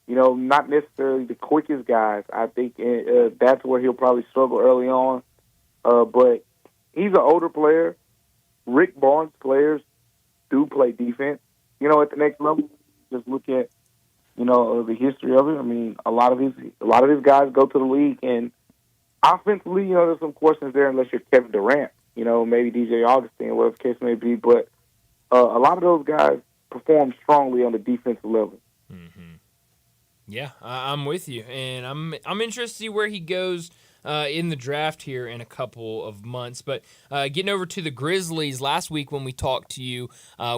Not necessarily the quickest guys. I think that's where he'll probably struggle early on. But he's an older player. Rick Barnes players do play defense. At the next level, just look at the history of it. I mean, a lot of these guys go to the league, and offensively, there's some questions there unless you're Kevin Durant, maybe DJ Augustine, whatever the case may be. But a lot of those guys perform strongly on the defensive level. Yeah, I'm with you, and I'm interested to see where he goes in the draft here in a couple of months. But getting over to the Grizzlies, last week when we talked to you,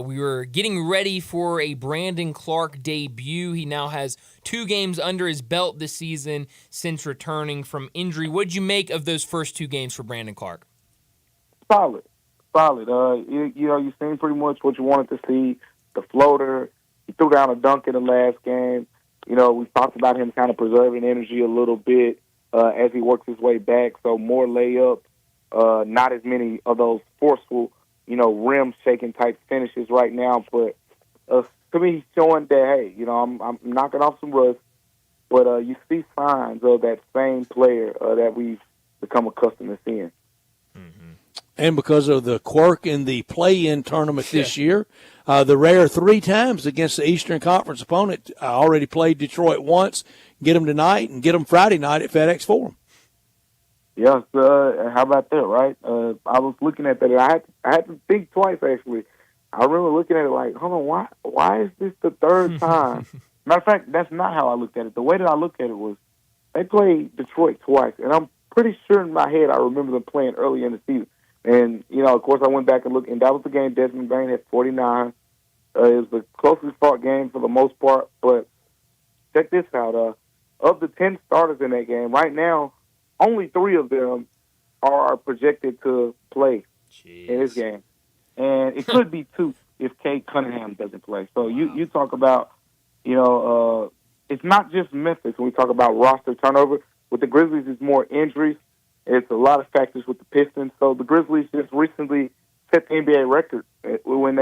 we were getting ready for a Brandon Clark debut. He now has 2 games under his belt this season since returning from injury. What'd you make of those first 2 games for Brandon Clark? Solid. You've seen pretty much what you wanted to see. The floater. He threw down a dunk in the last game. We talked about him kind of preserving energy a little bit as he works his way back. So more layups, not as many of those forceful, rim-shaking type finishes right now. But to me, he's showing that, hey, I'm knocking off some rust. But you see signs of that same player that we've become accustomed to seeing. And because of the quirk in the play-in tournament this year, the rare 3 times against the Eastern Conference opponent, I already played Detroit once, get them tonight, and get them Friday night at FedEx Forum. Yes, how about that, right? I was looking at that, and I had to think twice, actually. I remember looking at it like, hold on, why is this the third time? Matter of fact, that's not how I looked at it. The way that I looked at it was they played Detroit twice, and I'm pretty sure in my head I remember them playing early in the season. And, of course, I went back and looked, and that was the game Desmond Bain had 49. It was the closest fought game for the most part. But check this out. Of the 10 starters in that game, right now, only 3 of them are projected to play in this game. And it could be 2 if Cade Cunningham doesn't play. So you talk about, it's not just Memphis when we talk about roster turnover. With the Grizzlies, it's more injuries. It's a lot of factors with the Pistons. So the Grizzlies just recently set the NBA record when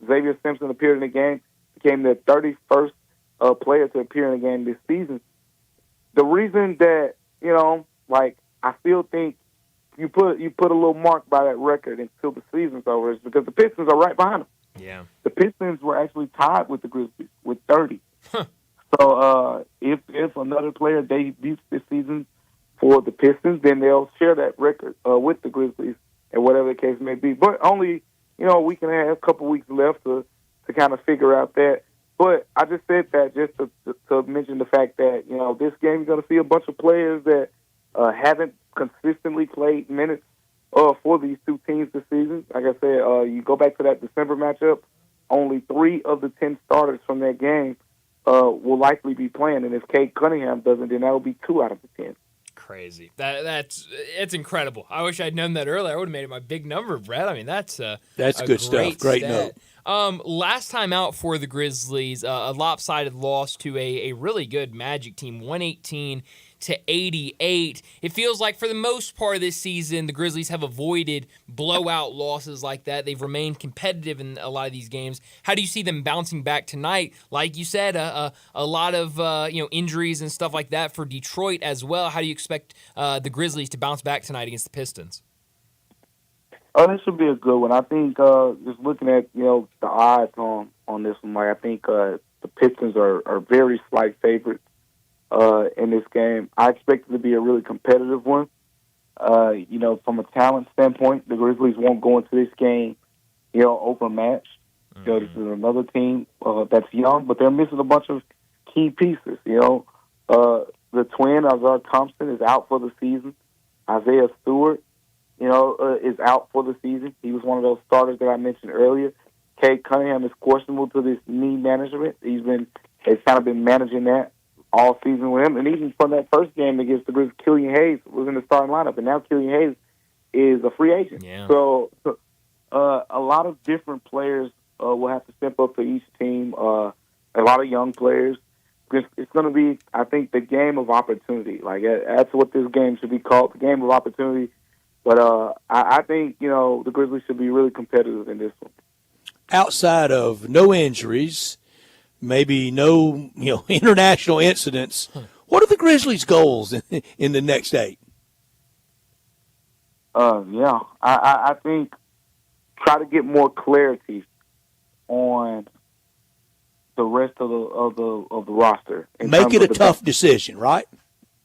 Xavier Simpson appeared in the game, became the 31st player to appear in a game this season. The reason that, I still think you put a little mark by that record until the season's over is because the Pistons are right behind them. Yeah. The Pistons were actually tied with the Grizzlies with 30. So if another player debuts this season for the Pistons, then they'll share that record with the Grizzlies and whatever the case may be. But only, a week and a half, couple weeks left to kind of figure out that. But I just said that just to mention the fact that, this game you're going to see a bunch of players that haven't consistently played minutes for these 2 teams this season. Like I said, you go back to that December matchup, only 3 of the 10 starters from that game will likely be playing. And if Cade Cunningham doesn't, then that will be 2 out of the 10. Crazy. It's incredible. I wish I'd known that earlier. I would have made it my big number, Brett. I mean, that's good stuff. Great note. Last time out for the Grizzlies, a lopsided loss to a really good Magic team, 118-88. It feels like for the most part of this season, the Grizzlies have avoided blowout losses like that. They've remained competitive in a lot of these games. How do you see them bouncing back tonight? Like you said, a lot of injuries and stuff like that for Detroit as well. How do you expect the Grizzlies to bounce back tonight against the Pistons? Oh, this should be a good one. I think just looking at the odds on this one, I think the Pistons are very slight favorites in this game. I expect it to be a really competitive one. From a talent standpoint, the Grizzlies won't go into this game, overmatched. This is another team that's young, but they're missing a bunch of key pieces. The twin, Azar Thompson, is out for the season. Isaiah Stewart, is out for the season. He was one of those starters that I mentioned earlier. Cade Cunningham is questionable to this knee management. They've kind of been managing that all season with him. And even from that first game against the Grizzlies, Killian Hayes was in the starting lineup, and now Killian Hayes is a free agent. Yeah. So a lot of different players will have to step up for each team, a lot of young players. It's going to be, I think, the game of opportunity. That's what this game should be called, the game of opportunity. But I think, the Grizzlies should be really competitive in this one. Outside of no injuries, maybe no international incidents, what are the Grizzlies' goals in the next 8? I think try to get more clarity on the rest of the roster. Make it a tough decision, right?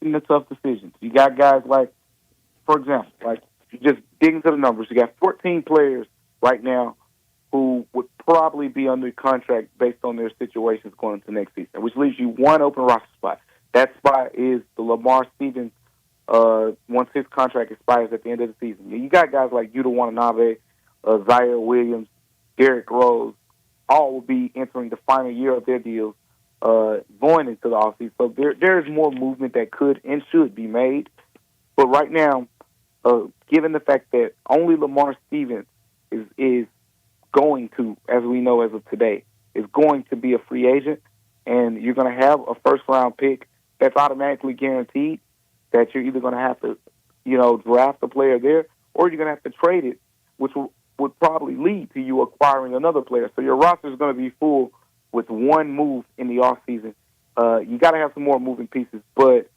In the tough decisions. You got guys like, for example, just dig into the numbers. You got 14 players right now who would probably be under contract based on their situations going into next season, which leaves you one open roster spot. That spot is the Lamar Stevens once his contract expires at the end of the season. You got guys like Yuta Watanabe, Zaire Williams, Derrick Rose, all will be entering the final year of their deals going into the offseason. So there is more movement that could and should be made. But right now, given the fact that only Lamar Stevens is going to, as we know as of today, is going to be a free agent, and you're going to have a first-round pick that's automatically guaranteed, that you're either going to have to, draft a player there, or you're going to have to trade it, which would probably lead to you acquiring another player. So your roster is going to be full with one move in the offseason. You got to have some more moving pieces. But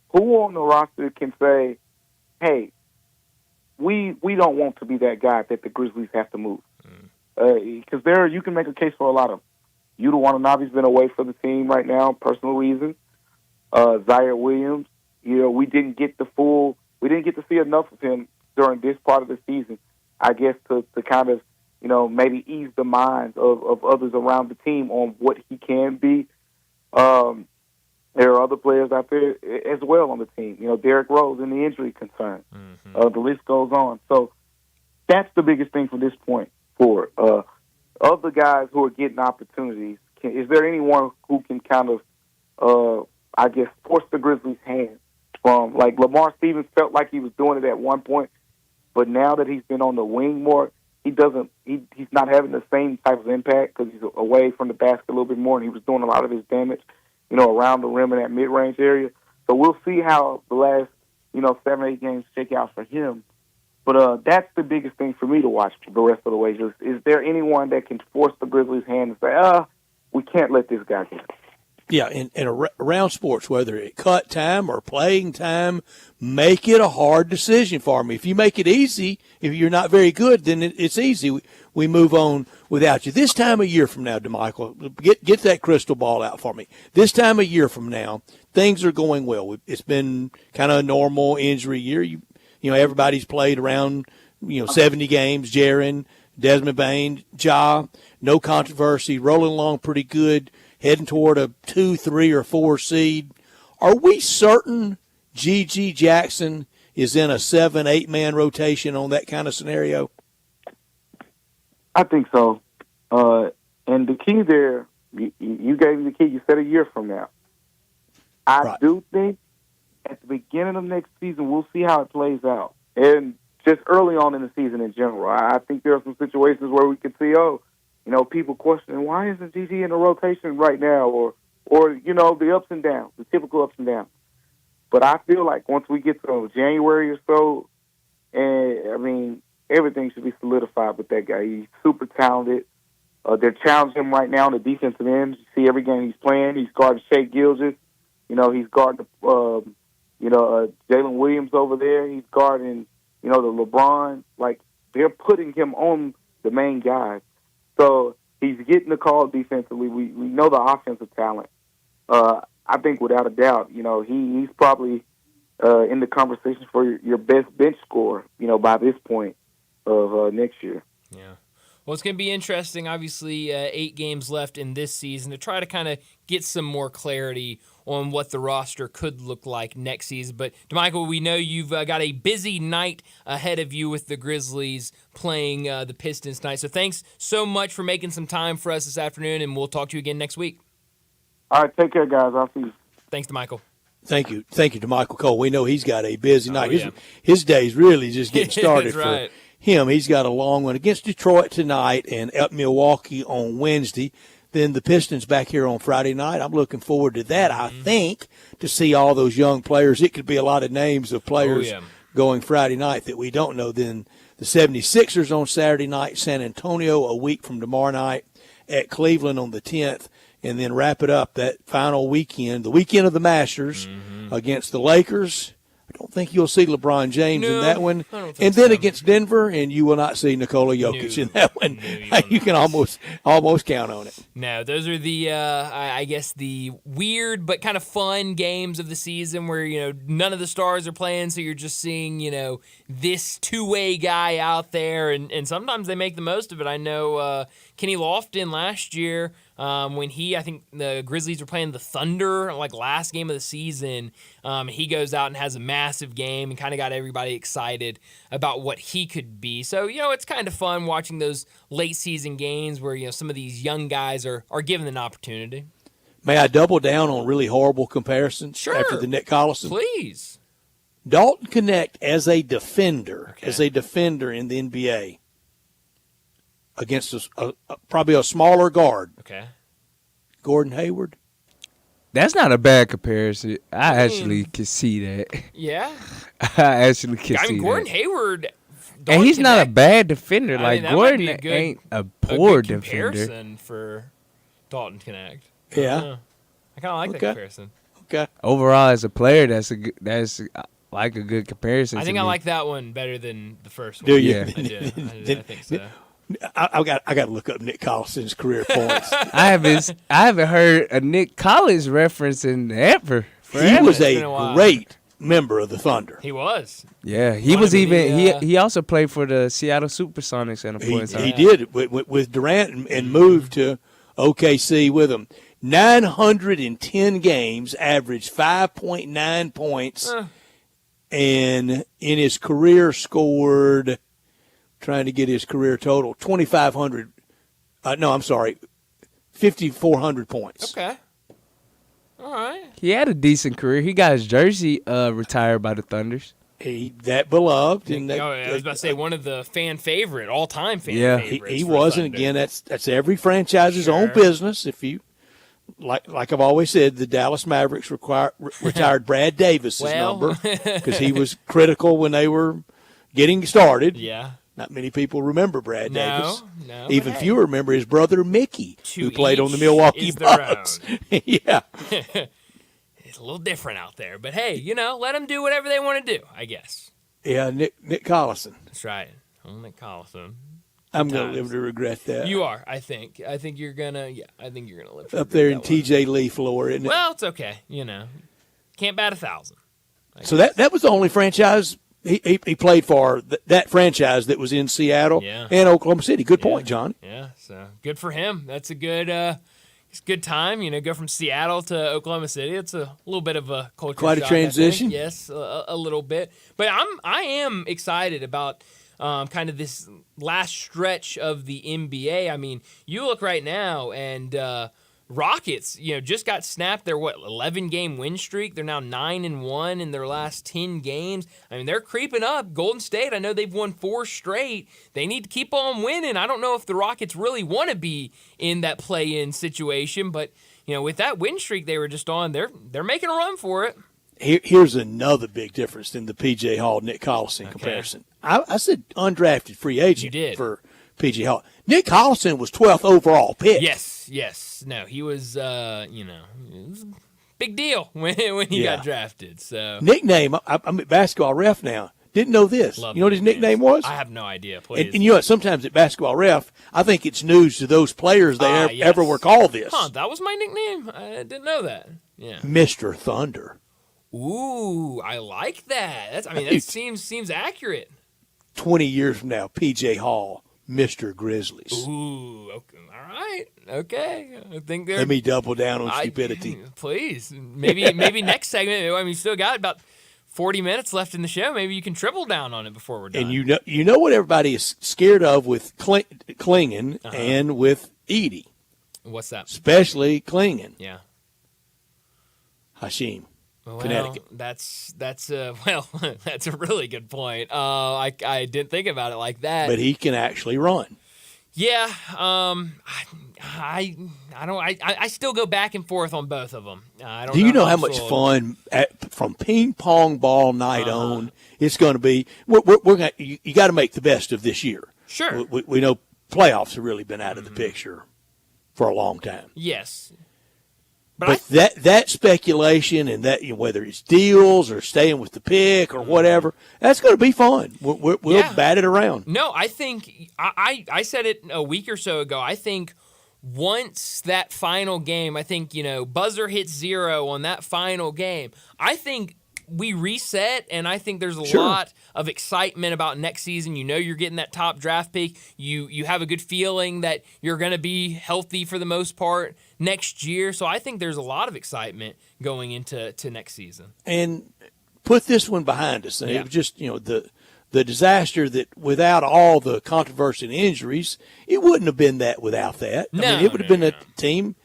who on the roster can say, hey, we don't want to be that guy that the Grizzlies have to move? Because you can make a case for a lot of them. Yuta Watanabe's been away from the team right now, personal reasons. Zaire Williams, we didn't get to see enough of him during this part of the season, I guess, to kind of, maybe ease the minds of others around the team on what he can be. There are other players out there as well on the team. Derrick Rose and the injury concern. The list goes on. So that's the biggest thing from this point forward. Of the guys who are getting opportunities, is there anyone who can kind of, force the Grizzlies' hand from, like Lamar Stevens felt like he was doing it at one point, but now that he's been on the wing more, he's not having the same type of impact because he's away from the basket a little bit more, and he was doing a lot of his damage, around the rim in that mid-range area. So we'll see how the last, 7 or 8 games shake out for him. But that's the biggest thing for me to watch the rest of the way. Is there anyone that can force the Grizzlies' hand and say, we can't let this guy get? Yeah, and around sports, whether it's cut time or playing time, make it a hard decision for me. If you make it easy, if you're not very good, then it's easy. We move on without you. This time of year from now, DeMichael, get that crystal ball out for me. This time of year from now, things are going well. It's been kind of a normal injury year. Everybody's played around, 70 games. Jaren, Desmond Bain, Ja, no controversy, rolling along pretty good, heading toward a 2, 3, or 4 seed. Are we certain G.G. Jackson is in a 7, 8-man rotation on that kind of scenario? I think so. And the key there, you gave me the key. You said a year from now. I do think at the beginning of next season, we'll see how it plays out. And just early on in the season in general, I think there are some situations where we could see, people questioning, why isn't GG in the rotation right now? Or the ups and downs, the typical ups and downs. But I feel like once we get to January or so, everything should be solidified with that guy. He's super talented. They're challenging him right now on the defensive end. You see every game he's playing. He's guarding Shea Gilgeous. He's guarding Jalen Williams over there. He's guarding, the LeBron. Like, they're putting him on the main guys. So he's getting the call defensively. We know the offensive talent. I think without a doubt, he's probably in the conversation for your best bench scorer, by this point of next year. Yeah. Well, it's going to be interesting, obviously, 8 games left in this season to try to kind of get some more clarity on what the roster could look like next season. But, DeMichael, we know you've got a busy night ahead of you with the Grizzlies playing the Pistons tonight. So thanks so much for making some time for us this afternoon, and we'll talk to you again next week. All right, take care, guys. I'll see you. Thanks, DeMichael. Thank you, DeMichael Cole. We know he's got a busy night. Yeah. His day's really just getting started right. for him. He's got a long one against Detroit tonight and at Milwaukee on Wednesday. Then the Pistons back here on Friday night. I'm looking forward to that, I think, to see all those young players. It could be a lot of names of players going Friday night that we don't know. Then the 76ers on Saturday night, San Antonio a week from tomorrow night, at Cleveland on the 10th, and then wrap it up that final weekend, the weekend of the Masters, against the Lakers, don't think you'll see LeBron James in that one. I don't think And then so. against Denver, and you will not see Nikola Jokic in that one. You can almost count on it. No, those are the, I guess, the weird but kind of fun games of the season where, none of the stars are playing, so you're just seeing, this two-way guy out there, and sometimes they make the most of it. I know Kenny Lofton last year, when I think the Grizzlies were playing the Thunder, like last game of the season, he goes out and has a massive game and kind of got everybody excited about what he could be. So, it's kind of fun watching those late season games where, some of these young guys are given an opportunity. May I double down on really horrible comparisons after the Nick Collison? Please. Dalton Connect as a defender in the NBA against probably a smaller guard. Okay. Gordon Hayward. That's not a bad comparison. I actually can see that. Yeah. I actually can see Gordon that. Hayward. And Dalton he's not a Connect, bad defender. I Like, mean, that might be Gordon a ain't a poor good defender. comparison for Dalton Connect. Yeah. I kind of like that comparison. Okay. Overall, as a player, that's like a good comparison. I think to I me. like that one better than the first one. Do you? Yeah. I think so. I got to look up Nick Collison's career points. I haven't heard a Nick Collins reference in ever. He was a great member of the Thunder. He was. Yeah, he was even. He also played for the Seattle SuperSonics at a point in time. He did with Durant and moved to OKC with him. 910 games, averaged 5.9 points, and in his career scored, trying to get his career total, 2,500. 5,400 points. Okay. All right. He had a decent career. He got his jersey retired by the Thunders. That beloved. And I was about to say one of the all-time fan favorites. He was, and again, that's every franchise's own business. If you like I've always said, the Dallas Mavericks retired Brad Davis's number because he was critical when they were getting started. Yeah. Not many people remember Brad Davis. No. Even fewer remember his brother Mickey, who played on the Milwaukee Bucks. Yeah. It's a little different out there, but hey, let them do whatever they want to do, I guess. Yeah, Nick Collison. That's right. Old Nick Collison. I'm going to live to regret that. You are, I think. I think you're gonna live to up there in that TJ Lee floor, isn't it? Well, it's okay. Can't bat 1,000. So that was the only franchise he played for, that franchise that was in Seattle and Oklahoma City. Good point, John. Yeah, so good for him. That's a good it's a good time. Go from Seattle to Oklahoma City. It's a little bit of a culture quite shock, a transition. Yes, a little bit. But I am excited about kind of this last stretch of the NBA. I mean, you look right now and Rockets, just got snapped their 11-game win streak. They're now 9-1 in their last 10 games. I mean, they're creeping up. Golden State, I know they've won 4 straight. They need to keep on winning. I don't know if the Rockets really want to be in that play-in situation, but with that win streak they were just on, they're making a run for it. Here's another big difference in the P.J. Hall Nick Collison comparison. I said undrafted free agent for P.J. Hall. Nick Collison was 12th overall pick. Yes. No, he was, it was a big deal when he got drafted. So nickname, I'm a basketball ref now. Didn't know this. You know what his nickname was? I have no idea. Please. And you know what? Sometimes at basketball ref, I think it's news to those players they ever were called this. Huh, that was my nickname? I didn't know that. Yeah. Mr. Thunder. Ooh, I like that. That seems accurate. 20 years from now, P.J. Hall, Mr. Grizzlies. Ooh, okay. All right. Okay. I think let me double down on stupidity. Please. Maybe next segment. I mean, you still got about 40 minutes left in the show. Maybe you can triple down on it before we're done. And you know what everybody is scared of with Klingon and with Edie. What's that? Especially Klingon. Yeah. Hashim. Well, Connecticut. That's a really good point. I didn't think about it like that. But he can actually run. Yeah. I still go back and forth on both of them. I don't. Do you know how much fun from ping pong ball night on it's going to be? We're going. You got to make the best of this year. Sure. We know playoffs have really been out of the picture for a long time. Yes. But that speculation and that, whether it's deals or staying with the pick or whatever, that's going to be fun. We'll bat it around. No, I think I said it a week or so ago. I think once that final game, I think, buzzer hits 0 on that final game, I think we reset, and I think there's a lot of excitement about next season. You're getting that top draft pick. You have a good feeling that you're going to be healthy for the most part next year. So I think there's a lot of excitement going into next season. And put this one behind us. And it was just, the disaster that without all the controversy and injuries, it wouldn't have been that without that. I mean, it would have been a team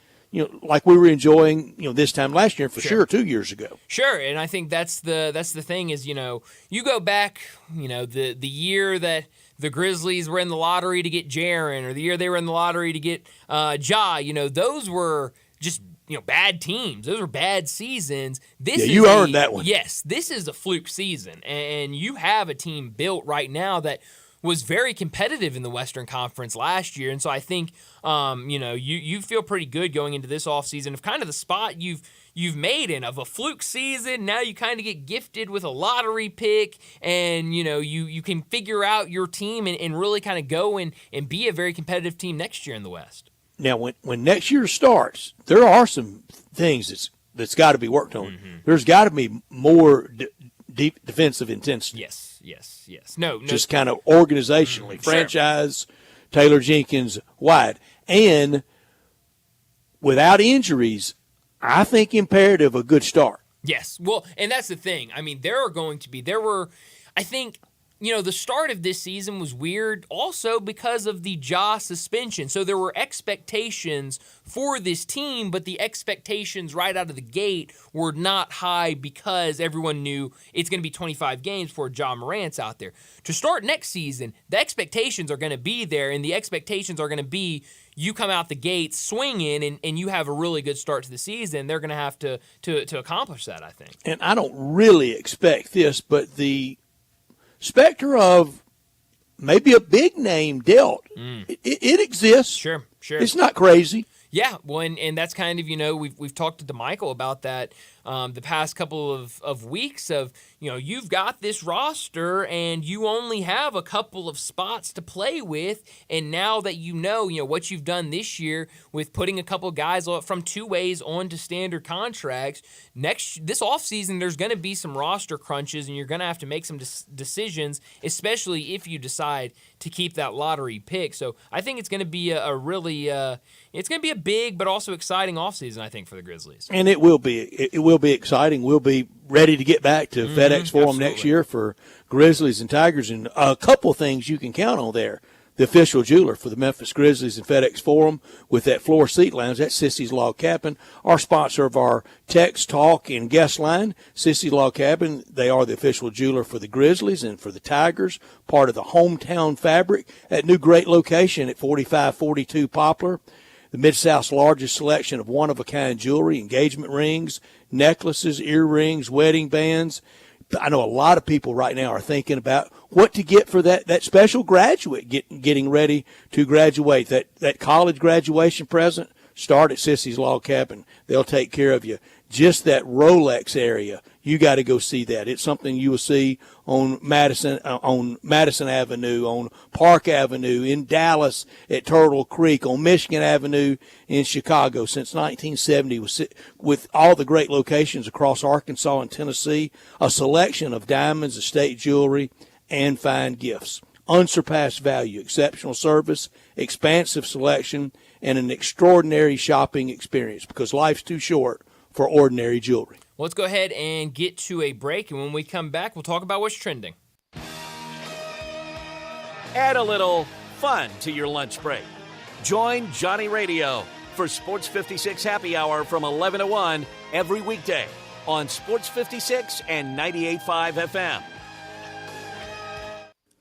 like we were enjoying, this time last year for sure 2 years ago. Sure, and I think that's the thing is, you go back, the year that the Grizzlies were in the lottery to get Jaren, or the year they were in the lottery to get Ja, those were just bad teams. Those were bad seasons. You earned that one. Yes, this is a fluke season, and you have a team built right now that was very competitive in the Western Conference last year. And so I think, you feel pretty good going into this offseason of kind of the spot you've made in of a fluke season. Now you kind of get gifted with a lottery pick, and, you can figure out your team and really kind of go and be a very competitive team next year in the West. Now, when next year starts, there are some things that's got to be worked on. Mm-hmm. There's got to be more deep defensive intensity. Yes. No. Just kind of organizationally, franchise, Taylor Jenkins wide. And without injuries, I think imperative a good start. Yes. Well, and that's the thing. I mean, I think, the start of this season was weird also because of the Ja suspension. So there were expectations for this team, but the expectations right out of the gate were not high because everyone knew it's going to be 25 games before Ja Morant's out there. To start next season, the expectations are going to be there, and the expectations are going to be you come out the gate swinging and you have a really good start to the season. They're going to have to accomplish that, I think. And I don't really expect this, but the specter of maybe a big name dealt. It exists. Sure. It's not crazy. Yeah, well, and that's kind of, we've talked to DeMichael about that the past couple of weeks of, you've got this roster and you only have a couple of spots to play with, and now that what you've done this year with putting a couple guys from two ways onto standard contracts, this offseason there's going to be some roster crunches and you're going to have to make some decisions, especially if you decide to keep that lottery pick. So I think it's going to be a really it's going to be a big but also exciting offseason, I think, for the Grizzlies. And it will be. It will be exciting. We'll be ready to get back to FedEx Forum next year for Grizzlies and Tigers. And a couple things you can count on there. The official jeweler for the Memphis Grizzlies and FedEx Forum with that floor seat lounge, that's Sissy's Log Cabin, our sponsor of our text, talk, and guest line. Sissy's Log Cabin, they are the official jeweler for the Grizzlies and for the Tigers, part of the Hometown Fabric, that new great location at 4542 Poplar. The Mid-South's largest selection of one-of-a-kind jewelry, engagement rings, necklaces, earrings, wedding bands. I know a lot of people right now are thinking about what to get for that special graduate getting ready to graduate, that college graduation present. Start at Sissy's Log Cabin. They'll take care of you. Just that Rolex area, you got to go see that. It's something you will see on Madison Avenue, on Park Avenue, in Dallas at Turtle Creek, on Michigan Avenue in Chicago since 1970, with all the great locations across Arkansas and Tennessee, a selection of diamonds, estate jewelry, and fine gifts. Unsurpassed value, exceptional service, expansive selection, and an extraordinary shopping experience, because life's too short for ordinary jewelry. Well, let's go ahead and get to a break, and when we come back, we'll talk about what's trending. Add a little fun to your lunch break. Join Johnny Radio for Sports 56 Happy Hour from 11 to 1 every weekday on Sports 56 and 98.5 FM.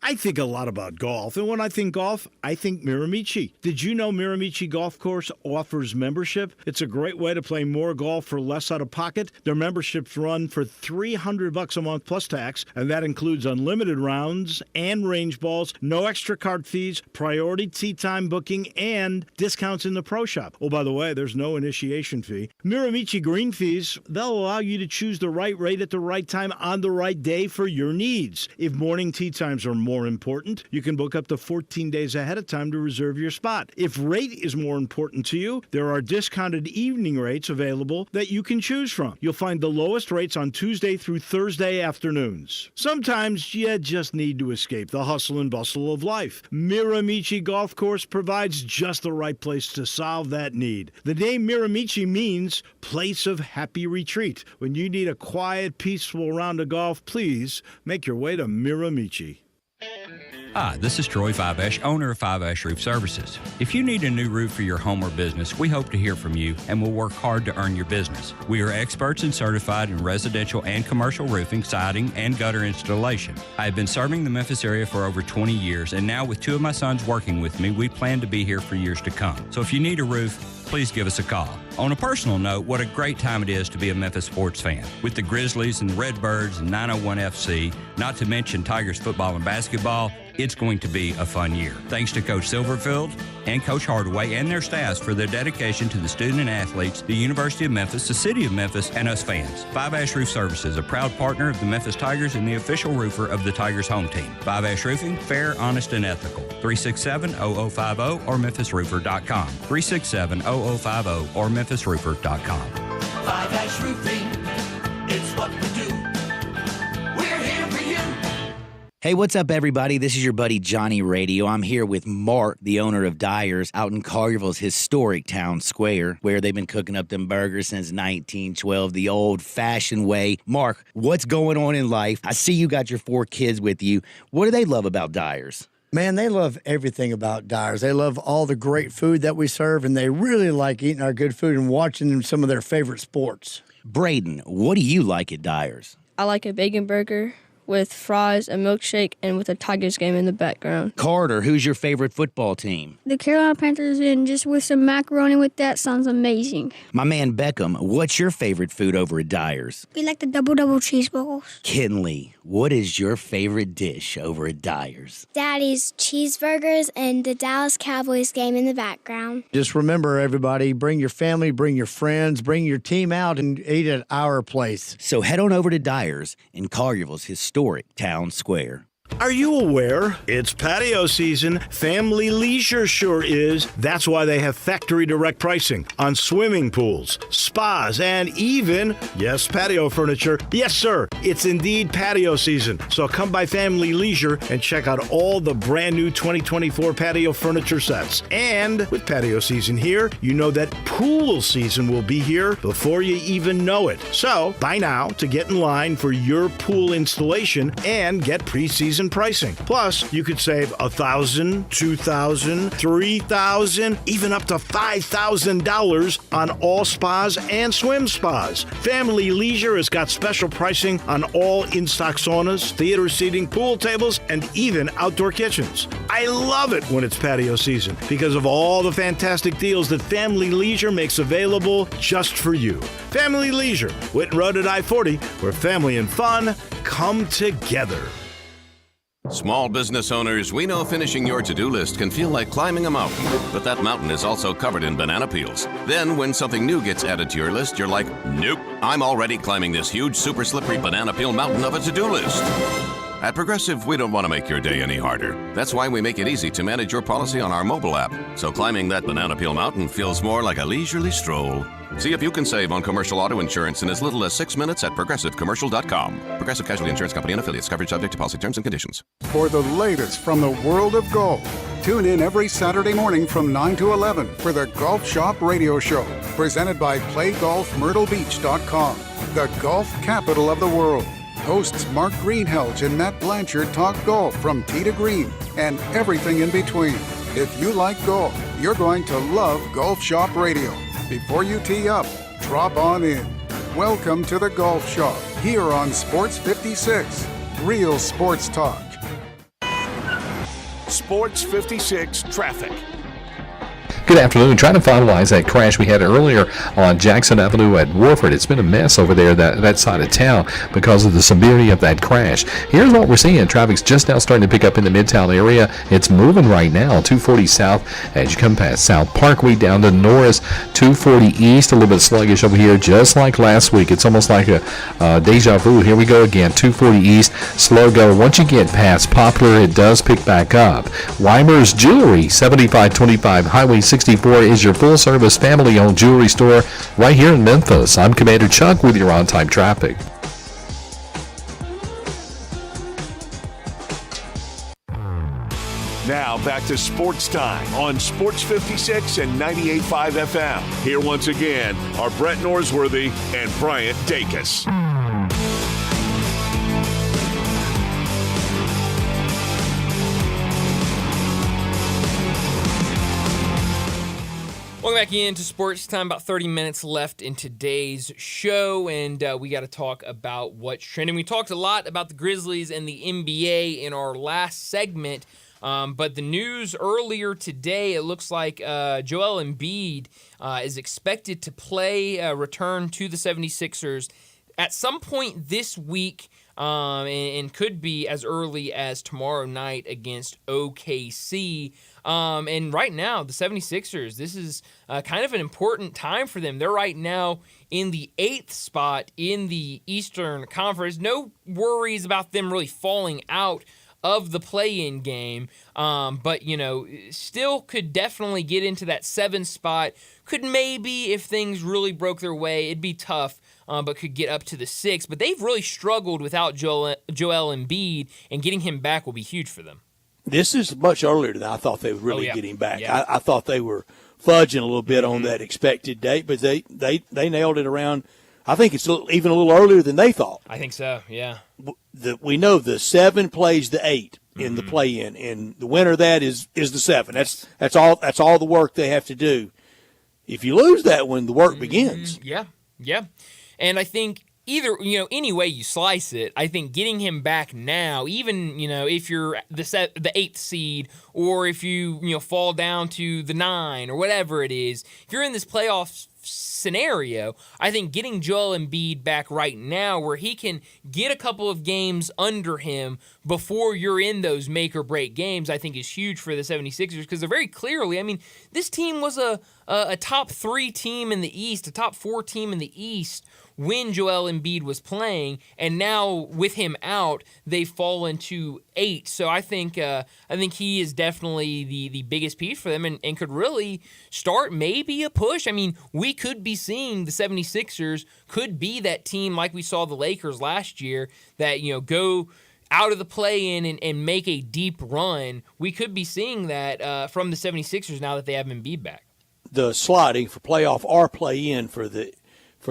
I think a lot about golf, and when I think golf, I think Miramichi. Did you know Miramichi Golf Course offers membership? It's a great way to play more golf for less out of pocket. Their memberships run for $300 a month plus tax, and that includes unlimited rounds and range balls, no extra card fees, priority tee time booking, and discounts in the pro shop. Oh, by the way, there's no initiation fee. Miramichi green fees, they'll allow you to choose the right rate at the right time on the right day for your needs. If morning tee times are more important, you can book up to 14 days ahead of time to reserve your spot. If rate is more important to you, there are discounted evening rates available that you can choose from. You'll find the lowest rates on Tuesday through Thursday afternoons. Sometimes you just need to escape the hustle and bustle of life. Miramichi Golf Course provides just the right place to solve that need. The name Miramichi means place of happy retreat. When you need a quiet, peaceful round of golf, please make your way to Miramichi. Hi, this is Troy Fivesh, owner of Fivesh Roof Services. If you need a new roof for your home or business, we hope to hear from you and will work hard to earn your business. We are experts and certified in residential and commercial roofing, siding, and gutter installation. I have been serving the Memphis area for over 20 years, and now with two of my sons working with me, we plan to be here for years to come. So if you need a roof, please give us a call. On a personal note, what a great time it is to be a Memphis sports fan. With the Grizzlies and the Redbirds and 901 FC, not to mention Tigers football and basketball, it's going to be a fun year. Thanks to Coach Silverfield and Coach Hardaway and their staffs for their dedication to the student and athletes, the University of Memphis, the City of Memphis, and us fans. Five Ash Roof Services, a proud partner of the Memphis Tigers and the official roofer of the Tigers home team. Five Ash Roofing, fair, honest, and ethical. 367-0050 or memphisroofer.com. 367-0050 or memphisroofer.com. Five Ash Roofing, it's what we do. We're here for you. Hey, what's up, everybody? This is your buddy Johnny Radio. I'm here with Mark, the owner of Dyer's, out in Collierville's historic town square, where they've been cooking up them burgers since 1912, the old-fashioned way. Mark, what's going on in life? I see you got your 4 kids with you. What do they love about Dyer's? Man, they love everything about Dyer's. They love all the great food that we serve, and they really like eating our good food and watching some of their favorite sports. Braden, what do you like at Dyer's? I like a bacon burger with fries, a milkshake, and with a Tigers game in the background. Carter, who's your favorite football team? The Carolina Panthers, and just with some macaroni with that sounds amazing. My man Beckham, what's your favorite food over at Dyer's? We like the double cheeseballs. Kinley, what is your favorite dish over at Dyer's? Daddy's cheeseburgers and the Dallas Cowboys game in the background. Just remember, everybody, bring your family, bring your friends, bring your team out and eat at our place. So head on over to Dyer's in Collierville's historic town square. Are you aware? It's patio season. Family Leisure sure is. That's why they have factory direct pricing on swimming pools, spas, and even, yes, patio furniture. Yes, sir, it's indeed patio season. So come by Family Leisure and check out all the brand new 2024 patio furniture sets. And with patio season here, you know that pool season will be here before you even know it. So buy now to get in line for your pool installation and get pre-season pricing. Plus, you could save $1,000, $2,000, $3,000, even up to $5,000 on all spas and swim spas. Family Leisure has got special pricing on all in-stock saunas, theater seating, pool tables, and even outdoor kitchens. I love it when it's patio season because of all the fantastic deals that Family Leisure makes available just for you. Family Leisure, Whitten Road at I-40, where family and fun come together. Small business owners, we know finishing your to-do list can feel like climbing a mountain, but that mountain is also covered in banana peels. Then when something new gets added to your list, you're like, nope, I'm already climbing this huge, super slippery banana peel mountain of a to-do list. At Progressive, we don't want to make your day any harder. That's why we make it easy to manage your policy on our mobile app, so climbing that banana peel mountain feels more like a leisurely stroll. See if you can save on commercial auto insurance in as little as 6 minutes at ProgressiveCommercial.com. Progressive Casualty Insurance Company and affiliates. Coverage subject to policy terms and conditions. For the latest from the world of golf, tune in every Saturday morning from 9 to 11 for the Golf Shop Radio Show, presented by PlayGolfMyrtleBeach.com, the golf capital of the world. Hosts Mark Greenhelge and Matt Blanchard talk golf from tee to green and everything in between. If you like golf, you're going to love Golf Shop Radio. Before you tee up, drop on in. Welcome to the Golf Shop, here on Sports 56. Real sports talk. Sports 56 Traffic. Good afternoon. Trying to finalize that crash we had earlier on Jackson Avenue at Warford. It's been a mess over there, that side of town, because of the severity of that crash. Here's what we're seeing. Traffic's just now starting to pick up in the Midtown area. It's moving right now. 240 south as you come past South Parkway down to Norris. 240 east, a little bit sluggish over here, just like last week. It's almost like a deja vu. Here we go again. 240 east, slow go. Once you get past Poplar, it does pick back up. Weimer's Jewelry, 7525 Highway 64 is your full-service family-owned jewelry store right here in Memphis. I'm Commander Chuck with your on-time traffic. Now back to Sports Time on Sports 56 and 98.5 FM. Here once again are Brett Norsworthy and Bryant Dacus. Welcome back into Sports Time. About 30 minutes left in today's show, and we got to talk about what's trending. We talked a lot about the Grizzlies and the NBA in our last segment, but the news earlier today, it looks like Joel Embiid is expected to play, return to the 76ers at some point this week, and could be as early as tomorrow night against OKC. And right now, the 76ers, this is kind of an important time for them. They're right now in the 8th spot in the Eastern Conference. No worries about them really falling out of the play-in game, but, still could definitely get into that 7th spot. Could maybe, if things really broke their way, it'd be tough, but could get up to the 6th. But they've really struggled without Joel Embiid, and getting him back will be huge for them. This is much earlier than I thought they would really get him back. Yeah. I thought they were fudging a little bit on that expected date, but they nailed it around. I think it's even a little earlier than they thought. I think so, yeah. We know the 7 plays the 8 in the play-in, and the winner of that is the 7. That's all the work they have to do. If you lose that one, the work begins. Yeah. And I think either, any way you slice it, I think getting him back now, even, if you're the 8th seed, or if you fall down to the 9 or whatever it is, if you're in this playoff scenario, I think getting Joel Embiid back right now, where he can get a couple of games under him before you're in those make or break games, I think is huge for the 76ers, because they're very clearly, this team was a top 3 team in the East, a top 4 team in the East when Joel Embiid was playing, and now with him out, they've fallen to 8. So I think he is definitely the biggest piece for them, and could really start maybe a push. We could be seeing the 76ers could be that team like we saw the Lakers last year that, go out of the play-in and make a deep run. We could be seeing that from the 76ers now that they have Embiid back. The sliding for playoff or play-in for the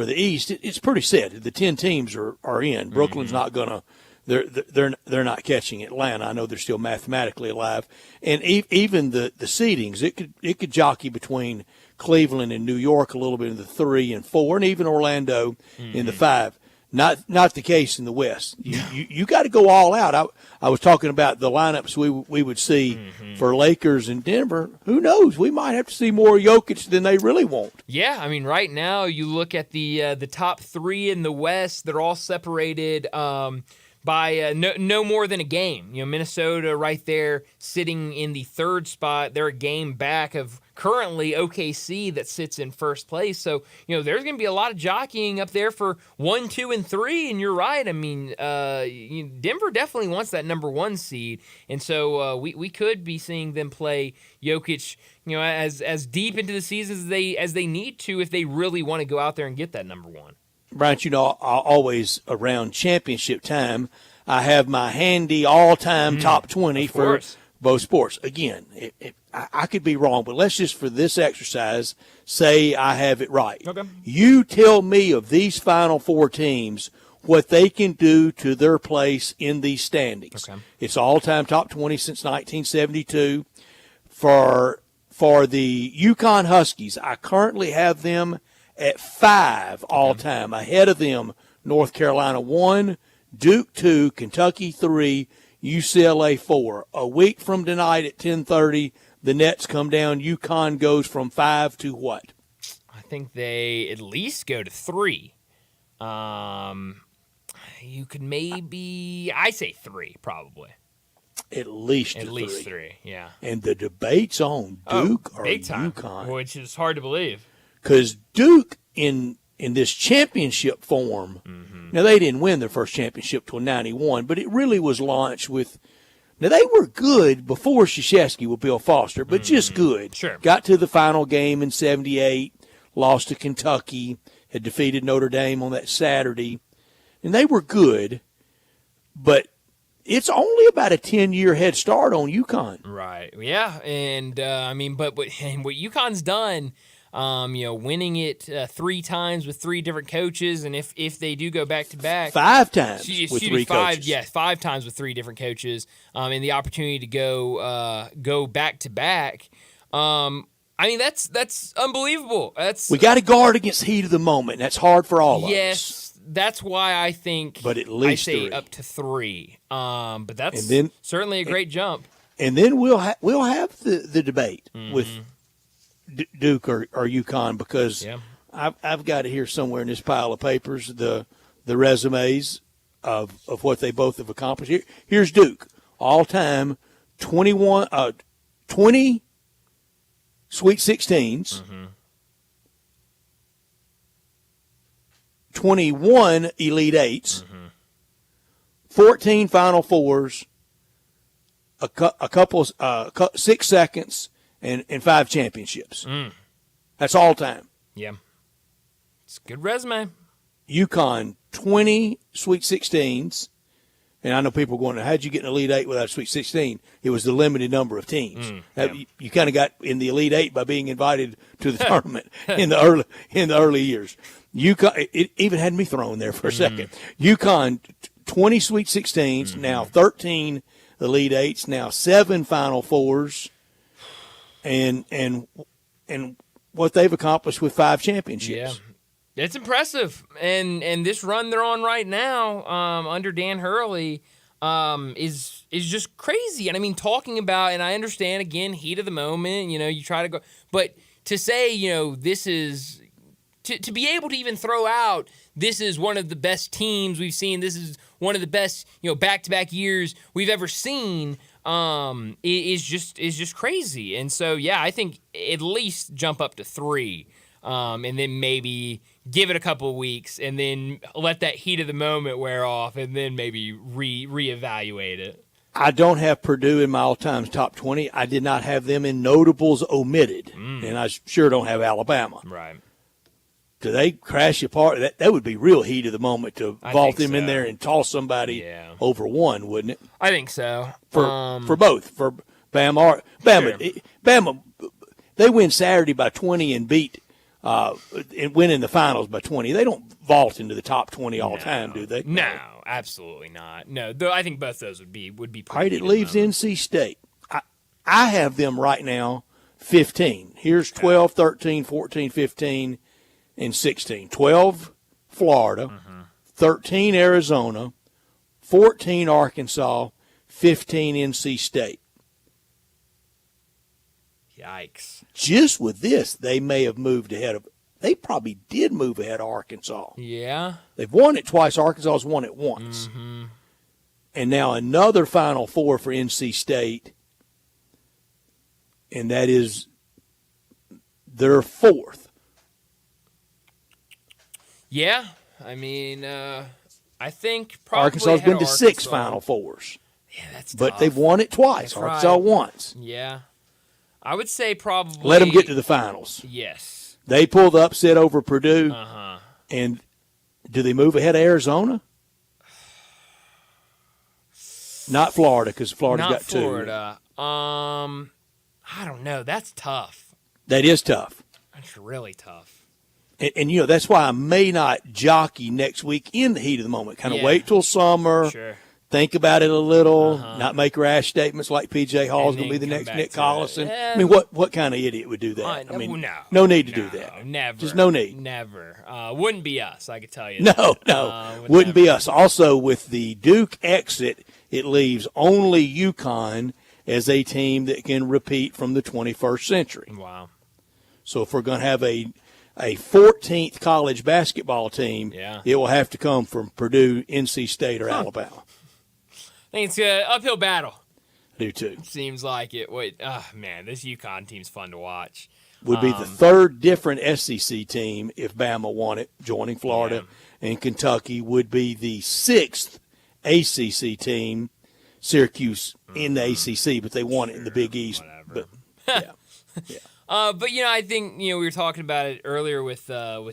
East, it's pretty set. The 10 teams are in. Brooklyn's not gonna. They're not catching Atlanta. I know they're still mathematically alive, and even the seedings, it could jockey between Cleveland and New York a little bit in the 3 and 4, and even Orlando in the 5. Not the case in the West. You got to go all out. I was talking about the lineups we would see for Lakers and Denver. Who knows? We might have to see more Jokic than they really want. Yeah, right now you look at the top 3 in the West. They're all separated by no more than a game. Minnesota right there sitting in the 3rd spot. They're a game back of currently OKC that sits in 1st place. So, there's going to be a lot of jockeying up there for 1, 2, and 3. And you're right. Denver definitely wants that number 1 seed. And so we could be seeing them play Jokic, as deep into the season as they need to, if they really want to go out there and get that number 1. Brian, I always around championship time, I have my handy all-time top 20 for both sports. Again, I could be wrong, but let's just, for this exercise, say I have it right. Okay. You tell me of these Final Four teams what they can do to their place in these standings. Okay. It's all-time top 20 since 1972. For the UConn Huskies, I currently have them at 5 all-time. Ahead of them, North Carolina 1, Duke 2, Kentucky 3, UCLA 4. A week from tonight at 10:30, the Nets come down. UConn goes from 5 to what? I think they at least go to 3. You could maybe, I say 3 probably. At least At least 3, yeah. And the debate's on Duke or big time, UConn. which is hard to believe. Because Duke in this championship form, now they didn't win their first championship till 91, but it really was launched with, now they were good before Krzyzewski with Bill Foster, but just good. Sure. Got to the final game in 78, lost to Kentucky, had defeated Notre Dame on that Saturday, and they were good, but it's only about a 10-year head start on UConn. Right. Yeah. And but what UConn's done, winning it 3 times with 3 different coaches, and if they do go back to back, 5 times with 3 coaches. Yeah, 5 times with 3 different coaches, and the opportunity to go back to back. That's unbelievable. We got to guard against heat of the moment. That's hard for all of us. Yes. That's why I think but at least I say 3. up to 3. But that's then, certainly a great jump. And then we'll have the debate with Duke or UConn, because I've got it here somewhere in this pile of papers, the resumes of what they both have accomplished. Here's Duke, all-time 20 Sweet 16s. 21 Elite Eights, 14 Final Fours, a couple 6 seconds, and 5 championships. That's all time. Yeah, it's a good resume. UConn 20 Sweet 16s, and I know people are going, how'd you get an Elite Eight without a Sweet 16? It was the limited number of teams. You kind of got in the Elite Eight by being invited to the tournament in the early years. UConn, it even had me thrown there for a second. UConn 20 Sweet 16s, now 13 Elite Eights, now 7 Final Fours, and what they've accomplished with 5 championships. Yeah. It's impressive, and this run they're on right now under Dan Hurley is just crazy. And I mean, talking about, and I understand again, heat of the moment. You try to go, but to say this is to be able to even throw out this is one of the best teams we've seen. This is one of the best back-to-back years we've ever seen. Is just crazy. And so I think at least jump up to 3. And then maybe give it a couple of weeks, and then let that heat of the moment wear off, and then maybe reevaluate it. I don't have Purdue in my all-time top 20. I did not have them in notables omitted, and I sure don't have Alabama. Right. Do they crash apart? That would be real heat of the moment to vault them in there and toss somebody over one, wouldn't it? I think so. For both, for Bama. Bama, they win Saturday by 20 and beat and win in the finals by 20. They don't vault into the top 20 all time, do they? No, absolutely not. No, though I think both those would be pretty. All right, it leaves NC State. I have them right now 15. Here's 12, 13, 14, 15, and 16. 12, Florida. 13, Arizona. 14, Arkansas. 15, NC State. Yikes. Just with this, they may have moved ahead of – they probably did move ahead of Arkansas. Yeah. They've won it twice. Arkansas has won it once. And now another Final Four for NC State, and that is their 4th. Yeah. I mean, I think probably Arkansas has been to 6 Final Fours. Yeah, that's tough. But they've won it twice. That's Arkansas right. once. Yeah. I would say probably. Let them get to the finals. Yes. They pulled the upset over Purdue. And do they move ahead of Arizona? Not Florida, because Florida's got 2. Not Florida. I don't know. That's tough. That is tough. That's really tough. And that's why I may not jockey next week in the heat of the moment. Kind of wait till summer. Sure. Think about it a little, not make rash statements like P.J. Hall's going to be the next Nick Collison. I mean, what kind of idiot would do that? I mean, no need to do that. Never. Just no need. Never. Wouldn't be us, I could tell you. No, wouldn't be us. Also, with the Duke exit, it leaves only UConn as a team that can repeat from the 21st century. Wow. So if we're going to have a 14th college basketball team, it will have to come from Purdue, NC State, or Alabama. I think it's an uphill battle. I do too. Seems like it. Wait, man, this UConn team's fun to watch. Would be the third different SEC team if Bama won it, joining Florida and Kentucky. Would be the sixth ACC team, Syracuse in the ACC, but they won it in the Big East. But but I think we were talking about it earlier with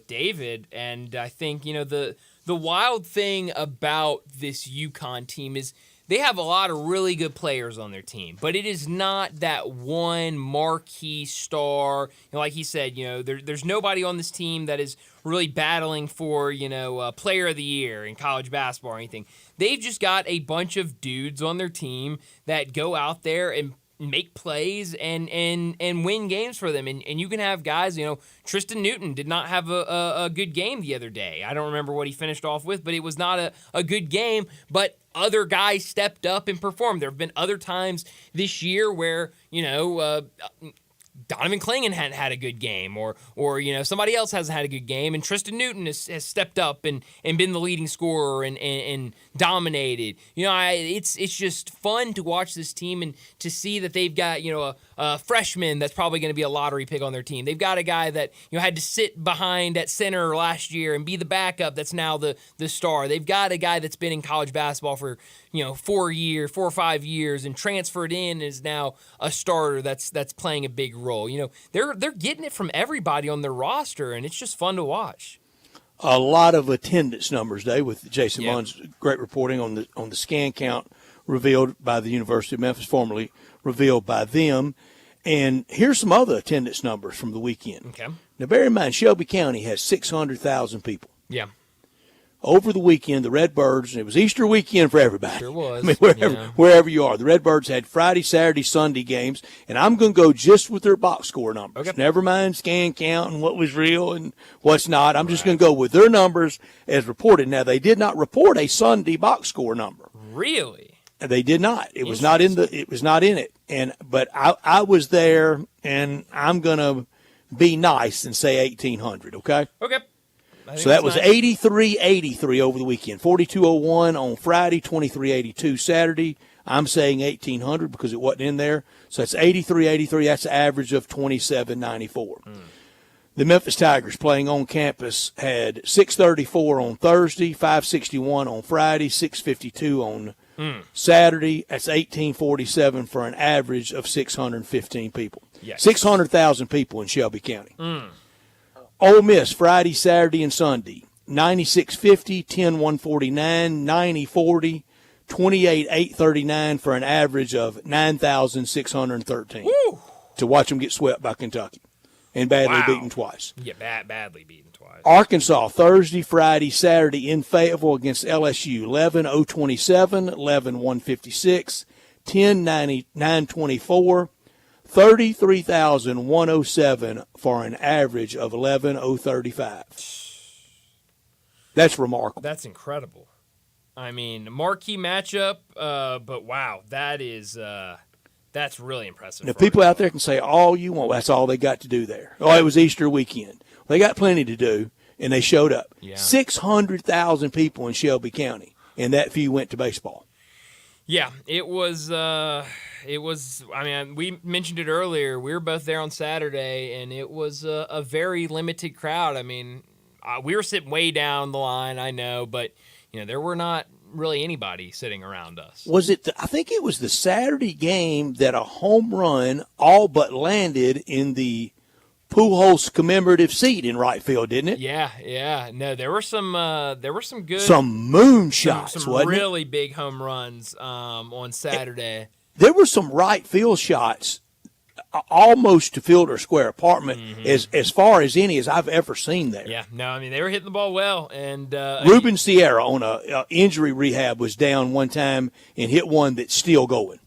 David, and I think the wild thing about this UConn team is they have a lot of really good players on their team, but it is not that one marquee star. Like he said, there's nobody on this team that is really battling for player of the year in college basketball or anything. They've just got a bunch of dudes on their team that go out there and make plays and win games for them. And you can have guys, Tristan Newton did not have a good game the other day. I don't remember what he finished off with, but it was not a good game. But other guys stepped up and performed. There have been other times this year where, Donovan Clingan hadn't had a good game, or somebody else hasn't had a good game, and Tristan Newton has stepped up and been the leading scorer and dominated. It's just fun to watch this team and to see that they've got a freshman that's probably going to be a lottery pick on their team. They've got a guy that had to sit behind at center last year and be the backup that's now the star. They've got a guy that's been in college basketball for 4 or 5 years and transferred in and is now a starter that's playing a big role. They're getting it from everybody on their roster, and it's just fun to watch. A lot of attendance numbers, Dave, with Jason Munn's great reporting on the scan count revealed by the University of Memphis, formerly revealed by them. And here's some other attendance numbers from the weekend. Okay. Now, bear in mind, Shelby County has 600,000 people. Yeah. Over the weekend, the Redbirds, and it was Easter weekend for everybody. Sure was. I mean, wherever you are. The Redbirds had Friday, Saturday, Sunday games, and I'm going to go just with their box score numbers. Okay. Never mind scan count and what was real and what's not. I'm just going to go with their numbers as reported. Now, they did not report a Sunday box score number. Really? They did not. It was not in it. But I was there, and I'm going to be nice and say 1,800, okay? Okay. So that was 83-83 over the weekend. 42-01 on Friday, 23-82 Saturday. I'm saying 1,800 because it wasn't in there. So that's 83-83. That's an average of 27.94. The Memphis Tigers playing on campus had 634 on Thursday, 561 on Friday, 652 on Saturday. That's 1,847 for an average of 615 people. Yes. 600,000 people in Shelby County. Ole Miss Friday, Saturday, and Sunday. 96.50, 10.149, 90.40, 28.839 for an average of 9,613. To watch them get swept by Kentucky and badly beaten twice. Yeah, badly beaten twice. Arkansas Thursday, Friday, Saturday in Fayetteville against LSU. 11.027, 11.156, 10.924. 33,107 for an average of 11,035. That's remarkable. That's incredible. I mean, marquee matchup, but wow, that's really impressive. Now, people out there can say all you want. That's all they got to do there. Oh, it was Easter weekend. Well, they got plenty to do, and they showed up. Yeah. 600,000 people in Shelby County, and that few went to baseball. Yeah, it was. I mean, we mentioned it earlier. We were both there on Saturday, and it was a very limited crowd. I mean, we were sitting way down the line, I know, but there were not really anybody sitting around us. Was it? I think it was the Saturday game that a home run all but landed in the Pujols commemorative seat in right field, didn't it? Yeah. No, there were some good, some moonshots, some wasn't really big home runs on Saturday. There were some right field shots almost to Fielder Square Apartment, as far as any as I've ever seen there. Yeah, no, I mean, they were hitting the ball well. And Ruben Sierra on a injury rehab was down one time and hit one that's still going.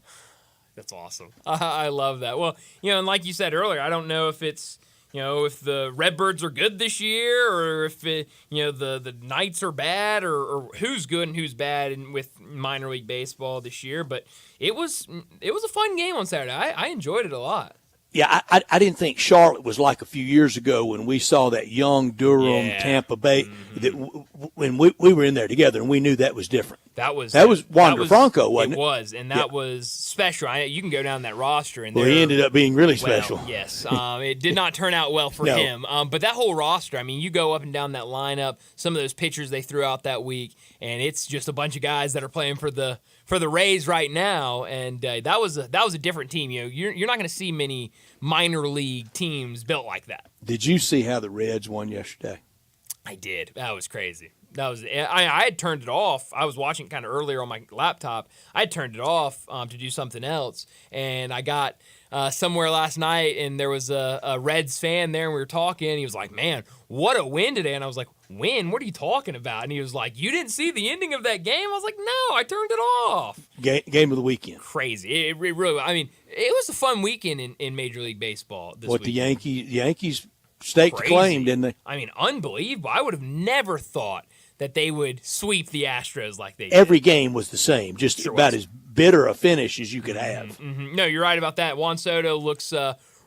That's awesome. I love that. Well, and like you said earlier, I don't know if it's if the Redbirds are good this year, or if the Knights are bad, or who's good and who's bad with minor league baseball this year. But it was a fun game on Saturday. I enjoyed it a lot. Yeah, I didn't think Charlotte was like a few years ago when we saw that young Durham, Tampa Bay. That when we were in there together, and we knew that was different. That was Wander Franco, wasn't it? It was, and that was special. You can go down that roster, and he ended up being really special. Yes, it did not turn out well for him. But that whole roster, you go up and down that lineup. Some of those pitchers they threw out that week, and it's just a bunch of guys that are playing for the Rays right now. And that was a different team. You're not going to see many minor league teams built like that. Did you see how the Reds won yesterday? I did. That was crazy. I had turned it off. I was watching kind of earlier on my laptop. I had turned it off to do something else, and I got somewhere last night, and there was a Reds fan there, and we were talking. And he was like, "Man, what a win today!" And I was like, "Win? What are you talking about?" And he was like, "You didn't see the ending of that game?" I was like, "No, I turned it off." Game of the weekend. Crazy. It really. It was a fun weekend in Major League Baseball this week. The Yankees staked a claim, didn't they? Unbelievable. I would have never thought that they would sweep the Astros like they did. Every game was the same, just about as bitter a finish as you could have. Mm-hmm. No, you're right about that. Juan Soto looks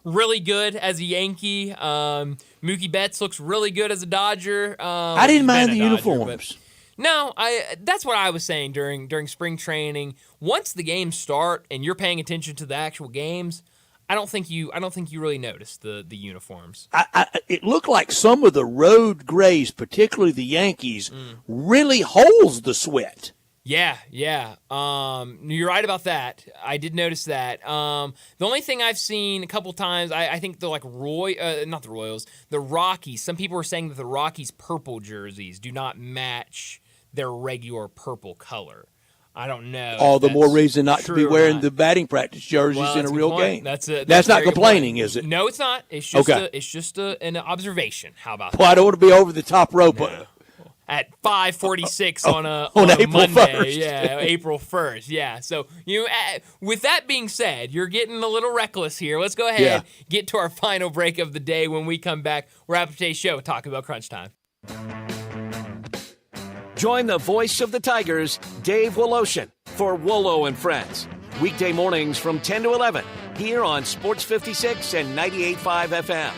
really good as a Yankee. Mookie Betts looks really good as a Dodger. I didn't mind the uniforms. No, that's what I was saying during spring training. Once the games start and you're paying attention to the actual games, I don't think you really notice the uniforms. It looked like some of the road grays, particularly the Yankees, really holds the sweat. Yeah. You're right about that. I did notice that. The only thing I've seen a couple times, I think not the Royals, the Rockies. Some people were saying that the Rockies' purple jerseys do not match their regular purple color. I don't know. All the more reason not to be wearing the batting practice jerseys in a real game. That's not complaining, is it? No, it's not. It's just an observation. How about that? Well, I don't want to be over the top rope. No. At 5:46 on April Monday, 1st. Yeah, April 1st, yeah. So with that being said, you're getting a little reckless here. Let's go ahead get to our final break of the day. When we come back, we're wrap up today's show. Talk about Crunch Time. Join the voice of the Tigers, Dave Woloshin, for Wolo and Friends. Weekday mornings from 10 to 11 here on Sports 56 and 98.5 FM.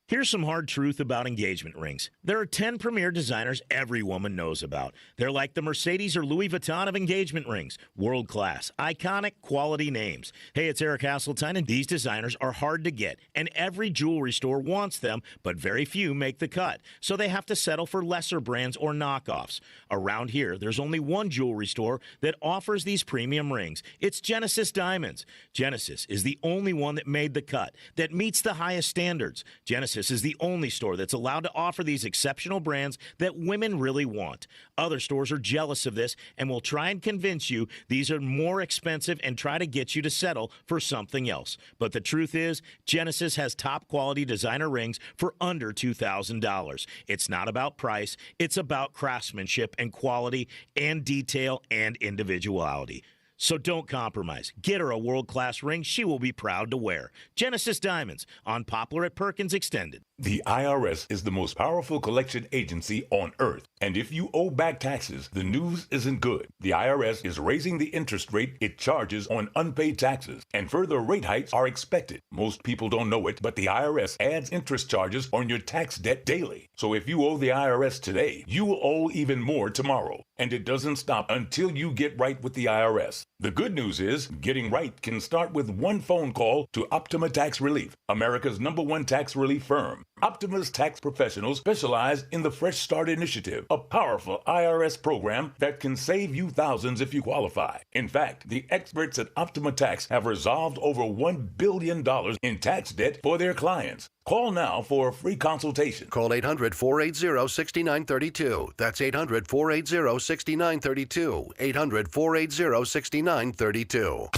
Here's some hard truth about engagement rings. There are 10 premier designers every woman knows about. They're like the Mercedes or Louis Vuitton of engagement rings. World-class, iconic, quality names. Hey, it's Eric Hasseltine, and these designers are hard to get, and every jewelry store wants them, but very few make the cut. So they have to settle for lesser brands or knockoffs. Around here, there's only one jewelry store that offers these premium rings. It's Genesis Diamonds. Genesis is the only one that made the cut, that meets the highest standards. Genesis is the only store that's allowed to offer these exceptional brands that women really want. Other stores are jealous of this and will try and convince you these are more expensive and try to get you to settle for something else. But the truth is, Genesis has top quality designer rings for under $2,000. It's not about price, it's about craftsmanship and quality and detail and individuality. So don't compromise. Get her a world-class ring she will be proud to wear. Genesis Diamonds on Poplar at Perkins Extended. The IRS is the most powerful collection agency on earth. And if you owe back taxes, the news isn't good. The IRS is raising the interest rate it charges on unpaid taxes, and further rate hikes are expected. Most people don't know it, but the IRS adds interest charges on your tax debt daily. So if you owe the IRS today, you will owe even more tomorrow. And it doesn't stop until you get right with the IRS. The good news is, getting right can start with one phone call to Optima Tax Relief, America's #1 tax relief firm. Optima's tax professionals specialize in the Fresh Start Initiative, a powerful IRS program that can save you thousands if you qualify. In fact, the experts at Optima Tax have resolved over $1 billion in tax debt for their clients. Call now for a free consultation. Call 800-480-6932. That's 800-480-6932. 800-480-6932.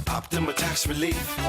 Optima Tax Relief.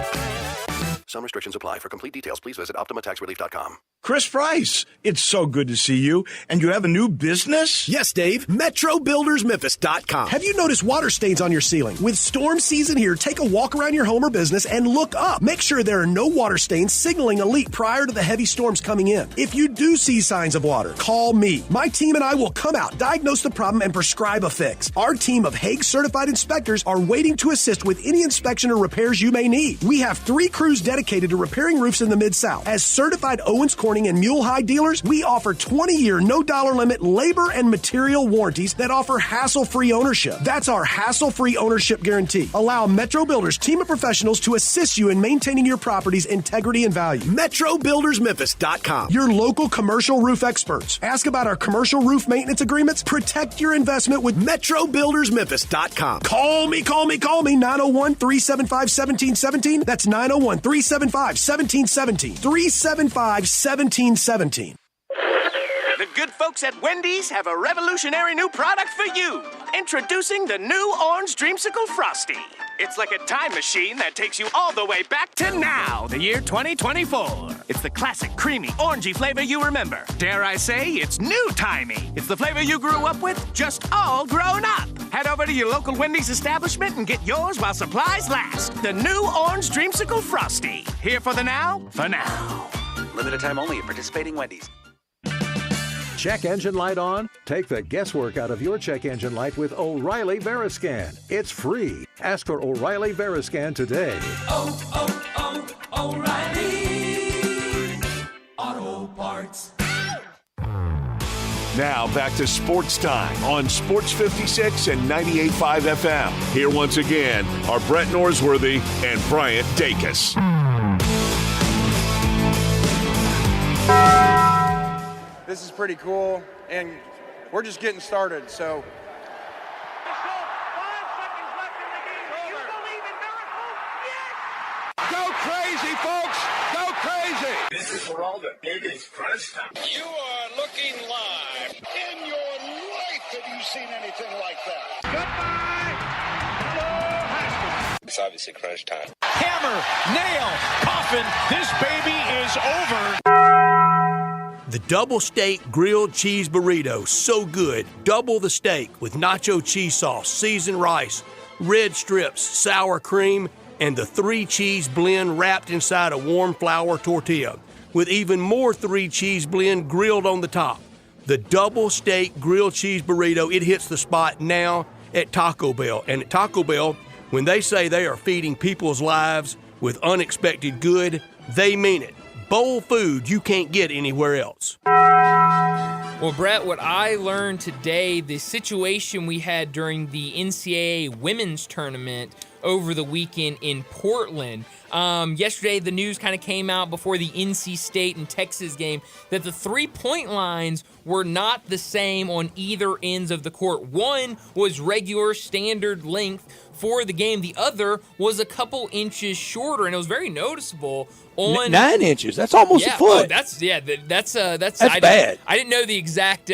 Some restrictions apply. For complete details, please visit OptimaTaxRelief.com. Chris Price, it's so good to see you. And you have a new business? Yes, Dave. MetroBuildersMemphis.com. Have you noticed water stains on your ceiling? With storm season here, take a walk around your home or business and look up. Make sure there are no water stains signaling a leak prior to the heavy storms coming in. If you do see signs of water, call me. My team and I will come out, diagnose the problem, and prescribe a fix. Our team of Hague-certified inspectors are waiting to assist with any inspection or repairs you may need. We have 3 crews dedicated to repairing roofs in the Mid-South. As certified Owens Corning and Mule High dealers, we offer 20-year, no-dollar limit labor and material warranties that offer hassle-free ownership. That's our hassle-free ownership guarantee. Allow Metro Builders team of professionals to assist you in maintaining your property's integrity and value. MetroBuildersMemphis.com. Your local commercial roof experts. Ask about our commercial roof maintenance agreements. Protect your investment with MetroBuildersMemphis.com. Call me, 901-375-1717. That's 901-375-1717. 375-1717. The good folks at Wendy's have a revolutionary new product for you. Introducing the new Orange Dreamsicle Frosty. It's like a time machine that takes you all the way back to now, the year 2024. It's the classic, creamy, orangey flavor you remember. Dare I say, it's new-timey. It's the flavor you grew up with, just all grown up. Head over to your local Wendy's establishment and get yours while supplies last. The new Orange Dreamsicle Frosty. Here for the now, for now. Limited time only at participating Wendy's. Check engine light on? Take the guesswork out of your check engine light with O'Reilly Veriscan. It's free. Ask for O'Reilly Veriscan today. O'Reilly Auto Parts. Now back to Sports Time on Sports 56 and 98.5 FM. Here once again are Brett Norsworthy and Bryant Dacus. This is pretty cool, and we're just getting started, so. Go crazy, folks! Go crazy! This is for all the biggest crunch time. You are looking live. In your life have you seen anything like that? Goodbye! Hello, Haskell. It's obviously crunch time. Hammer, nail, coffin, this baby is over. The double steak grilled cheese burrito, so good. Double the steak with nacho cheese sauce, seasoned rice, red strips, sour cream, and the 3-cheese blend wrapped inside a warm flour tortilla, with even more 3-cheese blend grilled on the top. The double steak grilled cheese burrito, it hits the spot now at Taco Bell. And at Taco Bell, when they say they are feeding people's lives with unexpected good, they mean it. Bowl food you can't get anywhere else. Well, Brett, what I learned today, the situation we had during the NCAA women's tournament over the weekend in Portland. Yesterday, the news kind of came out before the NC State and Texas game that the three-point lines were not the same on either ends of the court. One was regular standard length for the game. The other was a couple inches shorter, and it was very noticeable. On 9 inches. That's almost a foot. Oh, that's bad. I didn't know the exact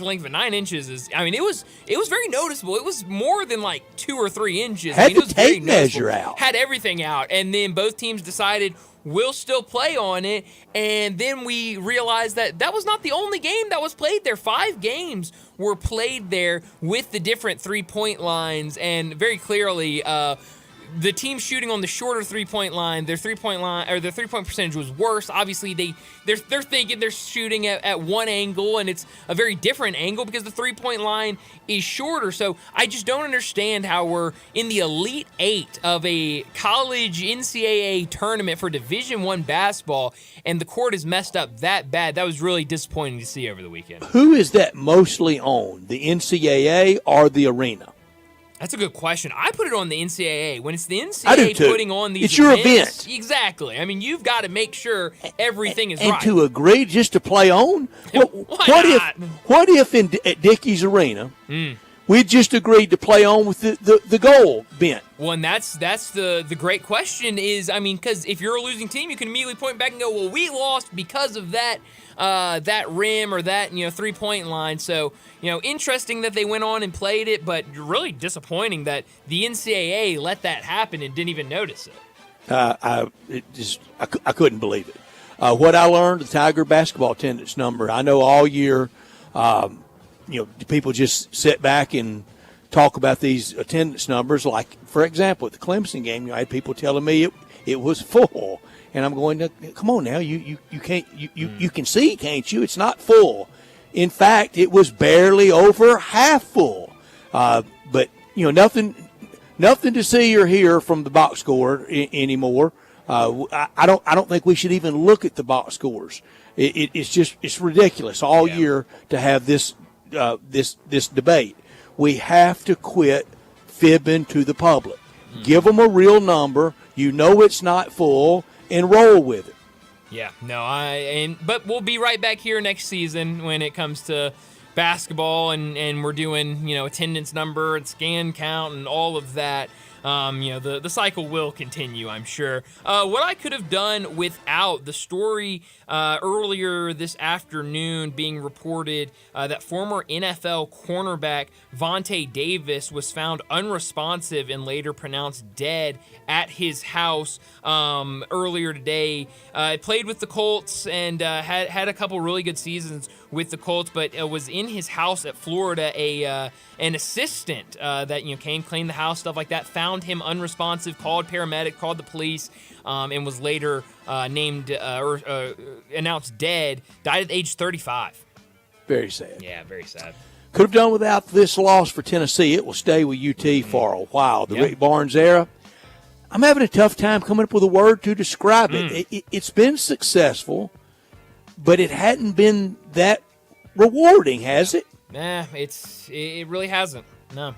length, but 9 inches is. I mean, it was very noticeable. It was more than like 2 or 3 inches. Had it was the tape measure out. Had everything out, and then both teams decided we'll still play on it. And then we realized that was not the only game that was played there. 5 games were played there with the different 3-point lines, and very clearly. The team shooting on the shorter 3-point line, their 3-point percentage was worse. Obviously, they're thinking they're shooting at one angle, and it's a very different angle because the 3-point line is shorter. So I just don't understand how we're in the Elite 8 of a college NCAA tournament for Division I basketball, and the court is messed up that bad. That was really disappointing to see over the weekend. Who is that mostly on, the NCAA or the arena? That's a good question. I put it on the NCAA. When it's the NCAA putting on these it's your events, event. Exactly. I mean, you've got to make sure everything is and right. to agree just to play on? What if at Dickey's Arena, we just agreed to play on with the goal bent? Well, and that's the great question is, I mean, because if you're a losing team, you can immediately point back and go, well, we lost because of that rim or that 3-point line. So interesting that they went on and played it, but really disappointing that the NCAA let that happen and didn't even notice it. I couldn't believe it. What I learned, the Tiger basketball attendance number. I know all year, people just sit back and talk about these attendance numbers. Like, for example, at the Clemson game, I had people telling me it was full. And I'm going, come on now, you can't you can see, can't you? It's not full. In fact, it was barely over half full. But nothing to see or hear from the box score anymore. I don't think we should even look at the box scores. It's ridiculous all year to have this debate. We have to quit fibbing to the public. Give them a real number. It's not full, and roll with it. Yeah, but we'll be right back here next season when it comes to basketball, and we're doing attendance number and scan count and all of that. The cycle will continue, I'm sure. What I could have done without the story earlier this afternoon being reported that former NFL cornerback Vontae Davis was found unresponsive and later pronounced dead at his house earlier today. Played with the Colts and had a couple really good seasons with the Colts, but was in his house at Florida. An assistant that came, cleaned the house, stuff like that, found him unresponsive, called paramedic, called the police, and was later announced dead. Died at age 35. Very sad. Yeah, very sad. Could have done without this loss for Tennessee. It will stay with UT for a while. The Rick Barnes era. I'm having a tough time coming up with a word to describe it. It's been successful, but it hadn't been that rewarding, has it? Nah, it really hasn't. No.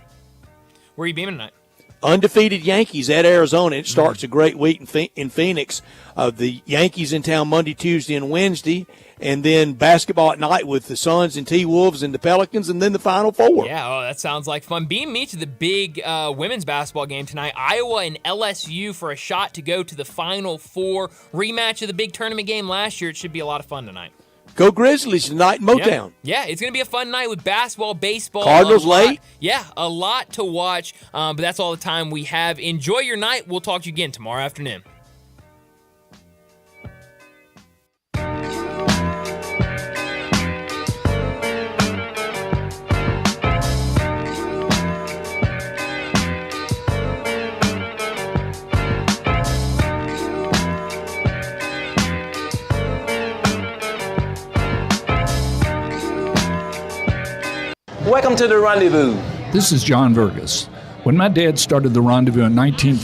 Where are you beaming tonight? Undefeated Yankees at Arizona. It starts a great week in Phoenix. The Yankees in town Monday, Tuesday, and Wednesday, and then basketball at night with the Suns and T-Wolves and the Pelicans, and then the Final Four. Yeah, that sounds like fun. Beam me to the big women's basketball game tonight. Iowa and LSU for a shot to go to the Final Four. Rematch of the big tournament game last year. It should be a lot of fun tonight. Go Grizzlies tonight in Motown. Yeah, it's going to be a fun night with basketball, baseball. Cardinals late. Yeah, a lot to watch, but that's all the time we have. Enjoy your night. We'll talk to you again tomorrow afternoon. Welcome to the Rendezvous. This is John Vergas. When my dad started the Rendezvous in 1940,